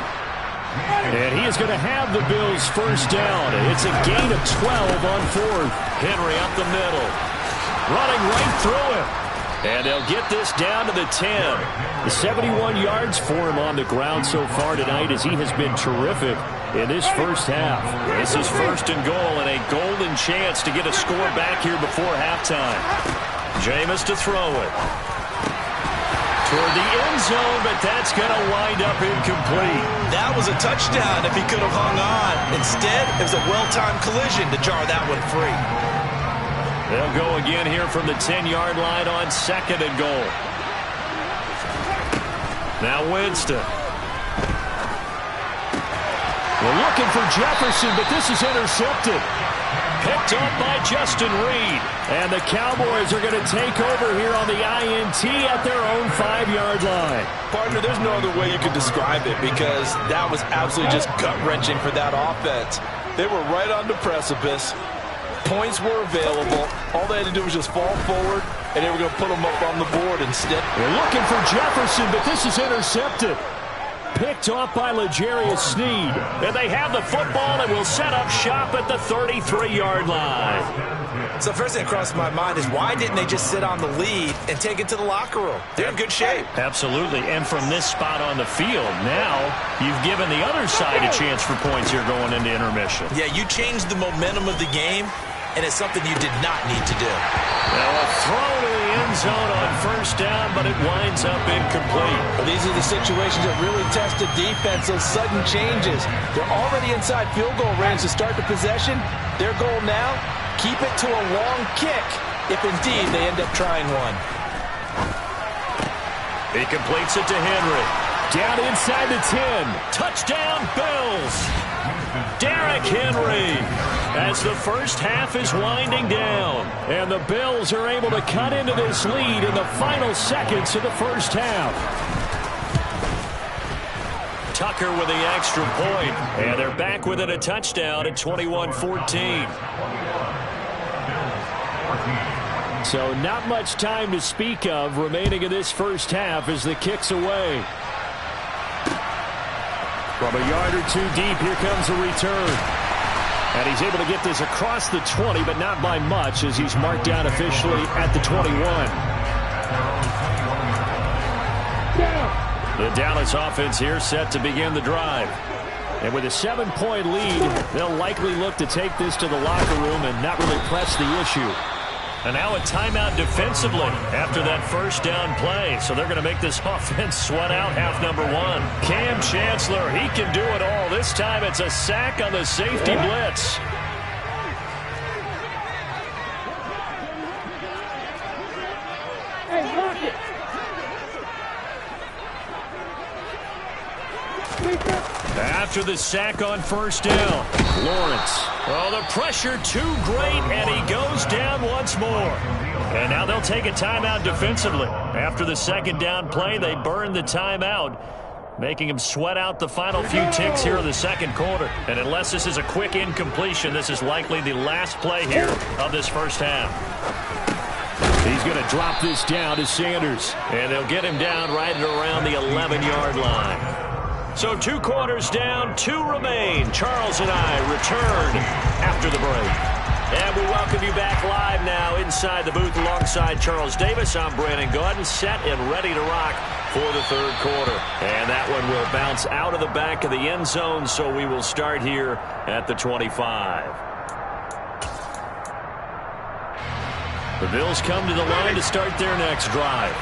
And he is going to have the Bills first down. It's a gain of 12 on fourth. Henry up the middle. Running right through him. And they'll get this down to the 10. The 71 yards for him on the ground so far tonight as he has been terrific in this first half. This is first and goal and a golden chance to get a score back here before halftime. Jameis to throw it. Toward the end zone, but that's going to wind up incomplete. That was a touchdown if he could have hung on. Instead, it was a well-timed collision to jar that one free. They'll go again here from the 10-yard line on 2nd and goal. Now Winston. We're looking for Jefferson, but this is intercepted. Picked up by Justin Reed. And the Cowboys are going to take over here on the INT at their own 5-yard line. Partner, there's no other way you could describe it because that was absolutely just gut-wrenching for that offense. They were right on the precipice. Points were available. All they had to do was just fall forward, and they were going to put them up on the board instead. They're looking for Jefferson, but this is intercepted. Picked off by L'Jarius Sneed. And they have the football and will set up shop at the 33-yard line. So first thing that crossed my mind is why didn't they just sit on the lead and take it to the locker room? They're in good shape. Absolutely. And from this spot on the field, now you've given the other side a chance for points here going into intermission. Yeah, you changed the momentum of the game, and it's something you did not need to do. Now a throw to the end zone on first down, but it winds up incomplete. Well, these are the situations that really test the defense, those sudden changes. They're already inside field goal range to start the possession. Their goal now, keep it to a long kick, if indeed they end up trying one. He completes it to Henry. Down inside the 10. Touchdown, Bills. Derrick Henry. As the first half is winding down. And the Bills are able to cut into this lead in the final seconds of the first half. Tucker with the extra point. And they're back within a touchdown at 21-14. So not much time to speak of remaining in this first half as the kick's away. From a yard or two deep, here comes a return. And he's able to get this across the 20, but not by much as he's marked down officially at the 21. The Dallas offense here set to begin the drive. And with a 7-point lead, they'll likely look to take this to the locker room and not really press the issue. And now a timeout defensively after that first down play. So they're going to make this offense sweat out half number one. Cam Chancellor, he can do it all. This time it's a sack on the safety blitz. Hey, lock it. After the sack on first down, Lawrence. Oh, the pressure too great, and he goes down once more. And now they'll take a timeout defensively. After the second down play, they burn the timeout. making him sweat out the final few ticks here in the second quarter. And unless this is a quick incompletion, this is likely the last play here of this first half. He's going to drop this down to Sanders. And they'll get him down right at around the 11-yard line. So 2 quarters down, 2 remain. Charles and I return after the break. And we welcome you back live now inside the booth alongside Charles Davis. I'm Brandon Gaudin, set and ready to rock for the third quarter. And that one will bounce out of the back of the end zone, so we will start here at the 25. The Bills come to the line to start their next drive.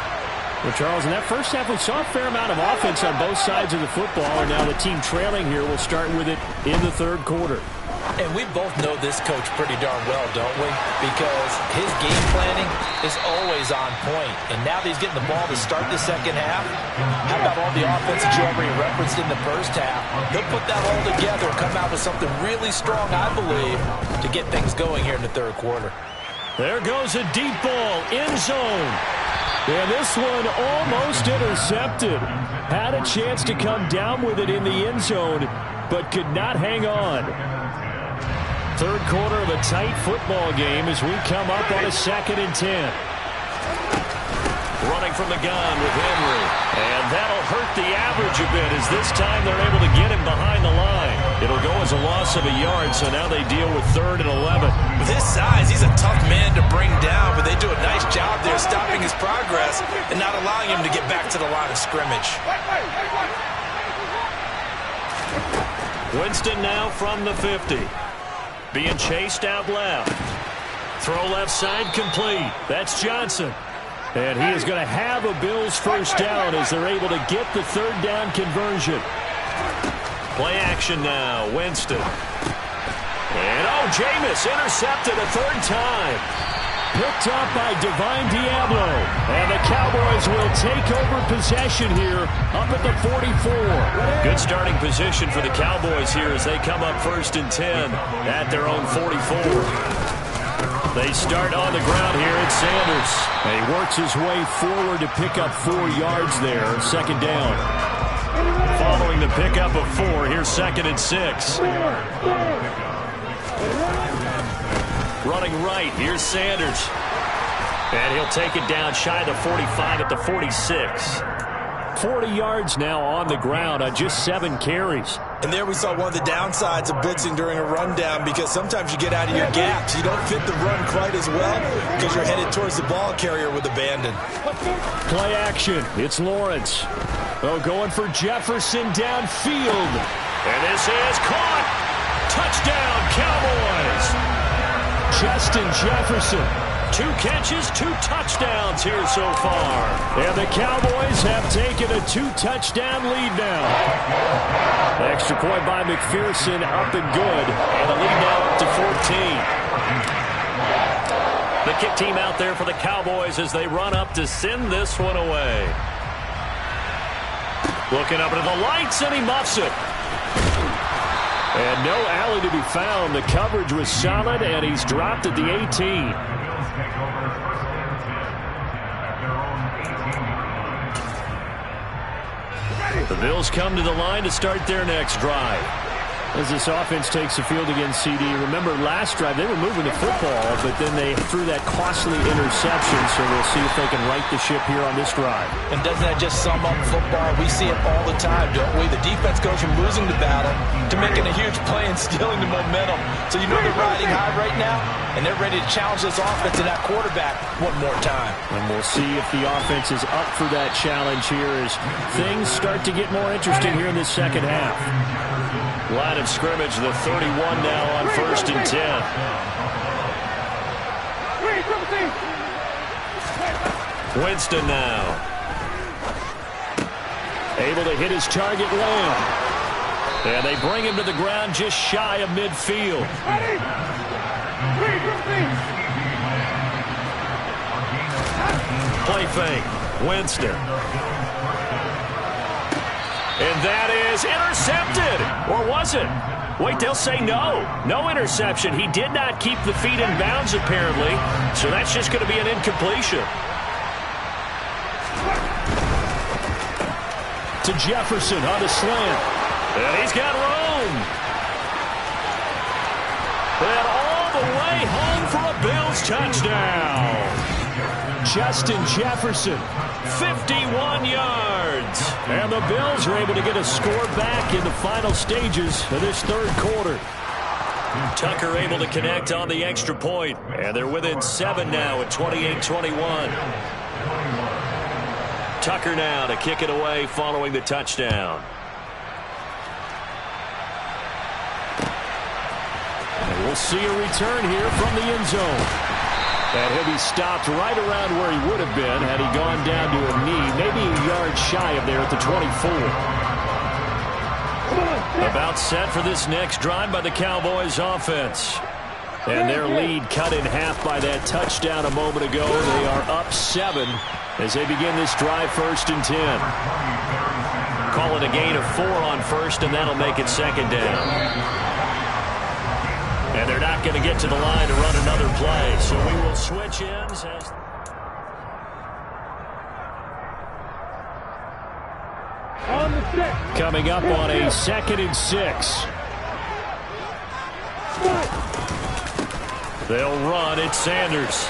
Well, Charles, in that first half, we saw a fair amount of offense on both sides of the football, and now the team trailing here will start with it in the third quarter. And we both know this coach pretty darn well, don't we? Because his game planning is always on point. And now that he's getting the ball to start the second half, how about all the offense that you already referenced in the first half? He'll put that all together and come out with something really strong, I believe, to get things going here in the third quarter. There goes a deep ball, end zone. And this one almost intercepted. Had a chance to come down with it in the end zone, but could not hang on. Third quarter of a tight football game as we come up on a 2nd and 10. Running from the gun with Henry. And that'll hurt the average a bit as this time they're able to get him behind the line. It'll go as a loss of a yard, so now they deal with 3rd and 11. With his size, he's a tough man to bring down, but they do a nice job there stopping his progress and not allowing him to get back to the line of scrimmage. Winston now from the 50. Being chased out left. Throw left side complete. That's Johnson. And he is going to have a Bills first down as they're able to get the 3rd down conversion. Play action now. Winston. And Jameis intercepted a 3rd time. Picked up by Divine Diablo. And the Cowboys will take over possession here up at the 44. Good starting position for the Cowboys here as they come up 1st and 10 at their own 44. They start on the ground here at Sanders. And he works his way forward to pick up 4 yards there. 2nd down. Following the pickup of 4, here's 2nd and 6. Running right, here's Sanders. And he'll take it down shy of the 45 at the 46. 40 yards now on the ground on just 7 carries. And there we saw one of the downsides of blitzing during a rundown, because sometimes you get out of your gaps. You don't fit the run quite as well because you're headed towards the ball carrier with abandon. Play action. It's Lawrence. Going for Jefferson downfield. And this is caught. Touchdown, Cowboys. Justin Jefferson. 2 catches, 2 touchdowns here so far. And the Cowboys have taken a 2-touchdown lead now. Extra point by McPherson, up and good. And the lead now up to 14. The kick team out there for the Cowboys as they run up to send this one away. Looking up at the lights, and he muffs it. And no alley to be found. The coverage was solid, and he's dropped at the 18. The Bills come to the line to start their next drive. As this offense takes the field against CD. Remember, last drive, they were moving the football, but then they threw that costly interception, so we'll see if they can right the ship here on this drive. And doesn't that just sum up football? We see it all the time, don't we? The defense goes from losing the battle to making a huge play and stealing the momentum. So you know they're riding high right now, and they're ready to challenge this offense and that quarterback one more time. And we'll see if the offense is up for that challenge here as things start to get more interesting here in this second half. Line of scrimmage, the 31 now on 1st and 10. Winston now. Able to hit his target Lamb. And they bring him to the ground just shy of midfield. Play fake. Winston. And that is intercepted. Or was it? Wait, they'll say no. No interception. He did not keep the feet in bounds, apparently. So that's just going to be an incompletion. to Jefferson on the slant. And he's got room. And all the way home for a Bills touchdown. Justin Jefferson, 51 yards. And the Bills are able to get a score back in the final stages of this third quarter. Tucker able to connect on the extra point. And they're within 7 now at 28-21. Tucker now to kick it away following the touchdown. And we'll see a return here from the end zone. And he'll be stopped right around where he would have been had he gone down to a knee, maybe a yard shy of there at the 24. About set for this next drive by the Cowboys offense. And their lead cut in half by that touchdown a moment ago. They are up 7 as they begin this drive, 1st and 10. Call it a gain of 4 on first, and that'll make it second down. And they're not going to get to the line to run another play. So we will switch ends. On the 6. Coming up on a 2nd and 6. They'll run. It's Sanders.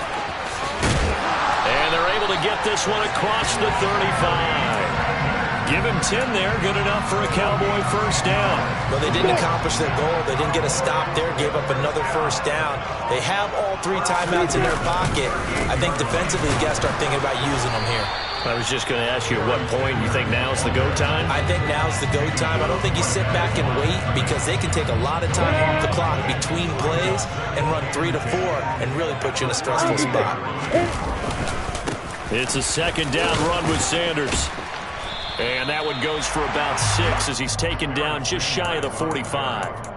And they're able to get this one across the 35. Give him 10 there. Good enough for a Cowboy first down. Well, they didn't accomplish their goal. They didn't get a stop there. Gave up another first down. They have all 3 timeouts in their pocket. I think defensively, you got to start thinking about using them here. I was just going to ask you at what point you think now's the go time? I think now's the go time. I don't think you sit back and wait because they can take a lot of time off the clock between plays and run 3 to 4 and really put you in a stressful spot. It's a 2nd down run with Sanders. And that one goes for about 6 as he's taken down just shy of the 45.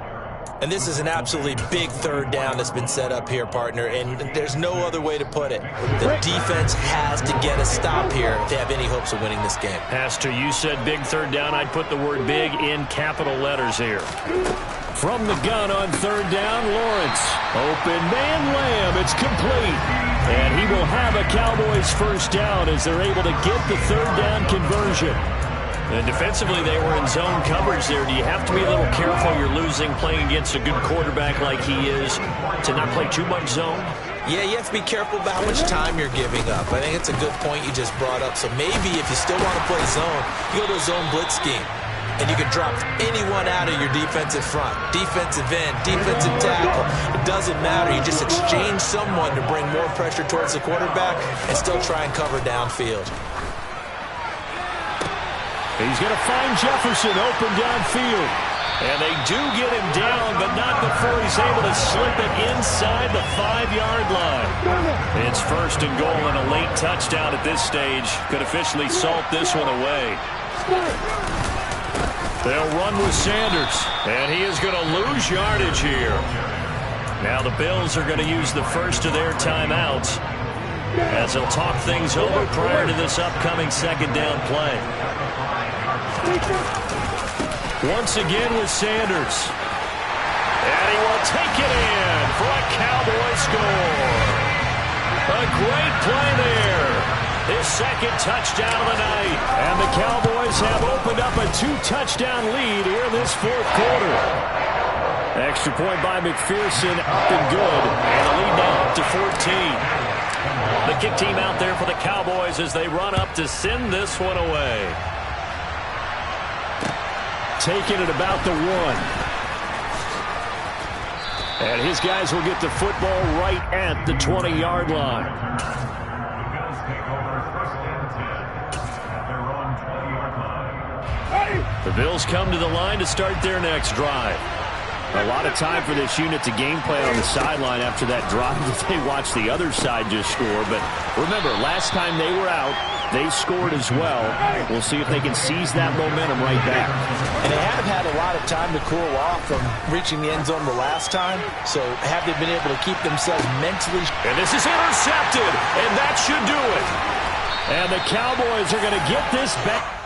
And this is an absolutely big 3rd down that's been set up here, partner, and there's no other way to put it. The defense has to get a stop here to have any hopes of winning this game. Has to. You said big 3rd down. I'd put the word big in capital letters here. From the gun on 3rd down, Lawrence. Open man, Lamb. It's complete. And he will have a Cowboys first down as they're able to get the 3rd down conversion. And defensively, they were in zone coverage there. Do you have to be a little careful you're losing playing against a good quarterback like he is to not play too much zone? Yeah, you have to be careful about how much time you're giving up. I think it's a good point you just brought up. So maybe if you still want to play zone, you go to a zone blitz scheme. And you can drop anyone out of your defensive front. Defensive end, defensive tackle. It doesn't matter. You just exchange someone to bring more pressure towards the quarterback and still try and cover downfield. He's going to find Jefferson open downfield. And they do get him down, but not before he's able to slip it inside the 5-yard line. It's 1st and goal and a late touchdown at this stage. Could officially salt this one away. They'll run with Sanders, and he is going to lose yardage here. Now the Bills are going to use the first of their timeouts as they'll talk things over prior to this upcoming 2nd down play. Once again with Sanders. And he will take it in for a Cowboy score. A great play there. His 2nd touchdown of the night. And the Cowboys have opened up a 2-touchdown lead here in this 4th quarter. Extra point by McPherson, up and good. And the lead now up to 14. The kick team out there for the Cowboys as they run up to send this one away. Taking it about the 1. And his guys will get the football right at the 20-yard line. The Bills come to the line to start their next drive. A lot of time for this unit to game plan on the sideline after that drive that they watched the other side just score. But remember, last time they were out, they scored as well. We'll see if they can seize that momentum right back. And they have had a lot of time to cool off from reaching the end zone the last time. So have they been able to keep themselves mentally? And this is intercepted, and that should do it. And the Cowboys are going to get this back.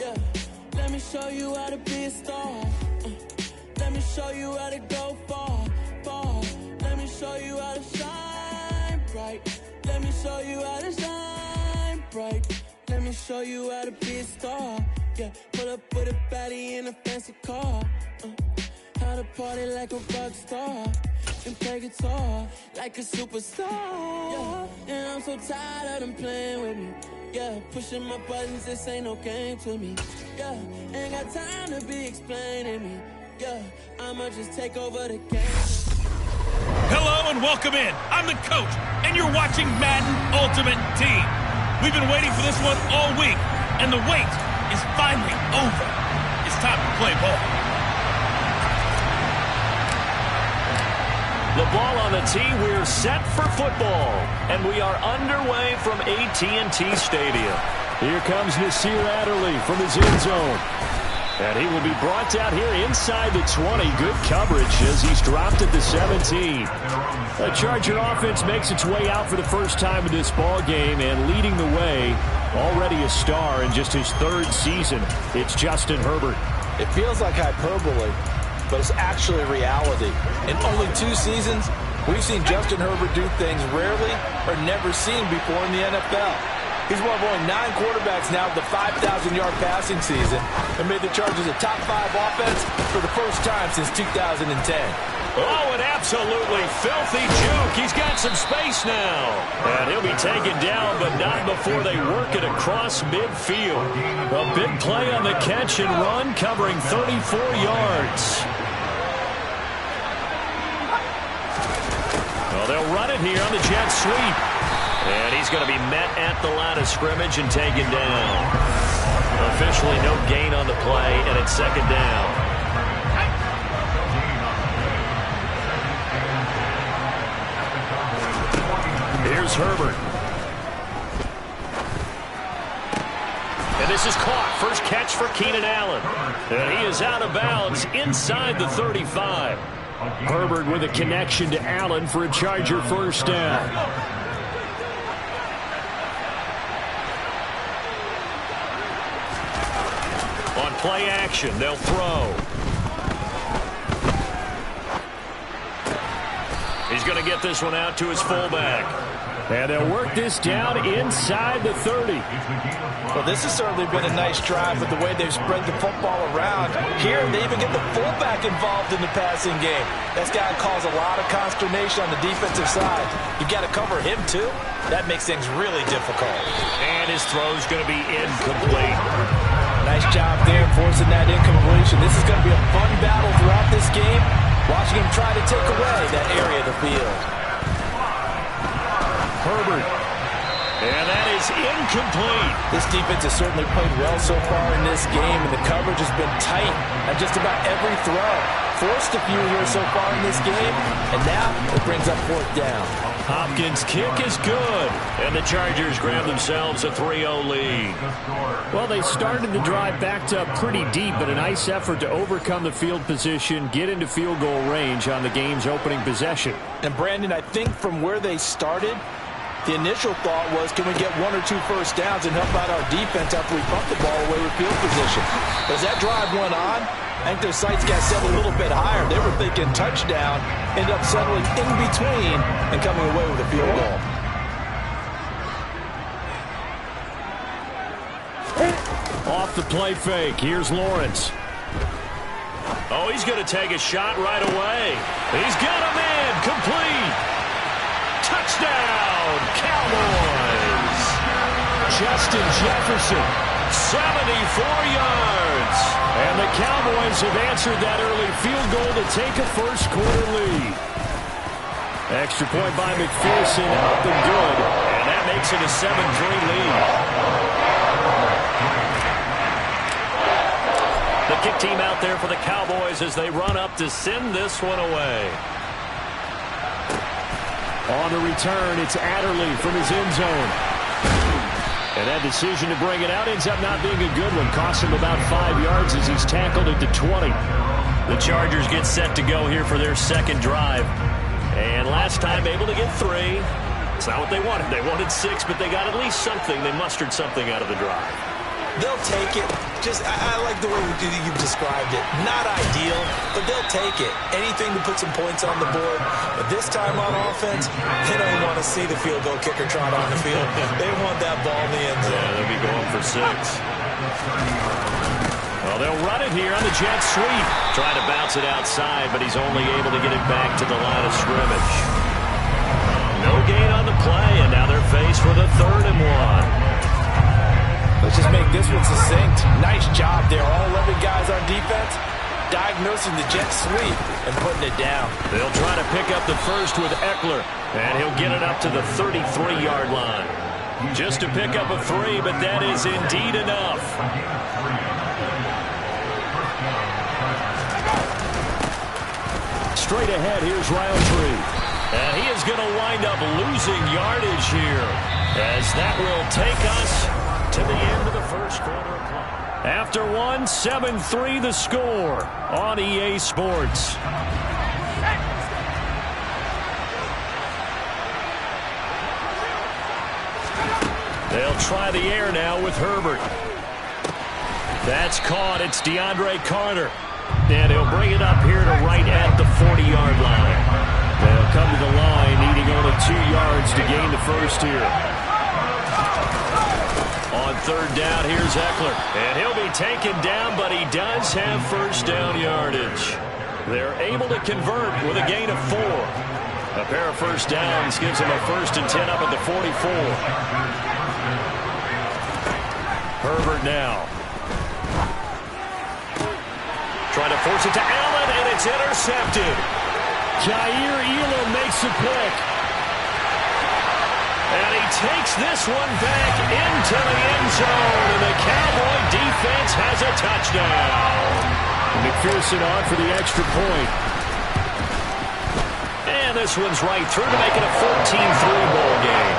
Yeah, let me show you how to be a star. Let me show you how to go far, far. Let me show you how to shine bright. Let me show you how to shine bright. Let me show you how to be a star. Yeah, pull up with a baddie in a fancy car. How to party like a rock star and play guitar like a superstar. Yeah, and I'm so tired of them playing with me. Yeah, pushing my buttons, this ain't no game to me. Yeah, ain't got time to be explaining me. Yeah, I'ma just take over the game. Hello and welcome in. I'm the coach, and you're watching Madden Ultimate Team. We've been waiting for this one all week, and the wait is finally over. It's time to play ball. The ball on the tee, we're set for football, and we are underway from AT&T Stadium. Here comes Nasir Adderley from his end zone. And he will be brought down here inside the 20. Good coverage as he's dropped at the 17. The Charger offense makes its way out for the first time in this ball game, and leading the way, already a star in just his third season, it's Justin Herbert. It feels like hyperbole, but it's actually reality. In only 2 seasons, we've seen Justin Herbert do things rarely or never seen before in the NFL. He's one of only 9 quarterbacks now with the 5,000-yard passing season and made the Chargers a top 5 offense for the first time since 2010. Oh, an absolutely filthy juke. He's got some space now. And he'll be taken down, but not before they work it across midfield. A big play on the catch and run, covering 34 yards. Well, they'll run it here on the jet sweep. And he's going to be met at the line of scrimmage and taken down. Officially no gain on the play, and it's second down. Here's Herbert. And this is caught. First catch for Keenan Allen. And he is out of bounds inside the 35. Herbert with a connection to Allen for a Charger first down. On play action, they'll throw. He's going to get this one out to his fullback. And they'll work this down inside the 30. Well, this has certainly been a nice drive with the way they've spread the football around. Here, they even get the fullback involved in the passing game. That's got to cause a lot of consternation on the defensive side. You've got to cover him, too. That makes things really difficult. And his throw's going to be incomplete. Nice job there forcing that incompletion. This is going to be a fun battle throughout this game. Watching him try to take away that area of the field. Herbert. And that is incomplete. This defense has certainly played well so far in this game, and the coverage has been tight at just about every throw. Forced a few here so far in this game, and now it brings up fourth down. Hopkins' kick is good, and the Chargers grab themselves a 3-0 lead. Well, they started the drive backed up pretty deep, but a nice effort to overcome the field position, get into field goal range on the game's opening possession. And Brandon, I think from where they started, the initial thought was, can we get 1 or 2 first downs and help out our defense after we bump the ball away with field position? But as that drive went on, I think their sights got set a little bit higher. They were thinking touchdown, ended up settling in between and coming away with a field goal. Off the play fake, here's Lawrence. Oh, he's going to take a shot right away. He's got him in, complete. Touchdown, Cowboys. Justin Jefferson, 74 yards. And the Cowboys have answered that early field goal to take a first-quarter lead. Extra point by McPherson, up and good. And that makes it a 7-3 lead. The kick team out there for the Cowboys as they run up to send this one away. On the return, it's Adderley from his end zone. And that decision to bring it out ends up not being a good one. Costs him about 5 yards as he's tackled at the 20. The Chargers get set to go here for their second drive. And last time able to get 3. It's not what they wanted. They wanted 6, but they got at least something. They mustered something out of the drive. They'll take it. I like the way you've described it. Not ideal, but they'll take it. Anything to put some points on the board. But this time on offense, they don't want to see the field goal kicker trot on the field. They want that ball in the end zone. Yeah, they'll be going for 6. Well, they'll run it here on the jet sweep. Trying to bounce it outside, but he's only able to get it back to the line of scrimmage. No gain on the play, and now they're faced with a 3rd and 1. Let's just make this one succinct. Nice job there. All 11 guys on defense diagnosing the jet sweep and putting it down. They'll try to pick up the first with Eckler, and he'll get it up to the 33-yard line. Just to pick up a 3, but that is indeed enough. Straight ahead, here's Roundtree. And he is going to wind up losing yardage here, as that will take us to the end of the first quarter of play. After 1, 7-3 the score on EA Sports. They'll try the air now with Herbert. That's caught. It's DeAndre Carter. And he'll bring it up here to right at the 40-yard line. They'll come to the line, needing only 2 yards to gain the first here. On 3rd down, here's Eckler. And he'll be taken down, but he does have first down yardage. They're able to convert with a gain of 4. A pair of first downs gives them a 1st and 10 up at the 44. Herbert now. Trying to force it to Allen, and it's intercepted. Jair Elam makes the pick. And he takes this one back into the end zone, and the Cowboy defense has a touchdown. McPherson on for the extra point. And this one's right through to make it a 14-3 ball game.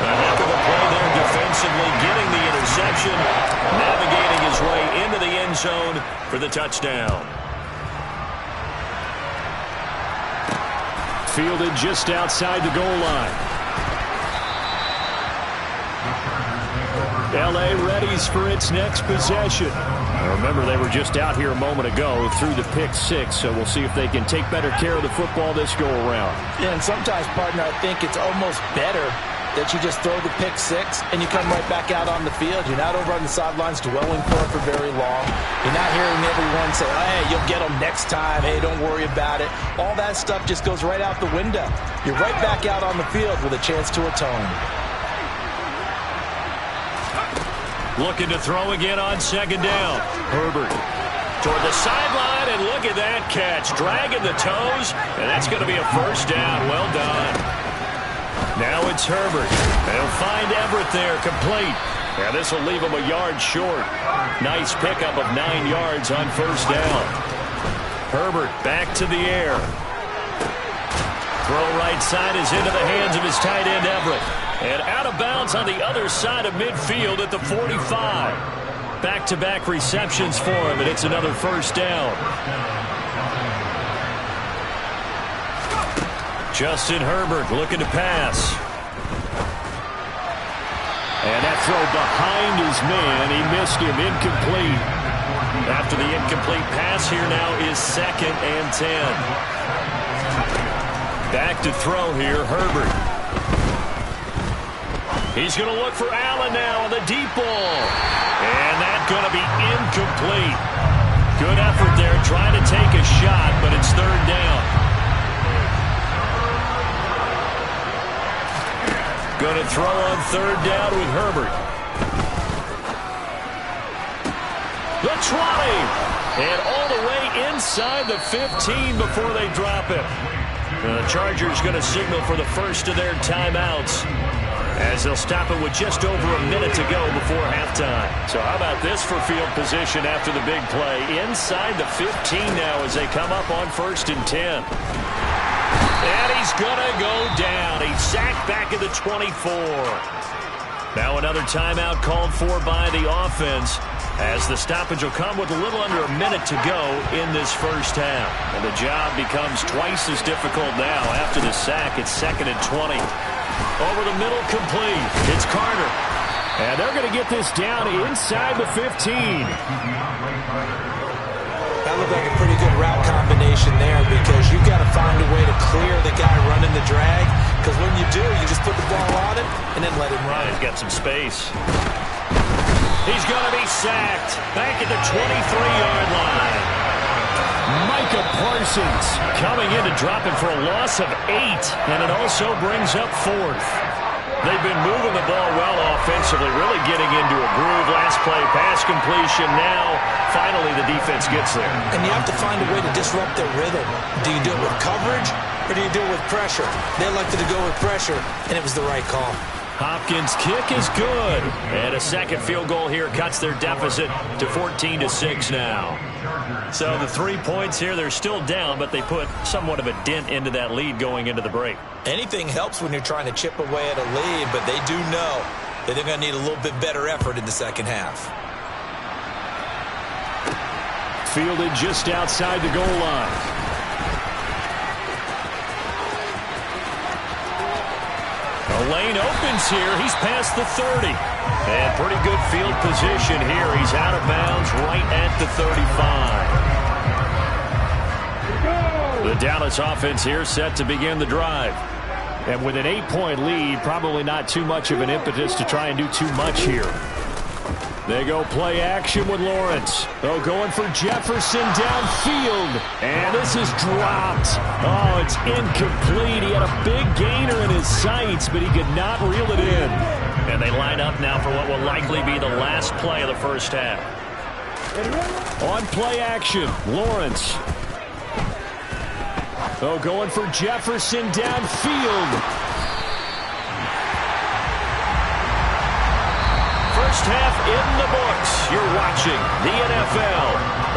A heck of a play there defensively, getting the interception, navigating his way into the end zone for the touchdown. Fielded just outside the goal line. L.A. readies for its next possession. Now remember, they were just out here a moment ago through the pick 6, so we'll see if they can take better care of the football this go-around. Yeah, and sometimes, partner, I think it's almost better that you just throw the pick 6 and you come right back out on the field. You're not over on the sidelines dwelling for it for very long. You're not hearing everyone say, hey, you'll get them next time. Hey, don't worry about it. All that stuff just goes right out the window. You're right back out on the field with a chance to atone. Looking to throw again on 2nd down. Herbert toward the sideline, and look at that catch. Dragging the toes, and that's going to be a first down. Well done. Now it's Herbert. They'll find Everett there, complete. And this will leave him a yard short. Nice pickup of 9 yards on first down. Herbert back to the air. Throw right side is into the hands of his tight end, Everett. And out of bounds on the other side of midfield at the 45. Back-to-back receptions for him, and it's another first down. Justin Herbert looking to pass. And that throw behind his man. He missed him. Incomplete. After the incomplete pass, here now is 2nd and 10. Back to throw here, Herbert. He's going to look for Allen now on the deep ball. And that's going to be incomplete. Good effort there, trying to take a shot, but it's 3rd down. Going to throw on 3rd down with Herbert. The try. And all the way inside the 15 before they drop it. The Chargers going to signal for the first of their timeouts, as they'll stop it with just over a minute to go before halftime. So how about this for field position after the big play? Inside the 15 now as they come up on 1st and 10. And he's going to go down. He's sacked back at the 24. Now another timeout called for by the offense, as the stoppage will come with a little under a minute to go in this first half. And the job becomes twice as difficult now after the sack. It's 2nd and 20. Over the middle, complete. It's Carter. And they're going to get this down inside the 15. That looked like a pretty good route combination there because you've got to find a way to clear the guy running the drag, because when you do, you just put the ball on him and then let him run. He's got some space. He's going to be sacked back at the 23-yard line. Micah Parsons coming in to drop him for a loss of 8, and it also brings up 4th. They've been moving the ball well offensively, really getting into a groove. Last play, pass completion. Now, finally, the defense gets there. And you have to find a way to disrupt their rhythm. Do you do it with coverage, or do you do it with pressure? They elected to go with pressure, and it was the right call. Hopkins' kick is good. And a second field goal here cuts their deficit to 14-6 now. So the 3 points here, they're still down, but they put somewhat of a dent into that lead going into the break. Anything helps when you're trying to chip away at a lead, but they do know that they're going to need a little bit better effort in the second half. Fielded just outside the goal line. The lane opens here. He's past the 30. And pretty good field position here. He's out of bounds right at the 35. The Dallas offense here set to begin the drive. And with an 8-point lead, probably not too much of an impetus to try and do too much here. They go play action with Lawrence. They're going for Jefferson downfield. And this is dropped. Oh, it's incomplete. He had a big gainer in his sights, but he could not reel it in. And they line up now for what will likely be the last play of the first half. On play action, Lawrence. Oh, going for Jefferson downfield. First half in the books. You're watching the NFL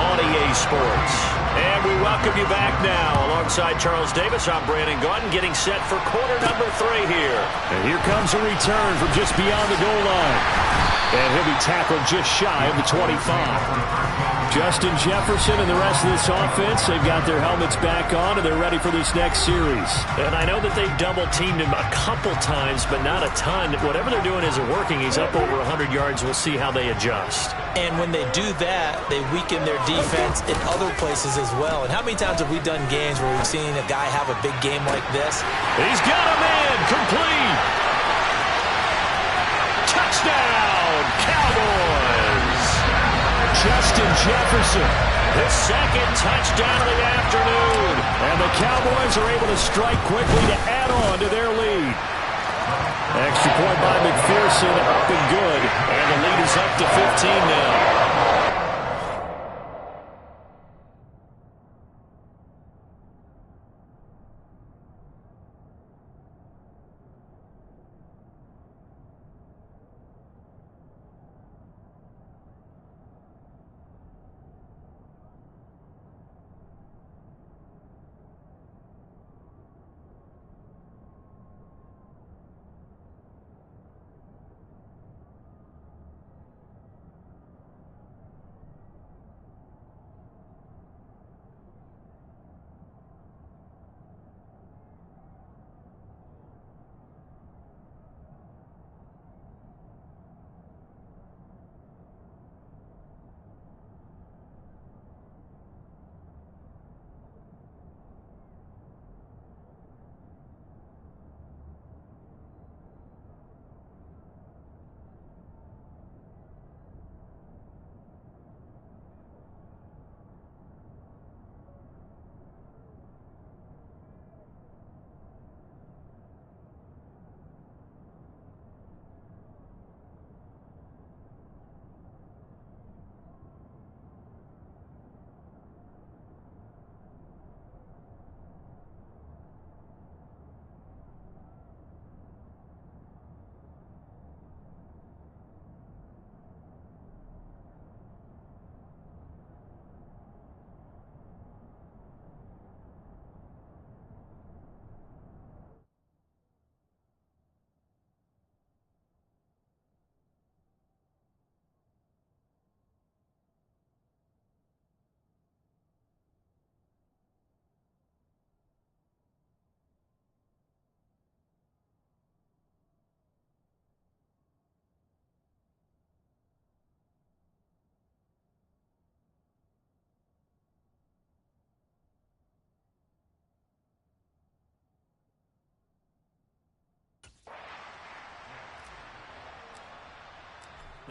on EA Sports. And we welcome you back now. Alongside Charles Davis, I'm Brandon Gaudin, getting set for quarter number 3 here. And here comes a return from just beyond the goal line. And he'll be tackled just shy of the 25. Justin Jefferson and the rest of this offense, they've got their helmets back on, and they're ready for this next series. And I know that they've double-teamed him a couple times, but not a ton. Whatever they're doing isn't working. He's up over 100 yards. We'll see how they adjust. And when they do that, they weaken their defense in other places as well. And how many times have we done games where we've seen a guy have a big game like this? He's got a man, complete. Touchdown, Cowboys. Justin Jefferson, his second touchdown of the afternoon. And the Cowboys are able to strike quickly to add on to their lead. Extra point by McPherson, up and good. And the lead is up to 15 now.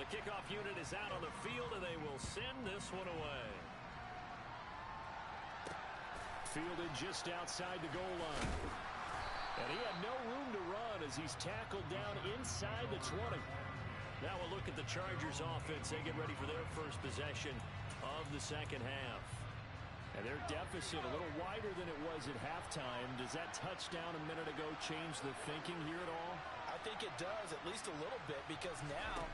The kickoff unit is out on the field, and they will send this one away. Fielded just outside the goal line. And he had no room to run as he's tackled down inside the 20. Now we'll look at the Chargers offense. They get ready for their first possession of the second half. And their deficit a little wider than it was at halftime. Does that touchdown a minute ago change the thinking here at all? I think it does, at least a little bit, because now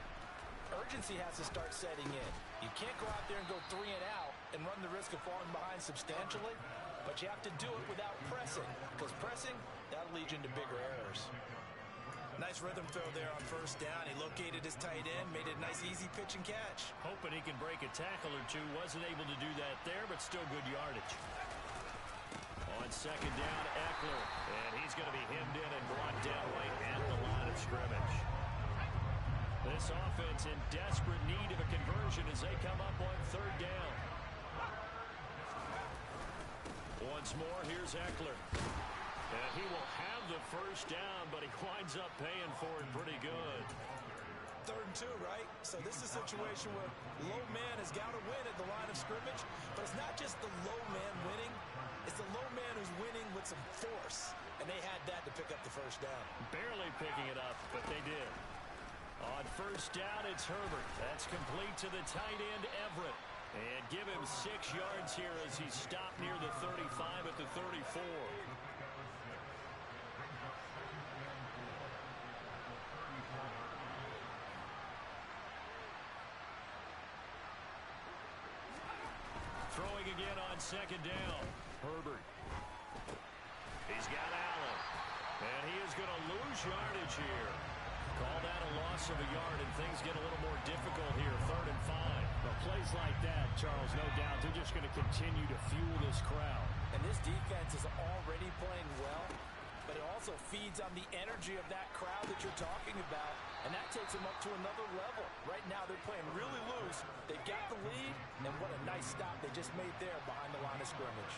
urgency has to start setting in. You can't go out there and go 3 and out and run the risk of falling behind substantially, but you have to do it without pressing, because pressing, that'll lead you into bigger errors. Nice rhythm throw there on first down. He located his tight end, made it a nice easy pitch and catch. Hoping he can break a tackle or two. Wasn't able to do that there, but still good yardage. On second down, Eckler. And he's going to be hemmed in and brought down right at the line of scrimmage. This offense in desperate need of a conversion as they come up on third down. Once more, here's Eckler. And he will have the first down, but he winds up paying for it pretty good. 3rd and 2, right? So this is a situation where low man has got to win at the line of scrimmage, but it's not just the low man winning. It's the low man who's winning with some force, and they had that to pick up the first down. Barely picking it up, but they did. On first down, it's Herbert. That's complete to the tight end, Everett. And give him 6 yards here as he's stopped near the 35 at the 34. Throwing again on second down. Herbert. He's got Allen. And he is going to lose yardage here. Call that a loss of a yard, and things get a little more difficult here. 3rd and 5. But plays like that, Charles, no doubt, they're just going to continue to fuel this crowd. And this defense is already playing well, but it also feeds on the energy of that crowd that you're talking about, and that takes them up to another level. Right now, they're playing really loose. They've got the lead, and what a nice stop they just made there behind the line of scrimmage.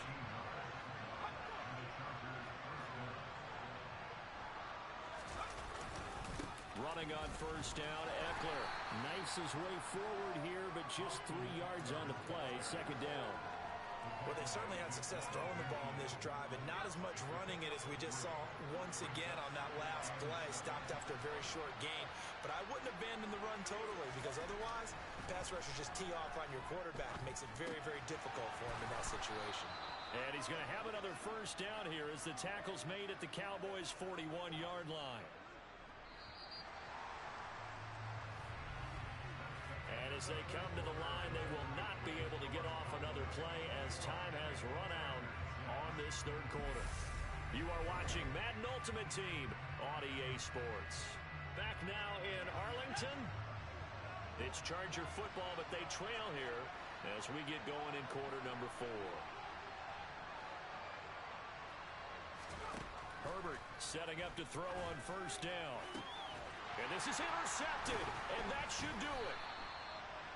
Running on first down, Eckler knifes his way forward here, but just 3 yards on the play. Second down. Well, they certainly had success throwing the ball on this drive, and not as much running it as we just saw once again on that last play. Stopped after a very short gain. But I wouldn't abandon the run totally, because otherwise, pass rushers just tee off on your quarterback. Makes it very, very difficult for him in that situation. And he's going to have another first down here as the tackle's made at the Cowboys' 41-yard line. And as they come to the line, they will not be able to get off another play as time has run out on this 3rd quarter. You are watching Madden Ultimate Team on EA Sports. Back now in Arlington. It's Charger football, but they trail here as we get going in quarter number 4. Herbert setting up to throw on first down. And this is intercepted, and that should do it.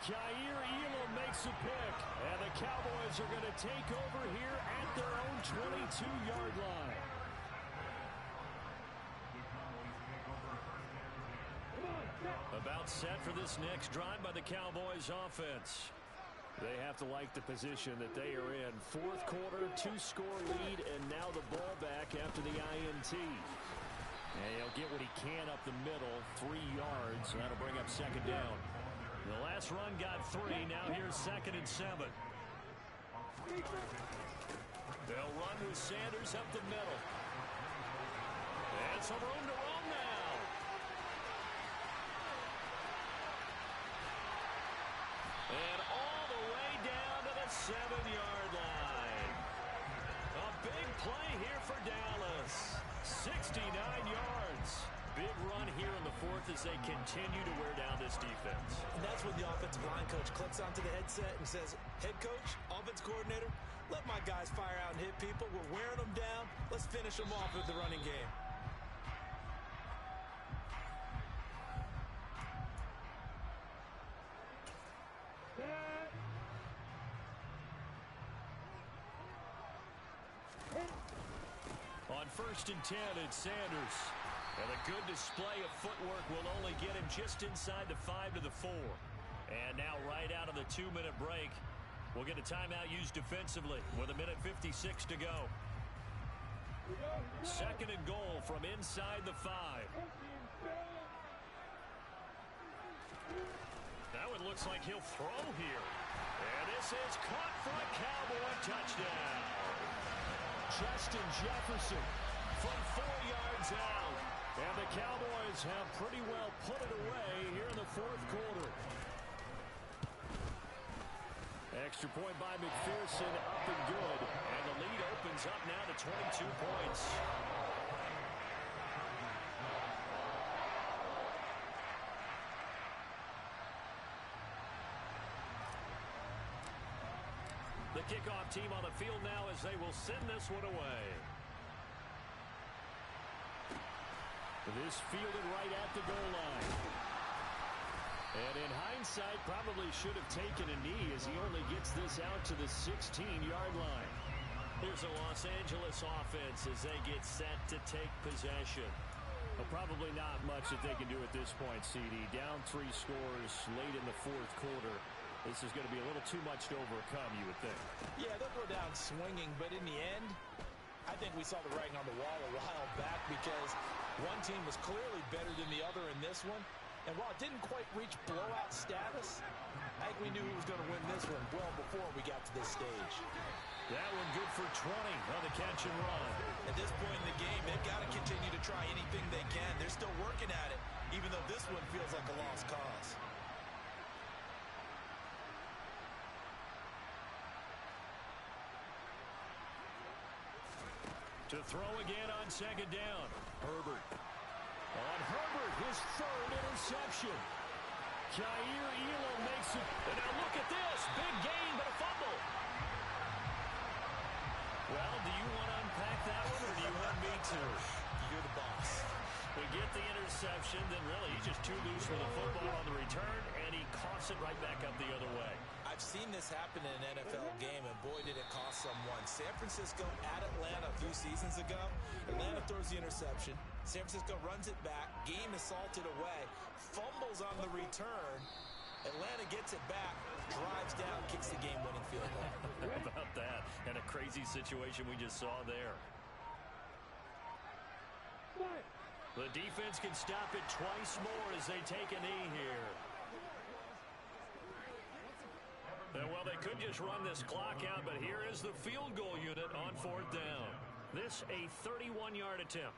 Jair Elam makes a pick, and the Cowboys are going to take over here at their own 22-yard line. About set for this next drive by the Cowboys offense. They have to like the position that they are in. 4th quarter, 2-score lead, and now the ball back after the INT. And he'll get what he can up the middle, 3 yards. So that'll bring up second down. The last run got 3. Now here's 2nd and 7. They'll run with Sanders up the middle. And some room to roam now. And all the way down to the 7-yard line. A big play here for Dallas. 69 yards. Big run here in the 4th as they continue to wear down this defense. And that's when the offensive line coach clicks onto the headset and says, head coach, offense coordinator, let my guys fire out and hit people. We're wearing them down. Let's finish them off with the running game. On 1st and 10, it's Sanders. And a good display of footwork will only get him just inside the 5 to the 4. And now right out of the 2-minute break, we'll get a timeout used defensively with 1:56 to go. Second and goal from inside the 5. Now it looks like he'll throw here. And this is caught for a Cowboy touchdown. Justin Jefferson from 4 yards out. And the Cowboys have pretty well put it away here in the fourth quarter. Extra point by McPherson, up and good. And the lead opens up now to 22 points. The kickoff team on the field now as they will send this one away. This fielded right at the goal line. And in hindsight, probably should have taken a knee as he only gets this out to the 16-yard line. Here's the Los Angeles offense as they get set to take possession. Well, probably not much that they can do at this point, CD. Down 3 scores late in the fourth quarter. This is going to be a little too much to overcome, you would think. Yeah, they'll go down swinging, but in the end, I think we saw the writing on the wall a while back because one team was clearly better than the other in this one. And while it didn't quite reach blowout status, I think we knew who was going to win this one well before we got to this stage. That one good for 20 on the catch and run. At this point in the game, they've got to continue to try anything they can. They're still working at it, even though this one feels like a lost cause. To throw again on second down. Herbert. On Herbert, his third interception. Jair Elam makes it. And now look at this. Big gain, but a fumble. Well, do you want to unpack that one, or do you want me to? You're the boss. We get the interception, then really he's just too loose with the football on the return, and he coughs it right back up the other way. I've seen this happen in an NFL game, and boy, did it cost someone. San Francisco at Atlanta a few seasons ago. Atlanta throws the interception. San Francisco runs it back. Game is salted away. Fumbles on the return. Atlanta gets it back, drives down, kicks the game-winning field goal. How about that? And a crazy situation we just saw there. The defense can stop it twice more as they take a knee here. And well, they could just run this clock out, but here is the field goal unit on fourth down. This a 31-yard attempt.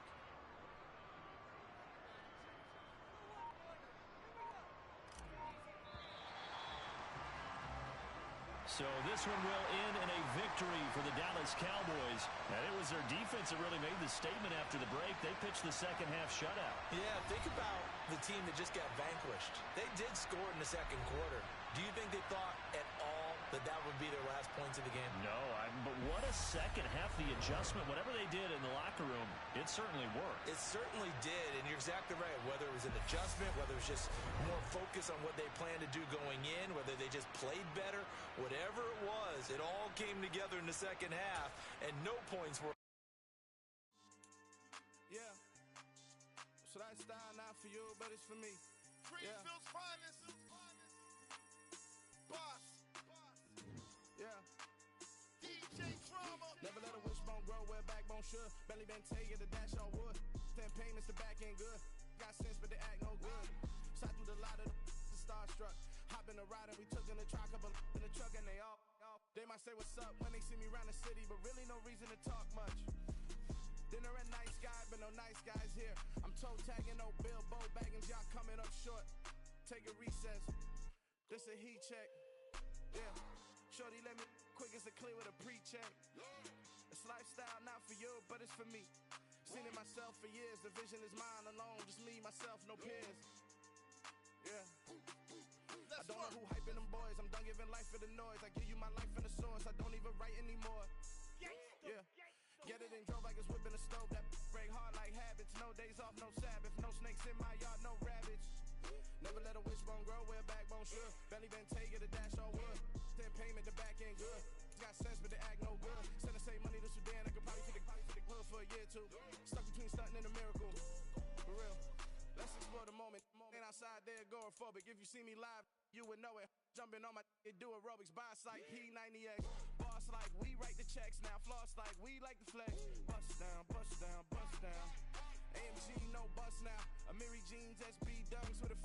So this one will end in a victory for the Dallas Cowboys. And it was their defense that really made the statement after the break. They pitched the second half shutout. Yeah, think about the team that just got vanquished. They did score in the second quarter. Do you think they thought at all that that would be their last points of the game? No, but what a second half, the adjustment, whatever they did in the locker room, it certainly worked. It certainly did, and you're exactly right. Whether it was an adjustment, whether it was just more focus on what they planned to do going in, whether they just played better, whatever it was, it all came together in the second half, and no points were. Yeah. So that style not for you, but it's for me. Greenfield's finest. Boss. Yeah. DJ Drama. Never let a wishbone grow where backbone should. Belly been take it, the dash on wood. 10 payments, the back end good. Got sense, but they act no good. Shot through the lot of the starstruck. Hop in the ride and we took in the truck, couple in the truck and they all. They might say what's up when they see me around the city, but really no reason to talk much. Dinner at nice guy, but no nice guys here. I'm toe tagging, no Bilbo Baggins, y'all coming up short. Take a recess. This a heat check. Yeah. Shorty let me quick as a clear with a pre-check. It's lifestyle not for you, but it's for me. Seen it myself for years. The vision is mine alone. Just me, myself, no peers. Yeah. I don't know who hyping them boys. I'm done giving life for the noise. I give you my life in the source. I don't even write anymore. Yeah. Get it and drove like it's whipping the stove. That break hard like habits. No days off, no Sabbath. No snakes in my yard, no rabbits. Never let a wishbone grow where backbone should. Belly been take it, a dash all wood. 10 payment, the back end good. Got sense, but they act no good. Send the same money to Sudan. I could probably take the hood for a year or two. Stuck between stunting and a miracle. But claustrophobic. If you see me live, you would know it. Jumping on my do aerobics, boss like P90X. Boss like we write the checks now. Floss like we like the flex. Bust down, bust down, bust down. AMG, no bust now. Amiri jeans, SB dunks with a